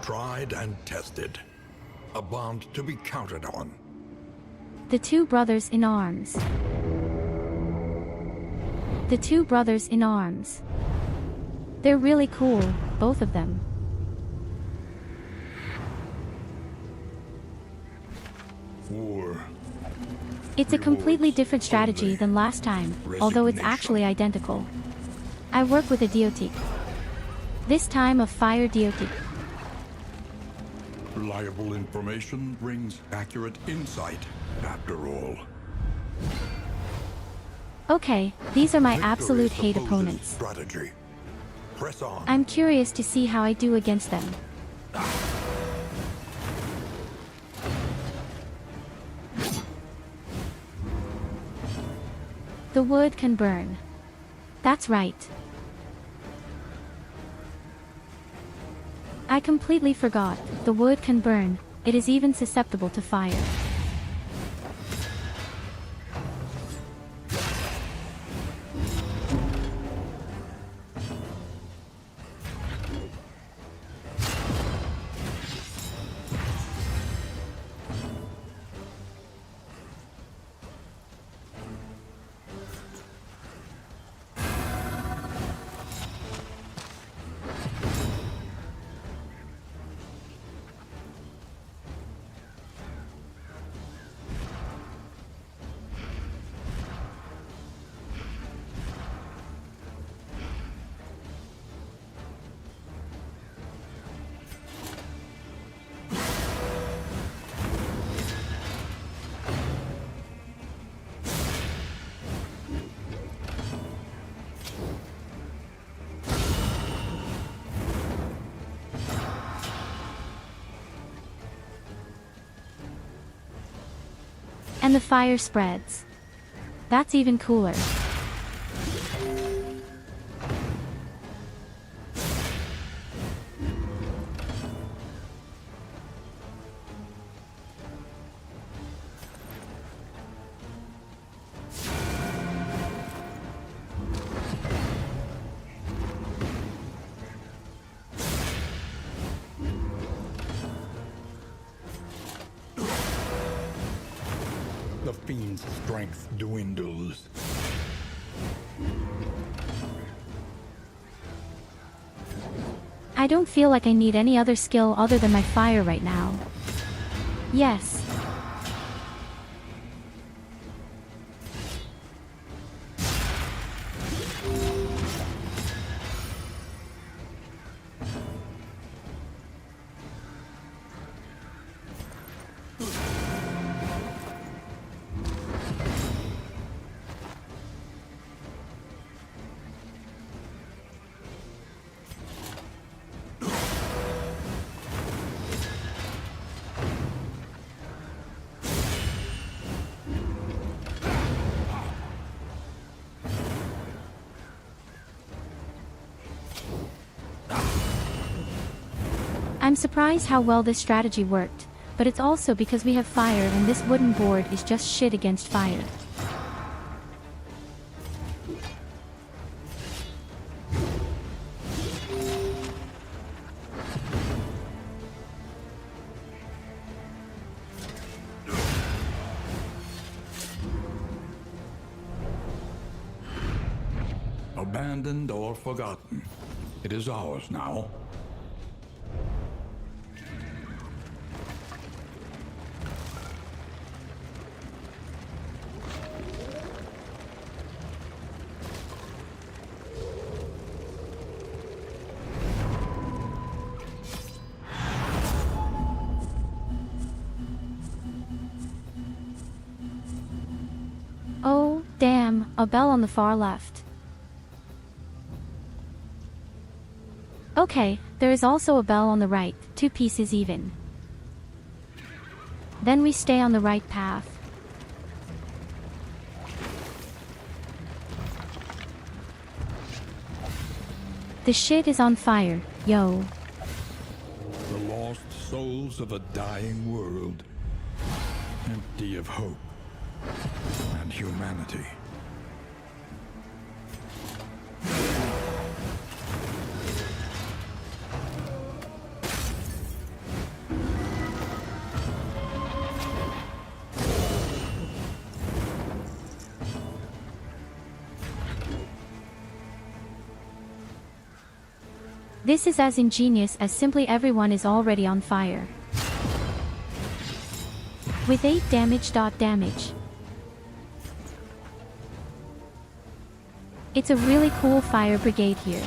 S3: Tried and tested. A bond to be counted on.
S1: The two brothers in arms. The two brothers in arms. They're really cool, both of them.
S3: War.
S1: It's a completely
S3: Rewards
S1: different strategy
S3: only
S1: than last time, although it's
S3: resignation.
S1: actually identical. I work with a DOT. This time a fire DOT.
S3: Reliable information brings accurate insight, after all.
S1: Okay, these are my
S3: Victory
S1: absolute hate
S3: supposes
S1: opponents.
S3: Strategy. Press on.
S1: I'm curious to see how I do against them. The wood can burn. That's right. I completely forgot. The wood can burn. It is even susceptible to fire. And the fire spreads. That's even cooler.
S3: The fiend's strength dwindles.
S1: I don't feel like I need any other skill other than my fire right now. Yes. I'm surprised how well this strategy worked, but it's also because we have fire and this wooden board is just shit against fire.
S3: Abandoned or forgotten, it is ours now.
S1: Oh, damn, a bell on the far left. Okay, there is also a bell on the right, 2 pieces even. Then we stay on the right path. The shit is on fire, yo.
S3: The lost souls of a dying world, empty of hope and humanity.
S1: This is as ingenious as simply everyone is already on fire. With 8 damage. It's a really cool fire brigade here.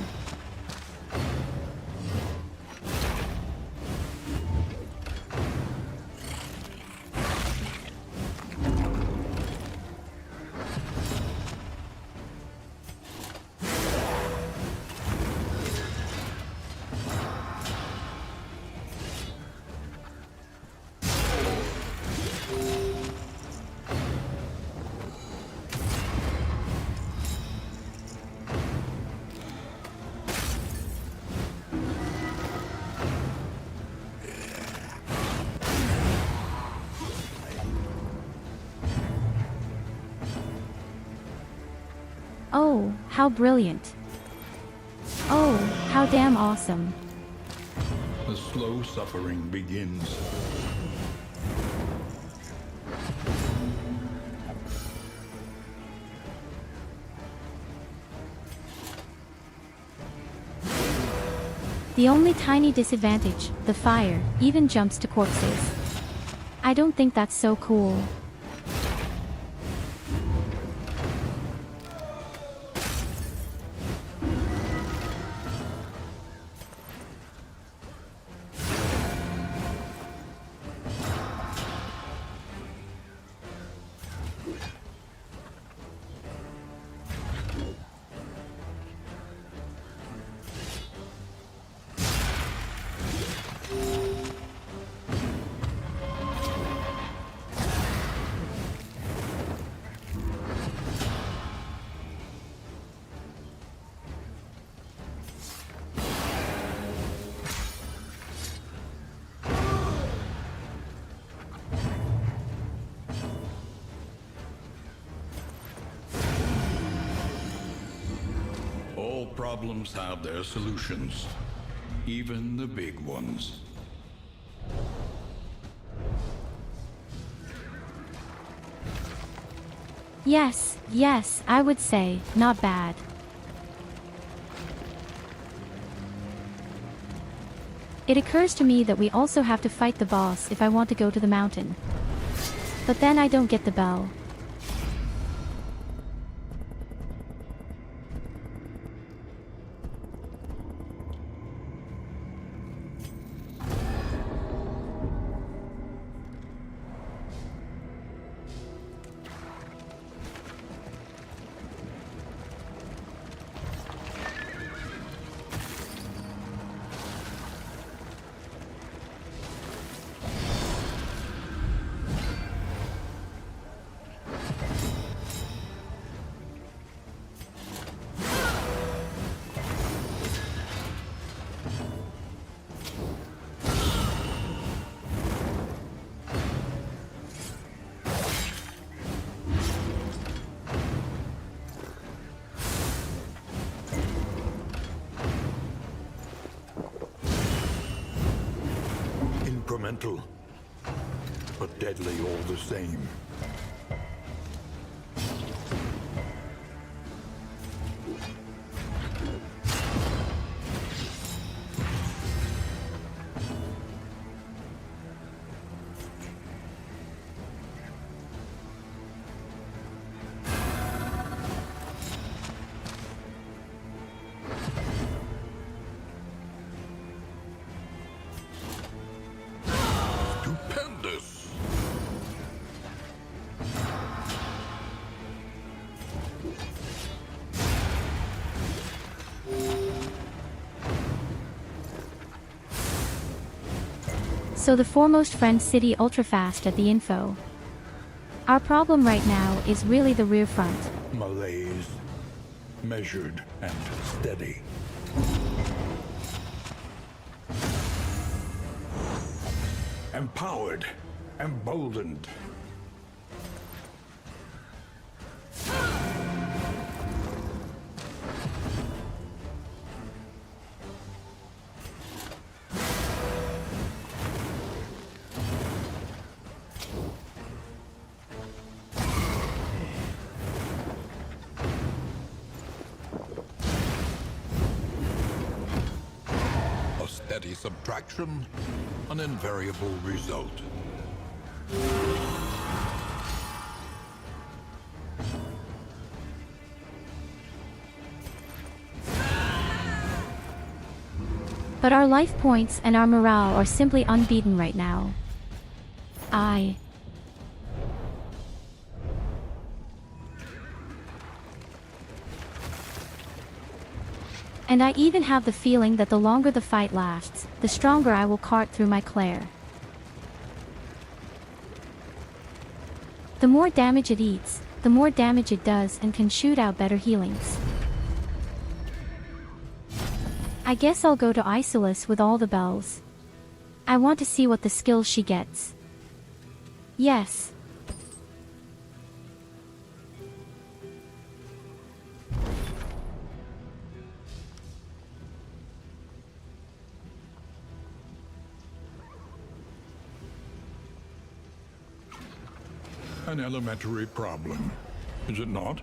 S1: Oh, how brilliant. Oh, how damn awesome.
S3: The slow suffering begins.
S1: The only tiny disadvantage, the fire, even jumps to corpses. I don't think that's so cool.
S3: All problems have their solutions, even the big ones.
S1: Yes, I would say, not bad. It occurs to me that we also have to fight the boss if I want to go to the mountain. But then I don't get the bell.
S3: Gentle, but deadly all the same. Stupendous!
S1: So the foremost friend city ultra-fast at the info. Our problem right now is really the rear front.
S3: Malaise, measured and steady. Empowered, emboldened. A steady subtraction, an invariable result.
S1: But our life points and our morale are simply unbeaten right now. And I even have the feeling that the longer the fight lasts, the stronger I will cart through my Claire. The more damage it eats, the more damage it does and can shoot out better healings. I guess I'll go to Isolus with all the bells. I want to see what the skills she gets. Yes.
S3: An elementary problem, is it not?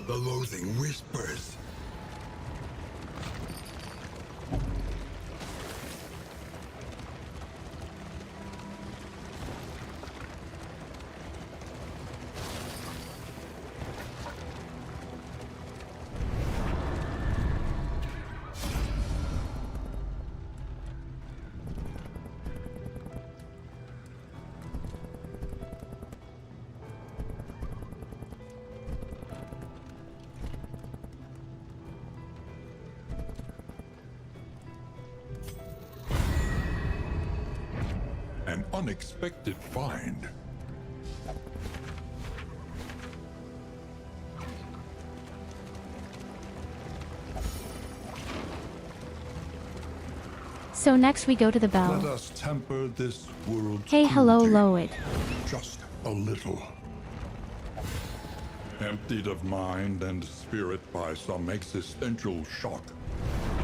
S3: The loathing whispers. An unexpected find.
S1: So next we go to the bell.
S3: Let us temper this world's
S1: Hey, hello,
S3: cruelty.
S1: Loid.
S3: Just a little. Emptied of mind and spirit by some existential shock,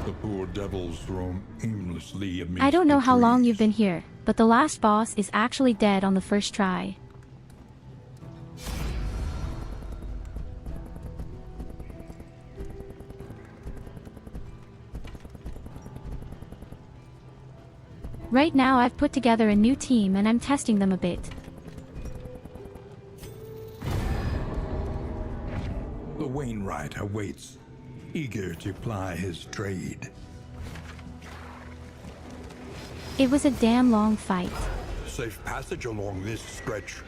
S3: the poor devils roam aimlessly amidst
S1: I don't know
S3: the
S1: how long
S3: trees.
S1: you've been here, but the last boss is actually dead on the first try. Right now I've put together a new team and I'm testing them a bit.
S3: The Wainwright awaits, eager to ply his trade.
S1: It was a damn long fight.
S3: Safe passage along this stretch.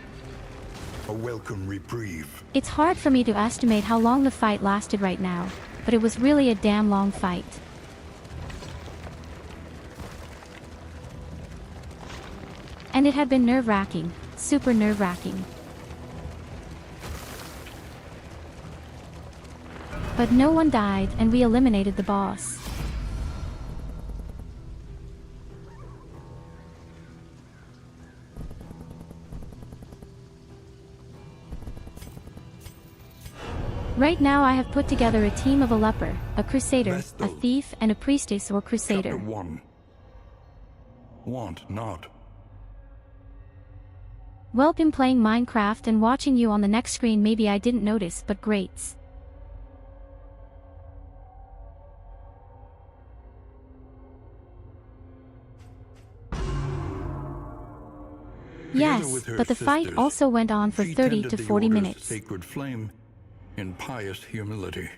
S3: A welcome reprieve.
S1: It's hard for me to estimate how long the fight lasted right now, but it was really a damn long fight. And it had been nerve-wracking, super nerve-wracking. But no one died and we eliminated the boss. Right now I have put together a team of a leper, a crusader, a
S2: Vestal.
S1: thief, and a priestess or crusader.
S2: Chapter 1. Want not.
S1: Well, been playing Minecraft and watching you on the next screen, maybe I didn't notice, but greats.
S2: Together
S1: Yes,
S2: with her
S1: but the fight
S2: sisters,
S1: also went on for
S2: she
S1: 30
S2: tended
S1: to
S2: the
S1: 40
S2: Order's
S1: minutes.
S2: sacred flame in pious humility.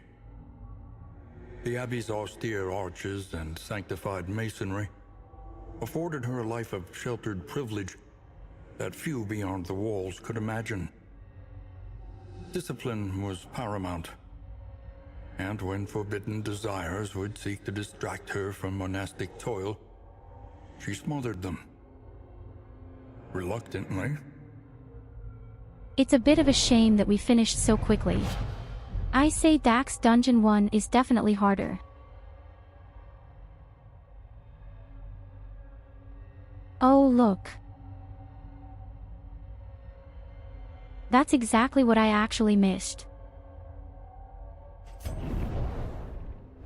S2: The Abbey's austere arches and sanctified masonry afforded her a life of sheltered privilege that few beyond the walls could imagine. Discipline was paramount, and when forbidden desires would seek to distract her from monastic toil, she smothered them. Reluctantly,
S1: It's a bit of a shame that we finished so quickly. I say Dax Dungeon 1 is definitely harder. Oh look. That's exactly what I actually missed.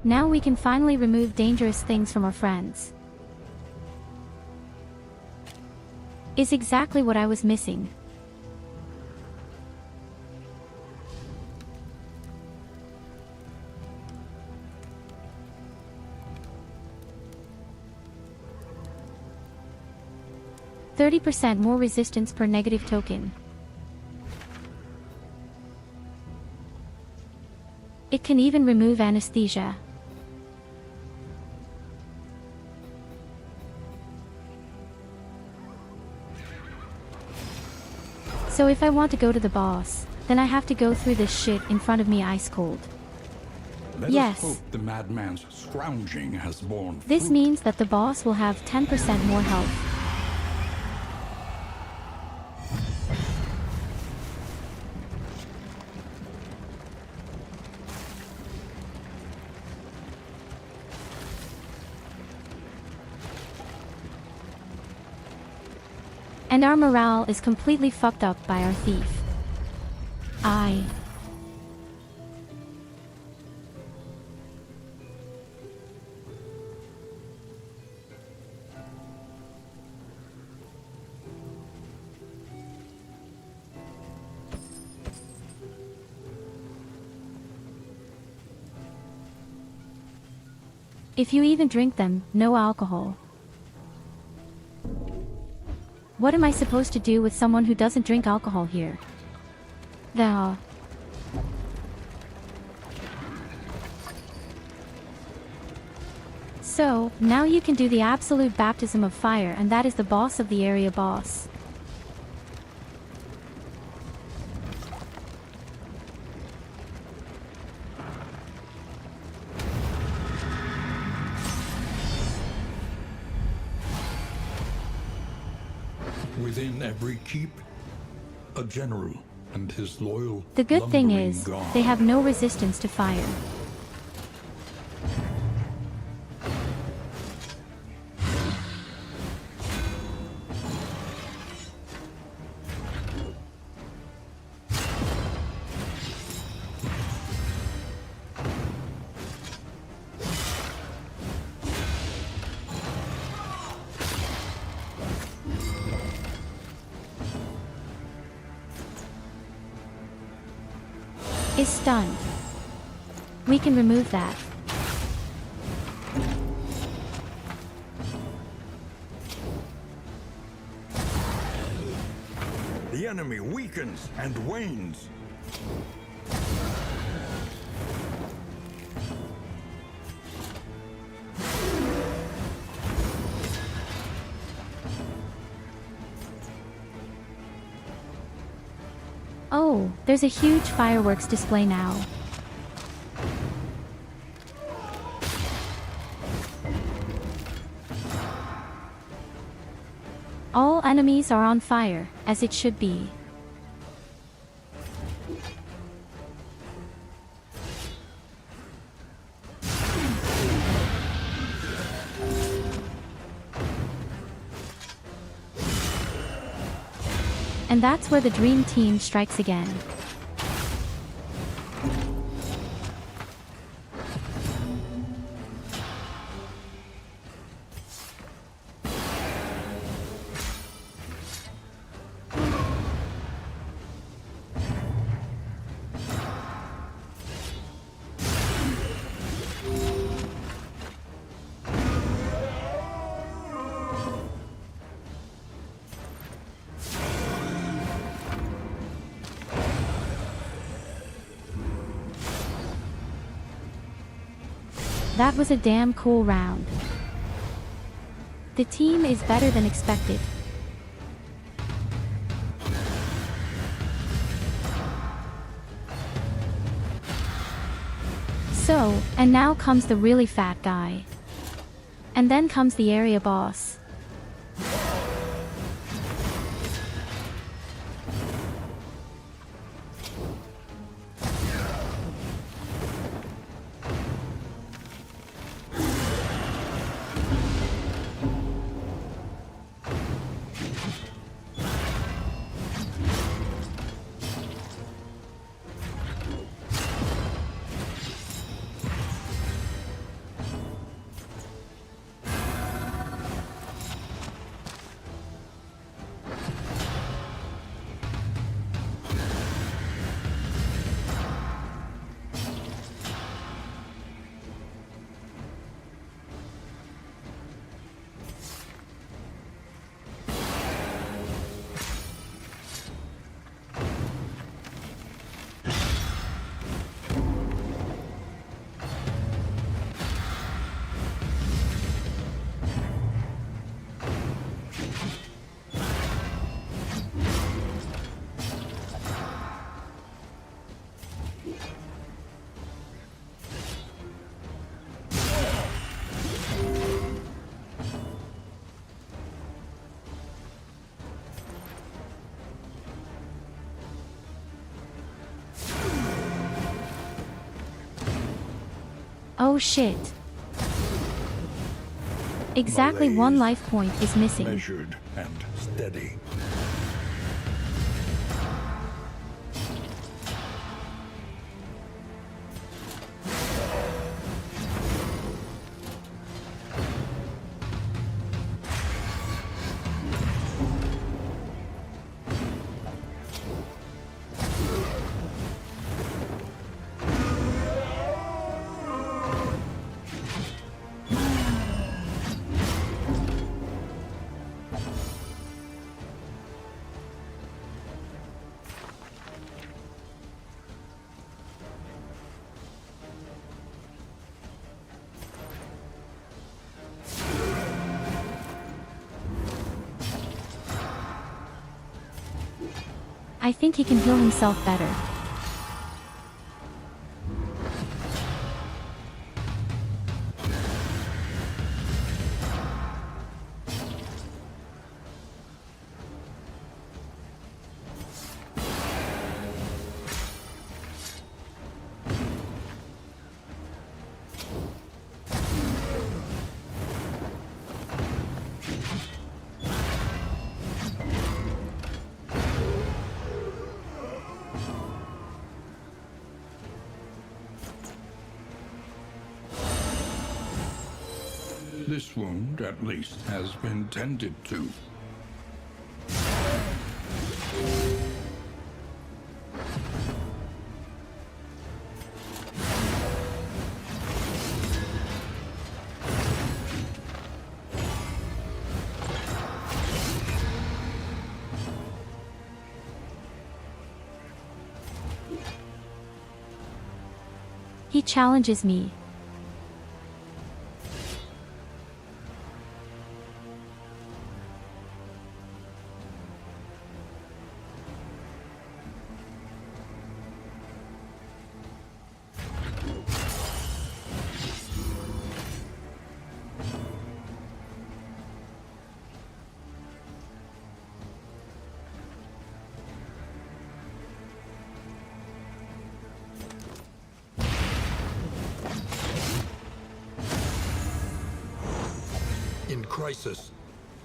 S1: Now we can finally remove dangerous things from our friends. Is exactly what I was missing. %30 more resistance per negative token. It can even remove anesthesia. So if I want to go to the boss, then I have to go through this shit in front of me ice cold.
S2: let
S1: Yes.
S2: us hope the madman's scrounging has borne
S1: This
S2: fruit.
S1: means that the boss will have 10% more health. And our morale is completely fucked up by our thief. If you even drink them, no alcohol. What am I supposed to do with someone who doesn't drink alcohol here? So, now you can do the absolute baptism of fire, and that is the boss of the area boss.
S2: Within every keep, a general and his loyal,
S1: The good thing
S2: lumbering
S1: is,
S2: guard.
S1: they have no resistance to fire. Is stunned. We can remove that.
S3: The enemy weakens and wanes.
S1: Oh, there's a huge fireworks display now. All enemies are on fire, as it should be. And that's where the dream team strikes again. That was a damn cool round. The team is better than expected. So, and now comes the really fat guy. And then comes the area boss. Oh shit. Exactly
S3: Malaise.
S1: one life point is missing.
S3: Measured and steady.
S1: I think he can heal himself better.
S2: This wound, at least, has been tended to.
S1: He challenges me.
S3: In crisis,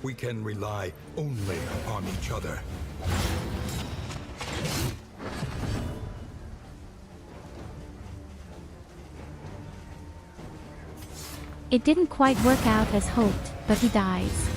S3: we can rely only upon each other.
S1: It didn't quite work out as hoped, but he dies.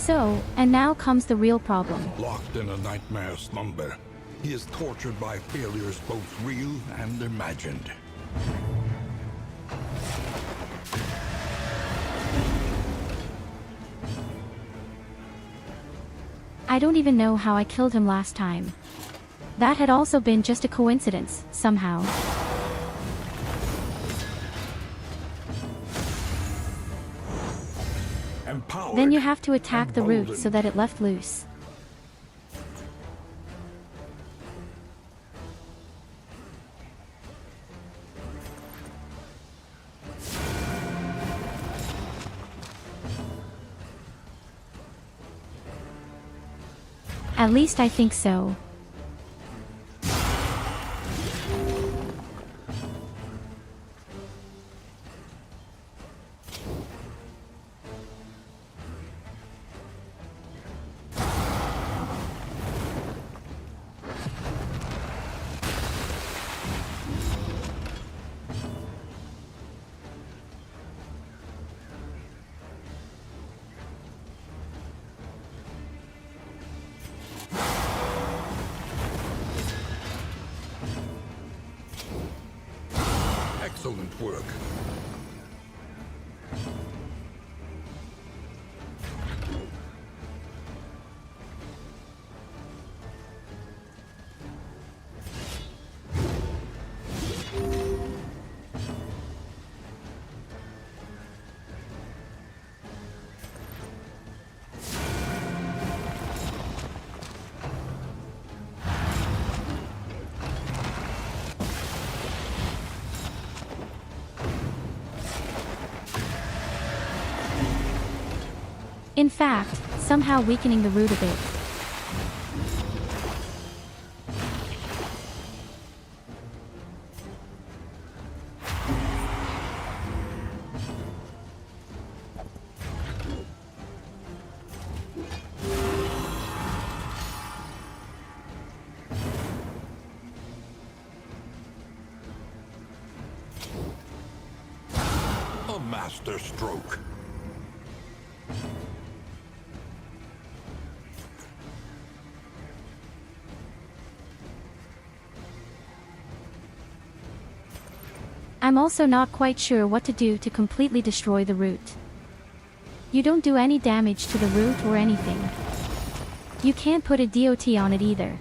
S1: So, and now comes the real problem.
S3: Locked in a nightmare slumber, he is tortured by failures both real and imagined.
S1: I don't even know how I killed him last time. That had also been just a coincidence, somehow.
S3: Empowered
S1: Then you have to attack the root
S3: emboldened.
S1: so that it left loose. At least I think so.
S3: Excellent work.
S1: In fact, somehow weakening the root a bit.
S3: A master stroke.
S1: I'm also not quite sure what to do to completely destroy the root. You don't do any damage to the root or anything. You can't put a DOT on it either.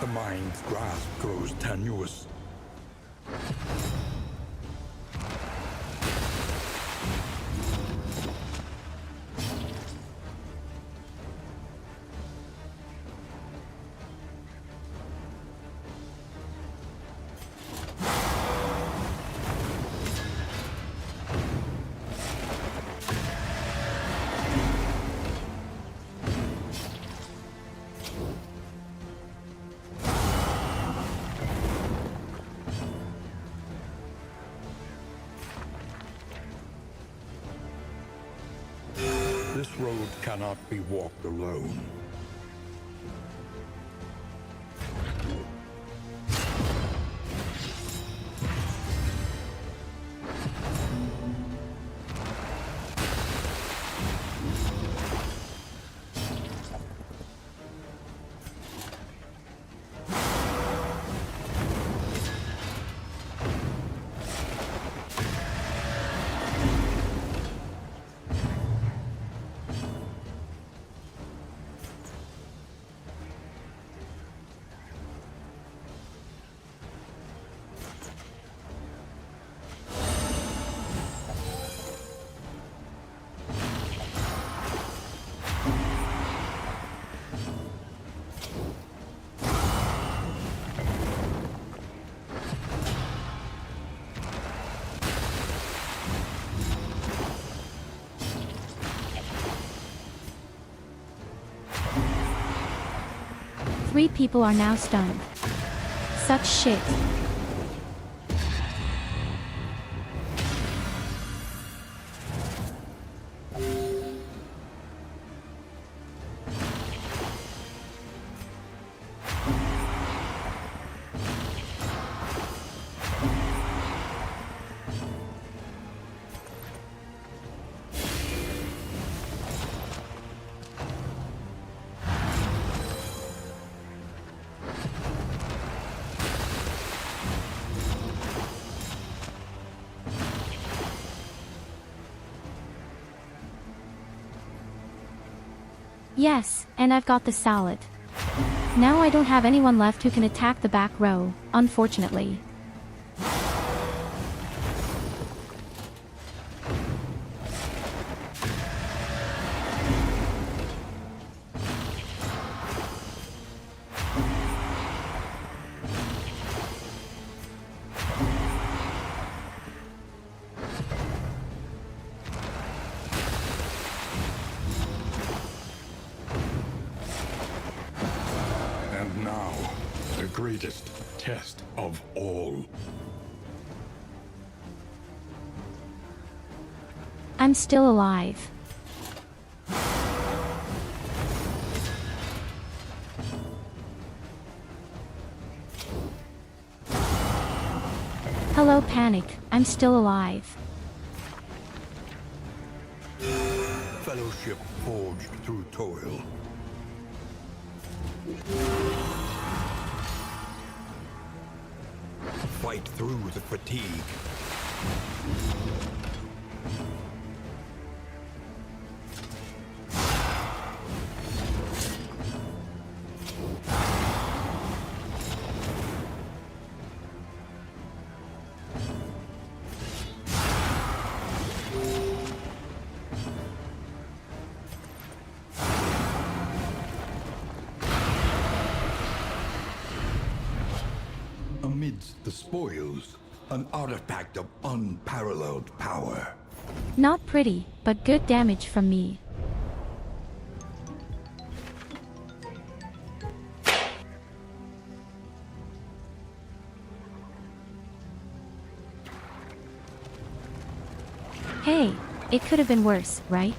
S3: The mind's grasp grows tenuous. This road cannot be walked alone.
S1: Three people are now stunned. Such shit. Yes, and I've got the salad. Now I don't have anyone left who can attack the back row, unfortunately.
S3: And now, the greatest test of all.
S1: I'm still alive. Hello, Panic. I'm still alive.
S3: Fellowship forged through toil. Fight through the fatigue. Amidst the spoils, an artifact of unparalleled power.
S1: Not pretty, but good damage from me. Hey, it could have been worse, right?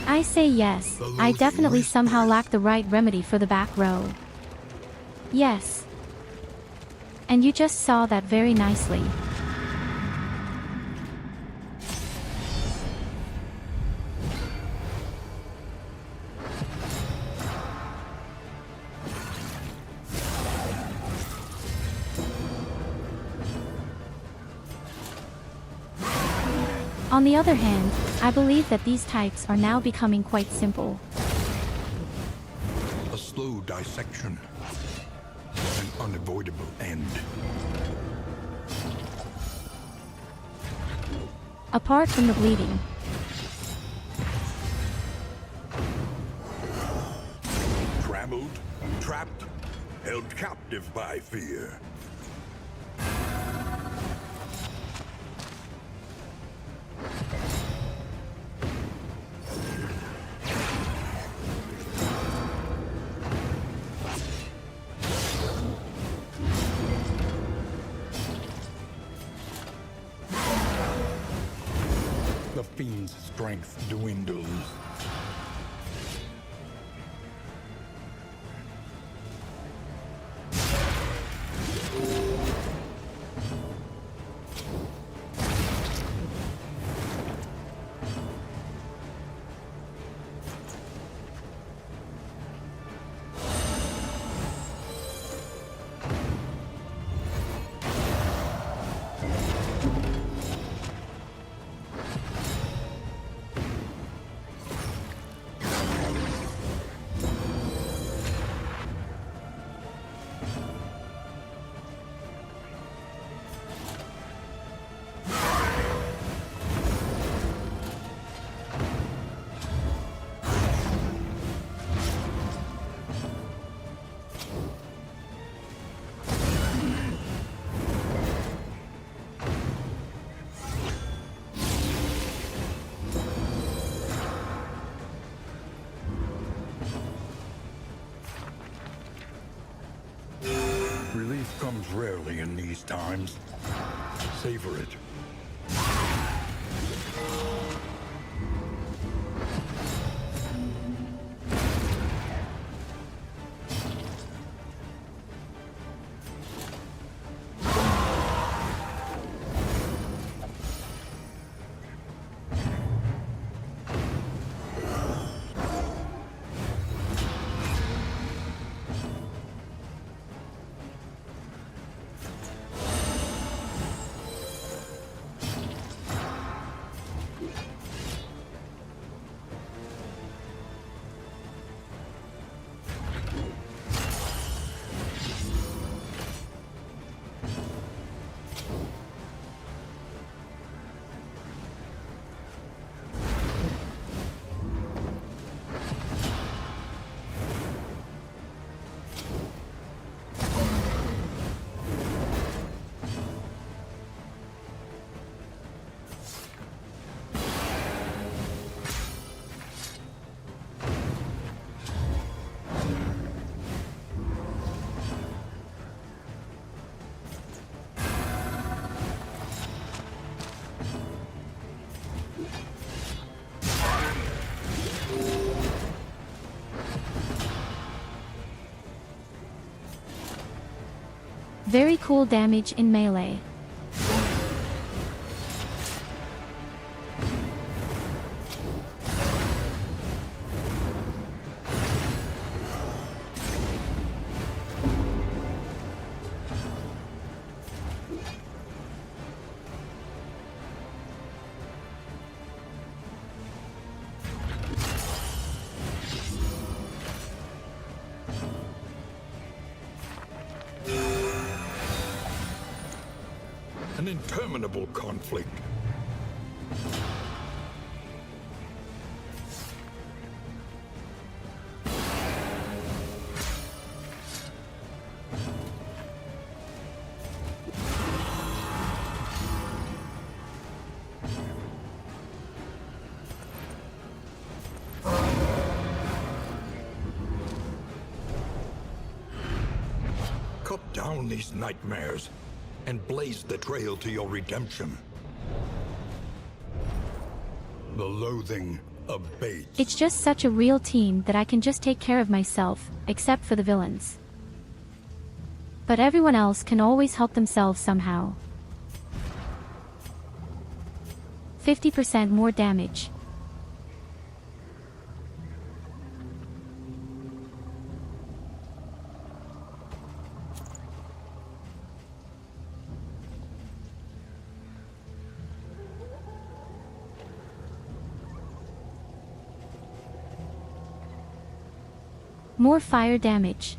S1: I say yes, I definitely somehow lack the right remedy for the back row. Yes. And you just saw that very nicely. On the other hand, I believe that these types are now becoming quite simple.
S3: A slow dissection. An unavoidable end.
S1: Apart from the bleeding.
S3: Trammeled, trapped, held captive by fear. The fiend's strength dwindles. Relief comes rarely in these times. Savor it.
S1: Very cool damage in melee.
S3: An interminable conflict. Cut down these nightmares and blaze the trail to your redemption. The loathing abates.
S1: It's just such a real team that I can just take care of myself, except for the villains. But everyone else can always help themselves somehow. 50% more damage. More fire damage.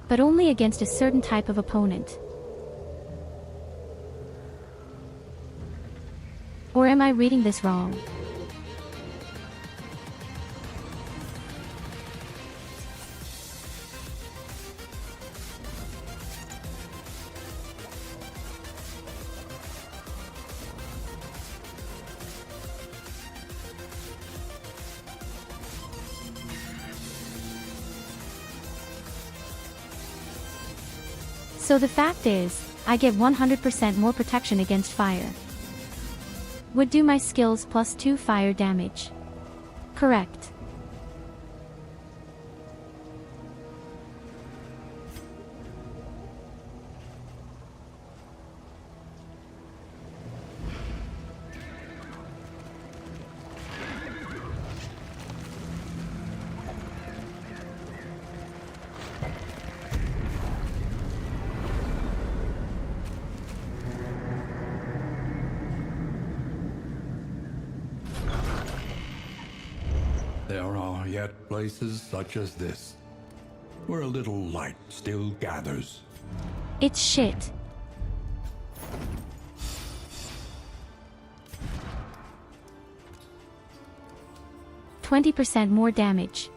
S1: But only against a certain type of opponent. Or am I reading this wrong? So the fact is, I get 100% more protection against fire. Would do my skills plus 2 fire damage. Correct.
S2: There are yet places such as this, where a little light still gathers.
S1: It's shit. %20 more damage.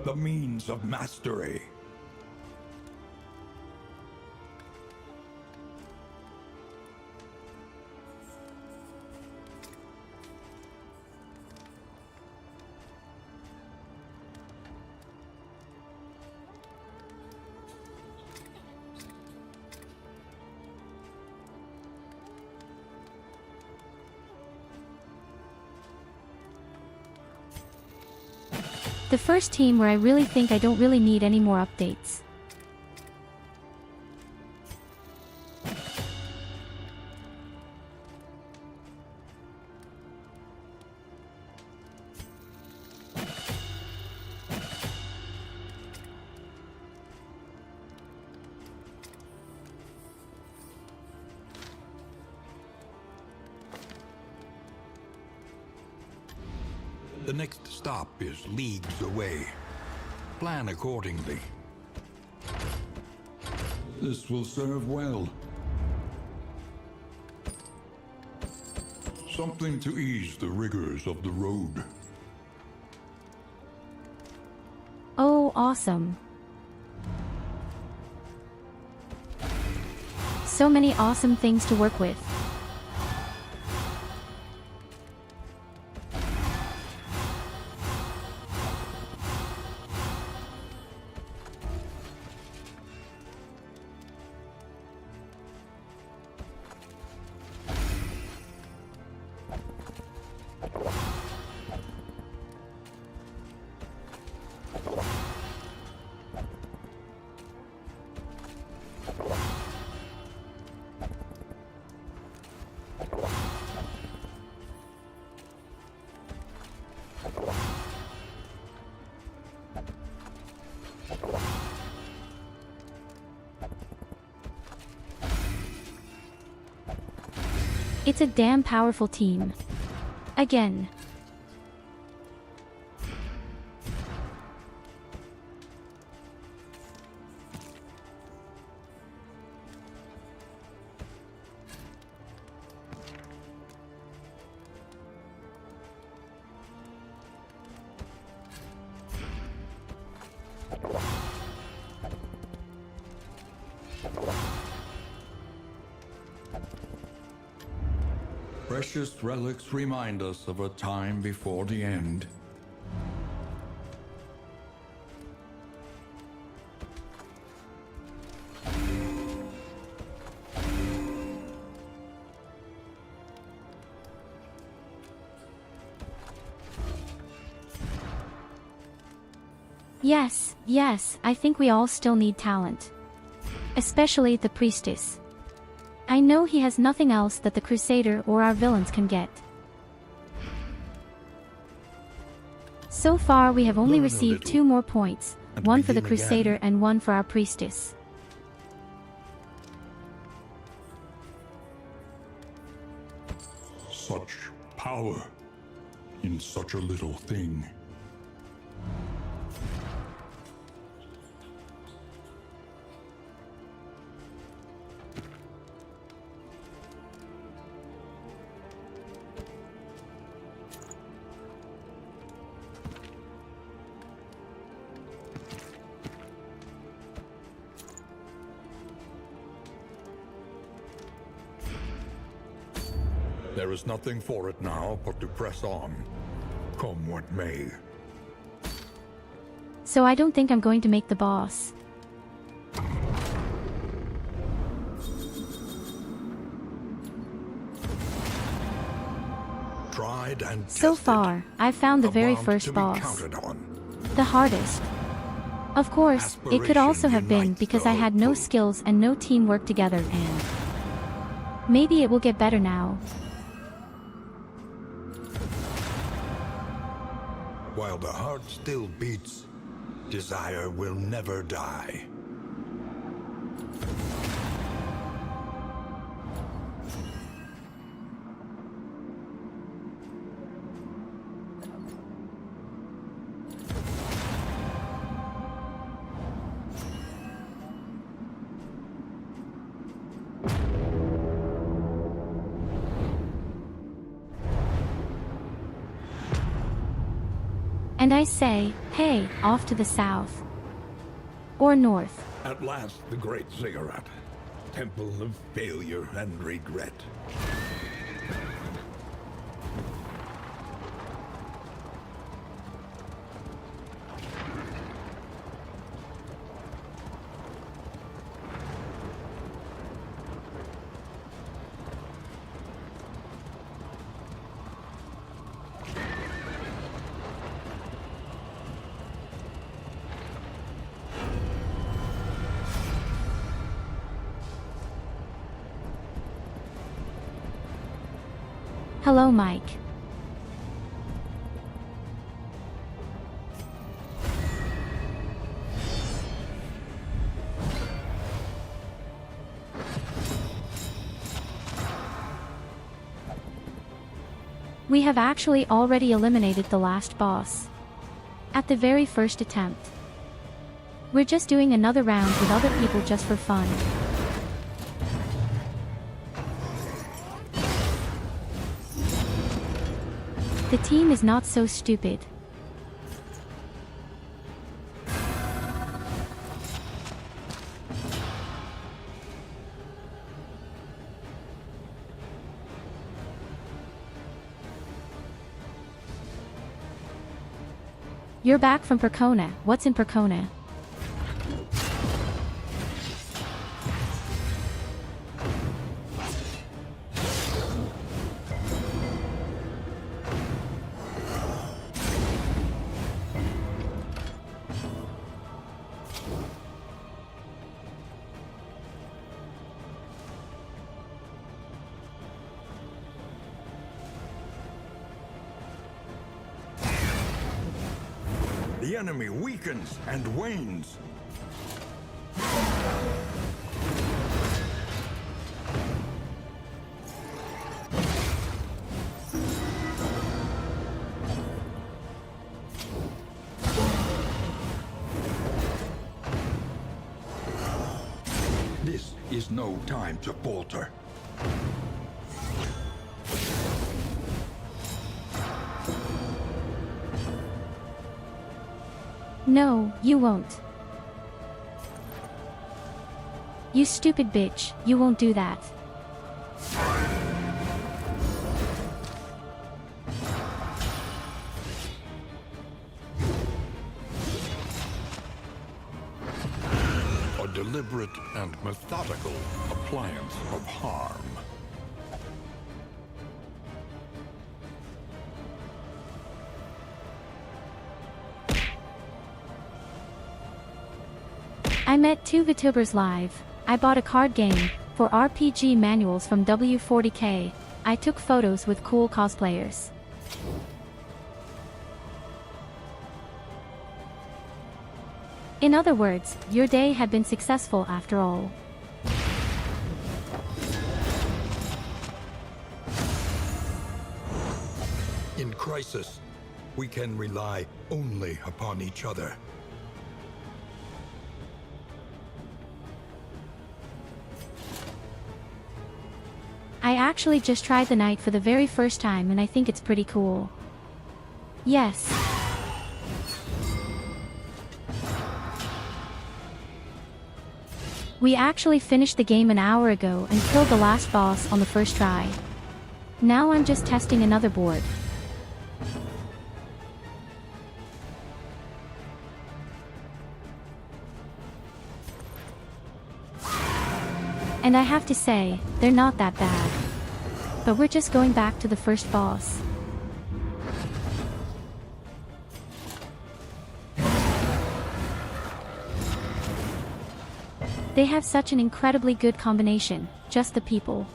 S3: The means of mastery.
S1: The first team where I really think I don't really need any more updates.
S3: The next stop is leagues away. Plan accordingly.
S2: This will serve well. Something to ease the rigors of the road.
S1: Oh, awesome. So many awesome things to work with. It's a damn powerful team. Again.
S2: Precious relics remind us of a time before the end.
S1: Yes, I think we all still need talent. Especially the priestess. I know he has nothing else that the Crusader or our villains can get. So far we have only received 2 more points, one for the Crusader and one for our priestess.
S2: Such power in such a little thing.
S3: There is nothing for it now but to press on, come what may.
S1: So I don't think I'm going to make the boss.
S3: Tried and
S1: So
S3: tested.
S1: far, I've found the
S3: A
S1: very
S3: bond
S1: first
S3: to be
S1: boss.
S3: counted on.
S1: The hardest. Of course, it could also have been
S3: Aspiration
S1: because I
S3: unites
S1: had
S3: the
S1: no
S3: whole.
S1: skills and no teamwork together, and maybe it will get better now.
S3: While the heart still beats, desire will never die.
S1: And I say, hey, off to the south. Or north.
S3: At last, the great ziggurat. Temple of failure and regret.
S1: Hello, Mike. We have actually already eliminated the last boss. At the very first attempt. We're just doing another round with other people just for fun. The team is not so stupid. You're back from Percona. What's in Percona?
S3: The enemy weakens and wanes. This is no time to falter.
S1: No, you won't. You stupid bitch, you won't do that.
S2: A deliberate and methodical appliance of harm.
S1: I met two VTubers live. I bought a card game for RPG manuals from W40K. I took photos with cool cosplayers. In other words, your day had been successful after all.
S3: In crisis, we can rely only upon each other.
S1: I actually just tried the knight for the very first time and I think it's pretty cool. Yes. We actually finished the game an hour ago and killed the last boss on the first try. Now I'm just testing another board. And I have to say, they're not that bad. But we're just going back to the first boss. They have such an incredibly good combination, just the people.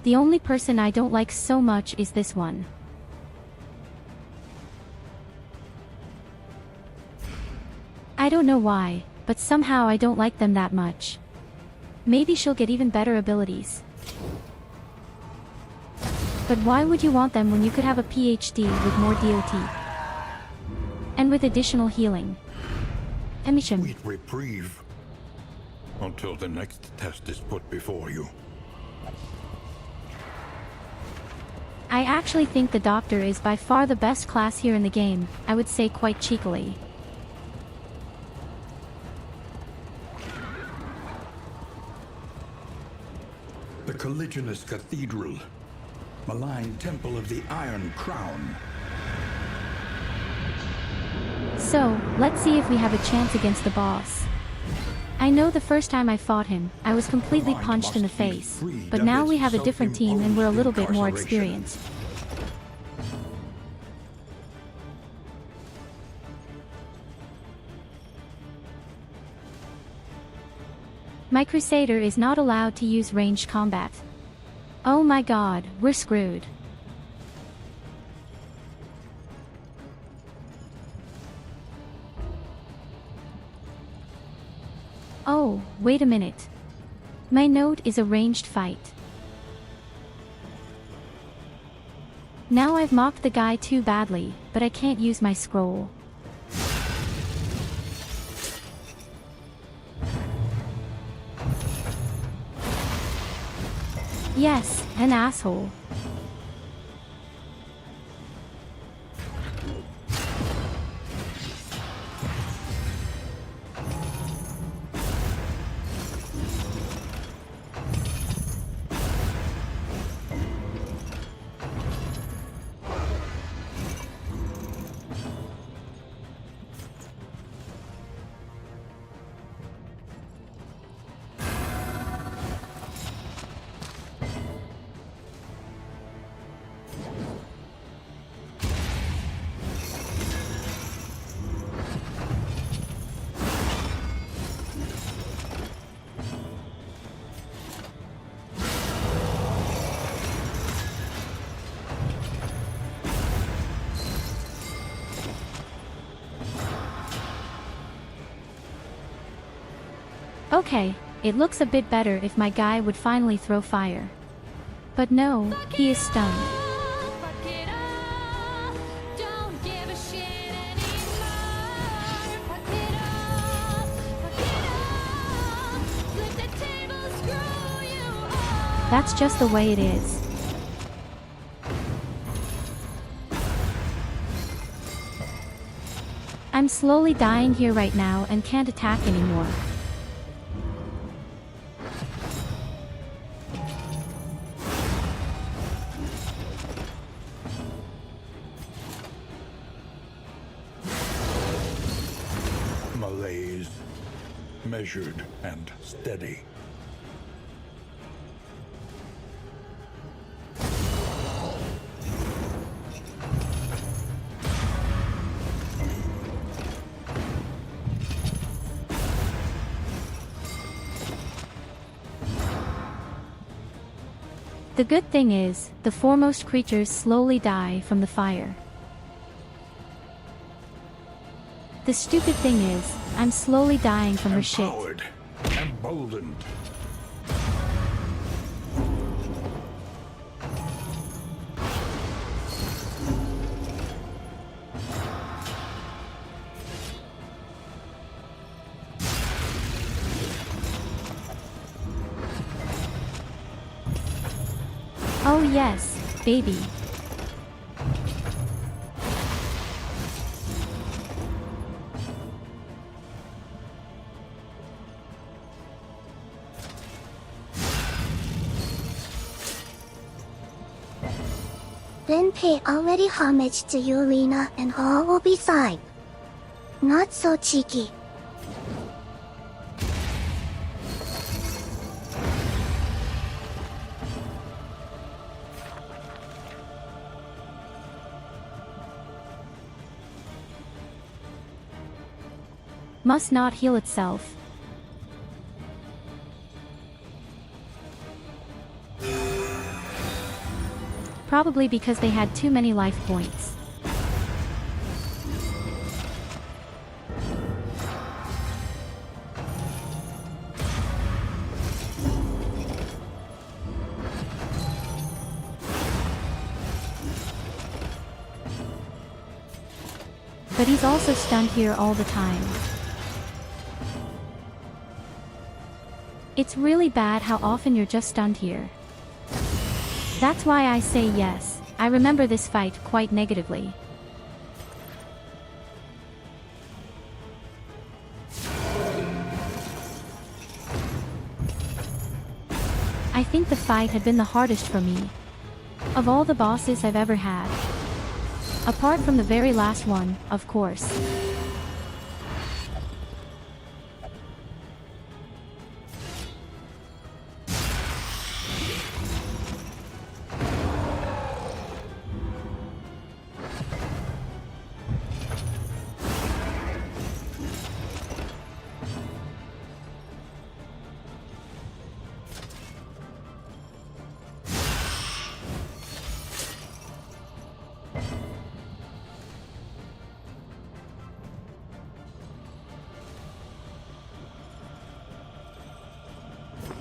S1: The only person I don't like so much is this one. I don't know why, but somehow I don't like them that much. Maybe she'll get even better abilities. But why would you want them when you could have a PhD with more DOT? And with additional healing. Emisham.
S3: Sweet reprieve. Until the next test is put before you.
S1: I actually think the Doctor is by far the best class here in the game, I would say quite cheekily.
S3: The colliginous cathedral. Malign temple of the Iron Crown.
S1: So, let's see if we have a chance against the boss. I know the first time I fought him, I was completely punched in the face, but now we have a different team and we're a little bit more experienced. My Crusader is not allowed to use ranged combat. Oh my god, we're screwed. Oh, wait a minute. My note is a ranged fight. Now I've mocked the guy too badly, but I can't use my scroll. Yes, an asshole. Okay, it looks a bit better if my guy would finally throw fire. But no, he is stunned. That's just the way it is. I'm slowly dying here right now and can't attack anymore.
S3: Malaise, measured and steady.
S1: The good thing is, the foremost creatures slowly die from the fire. The stupid thing is, I'm slowly dying from her shit.
S3: Empowered, emboldened.
S1: Oh yes, baby.
S4: Then pay already homage to you, Lena, and all will be fine. Not so cheeky.
S1: Must not heal itself. Probably because they had too many life points. But he's also stunned here all the time. It's really bad how often you're just stunned here. That's why I say yes, I remember this fight quite negatively. I think the fight had been the hardest for me. Of all the bosses I've ever had. Apart from the very last one, of course.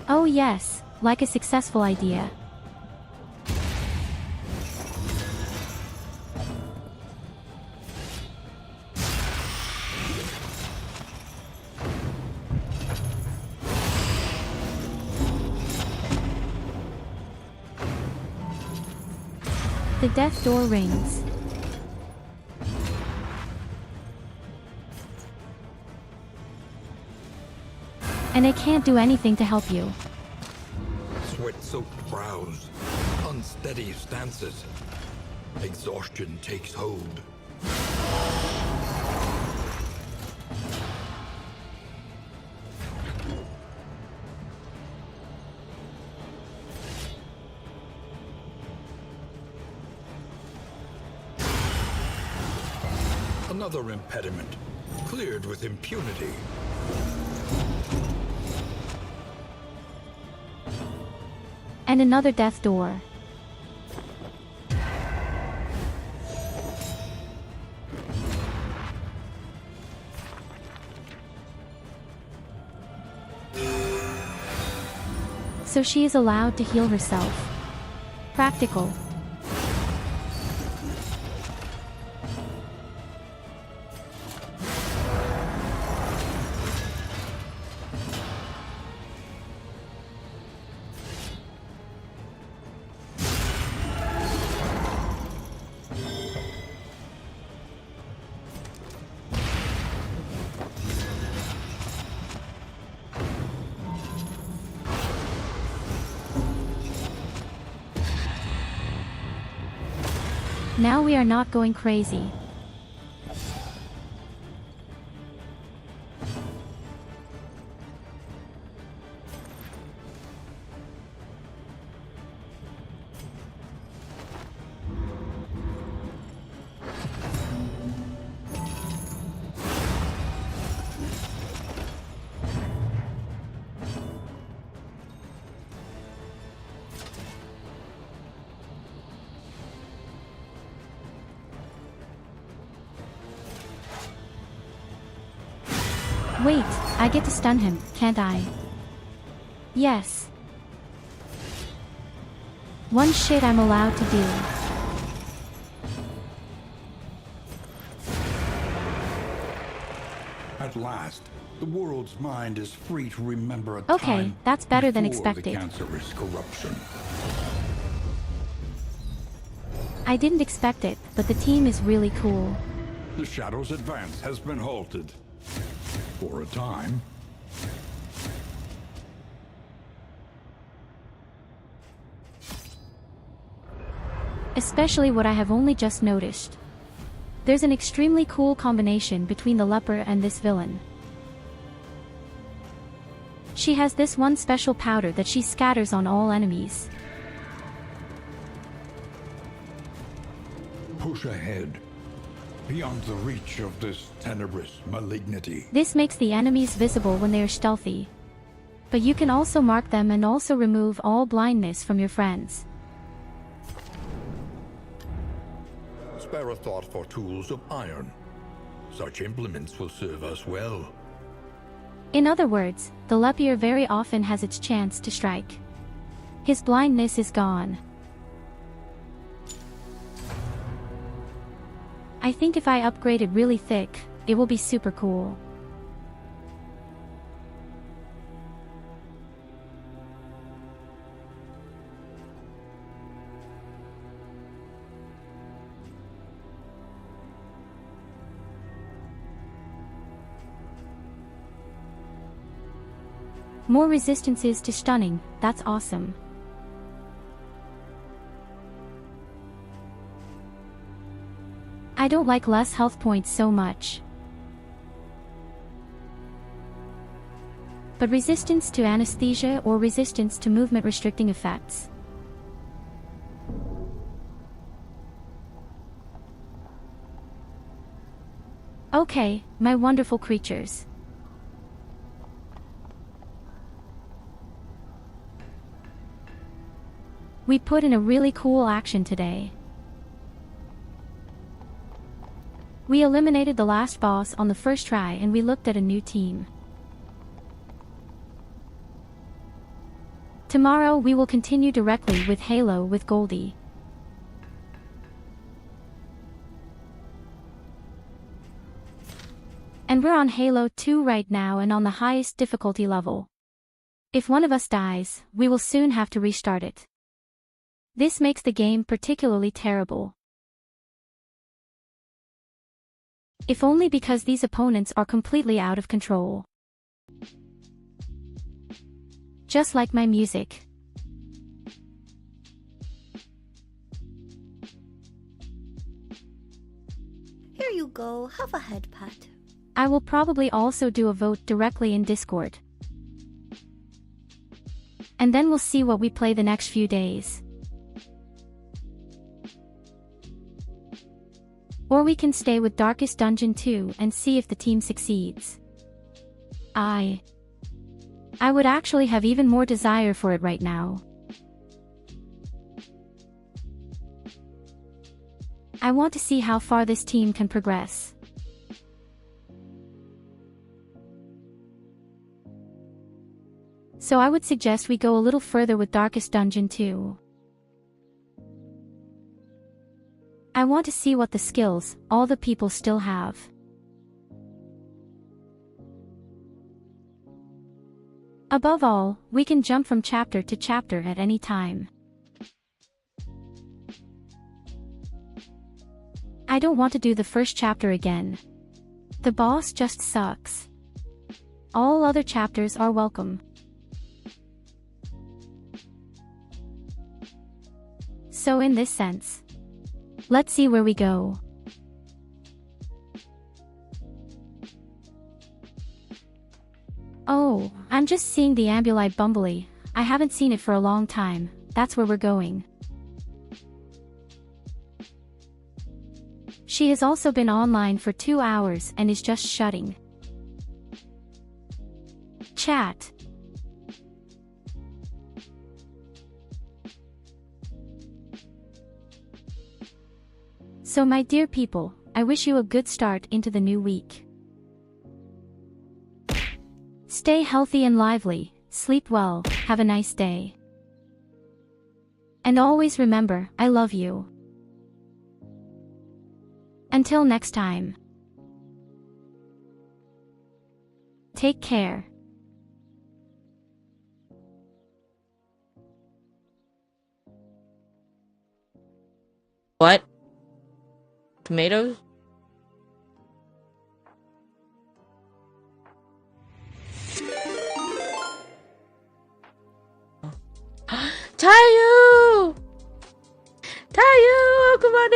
S1: Oh yes, like a successful idea. The death door rings. And I can't do anything to help you.
S3: Sweat-soaked brows, unsteady stances. Exhaustion takes hold. Another impediment, cleared with impunity.
S1: And another death door. So she is allowed to heal herself. Practical. Now we are not going crazy. Wait, I get to stun him, can't I? Yes. One shit I'm allowed to do.
S3: At last, the world's mind is free to remember a
S1: Okay,
S3: time
S1: that's better than
S3: before
S1: expected.
S3: the cancerous corruption.
S1: I didn't expect it, but the team is really cool.
S3: The Shadow's advance has been halted. For a time.
S1: Especially what I have only just noticed. There's an extremely cool combination between the leper and this villain. She has this one special powder that she scatters on all enemies.
S3: Push ahead. Beyond the reach of this tenebrous malignity.
S1: This makes the enemies visible when they are stealthy. But you can also mark them and also remove all blindness from your friends.
S2: Spare a thought for tools of iron. Such implements will serve us well.
S1: In other words, the leper very often has its chance to strike. His blindness is gone. I think if I upgrade it really thick, it will be super cool. More resistances to stunning, that's awesome. I don't like less health points so much. But resistance to anesthesia or resistance to movement restricting effects. Okay, my wonderful creatures. We put in a really cool action today. We eliminated the last boss on the first try and we looked at a new team. Tomorrow we will continue directly with Halo with Goldie. And we're on Halo 2 right now and on the highest difficulty level. If one of us dies, we will soon have to restart it. This makes the game particularly terrible. If only because these opponents are completely out of control. Just like my music.
S5: Here you go, have a head pat.
S1: I will probably also do a vote directly in Discord. And then we'll see what we play the next few days. Or we can stay with Darkest Dungeon 2 and see if the team succeeds. I would actually have even more desire for it right now. I want to see how far this team can progress. So I would suggest we go a little further with Darkest Dungeon 2. I want to see what the skills all the people still have. Above all, we can jump from chapter to chapter at any time. I don't want to do the first chapter again. The boss just sucks. All other chapters are welcome. So in this sense, let's see where we go. Oh, I'm just seeing the Ambulite Bumblebee. I haven't seen it for a long time. That's where we're going. She has also been online for 2 hours and is just shutting. Chat. So my dear people, I wish you a good start into the new week. Stay healthy and lively, sleep well, have a nice day. And always remember, I love you. Until next time. Take care.
S6: What? Tomatoes? Tyurru! Tyurru, come on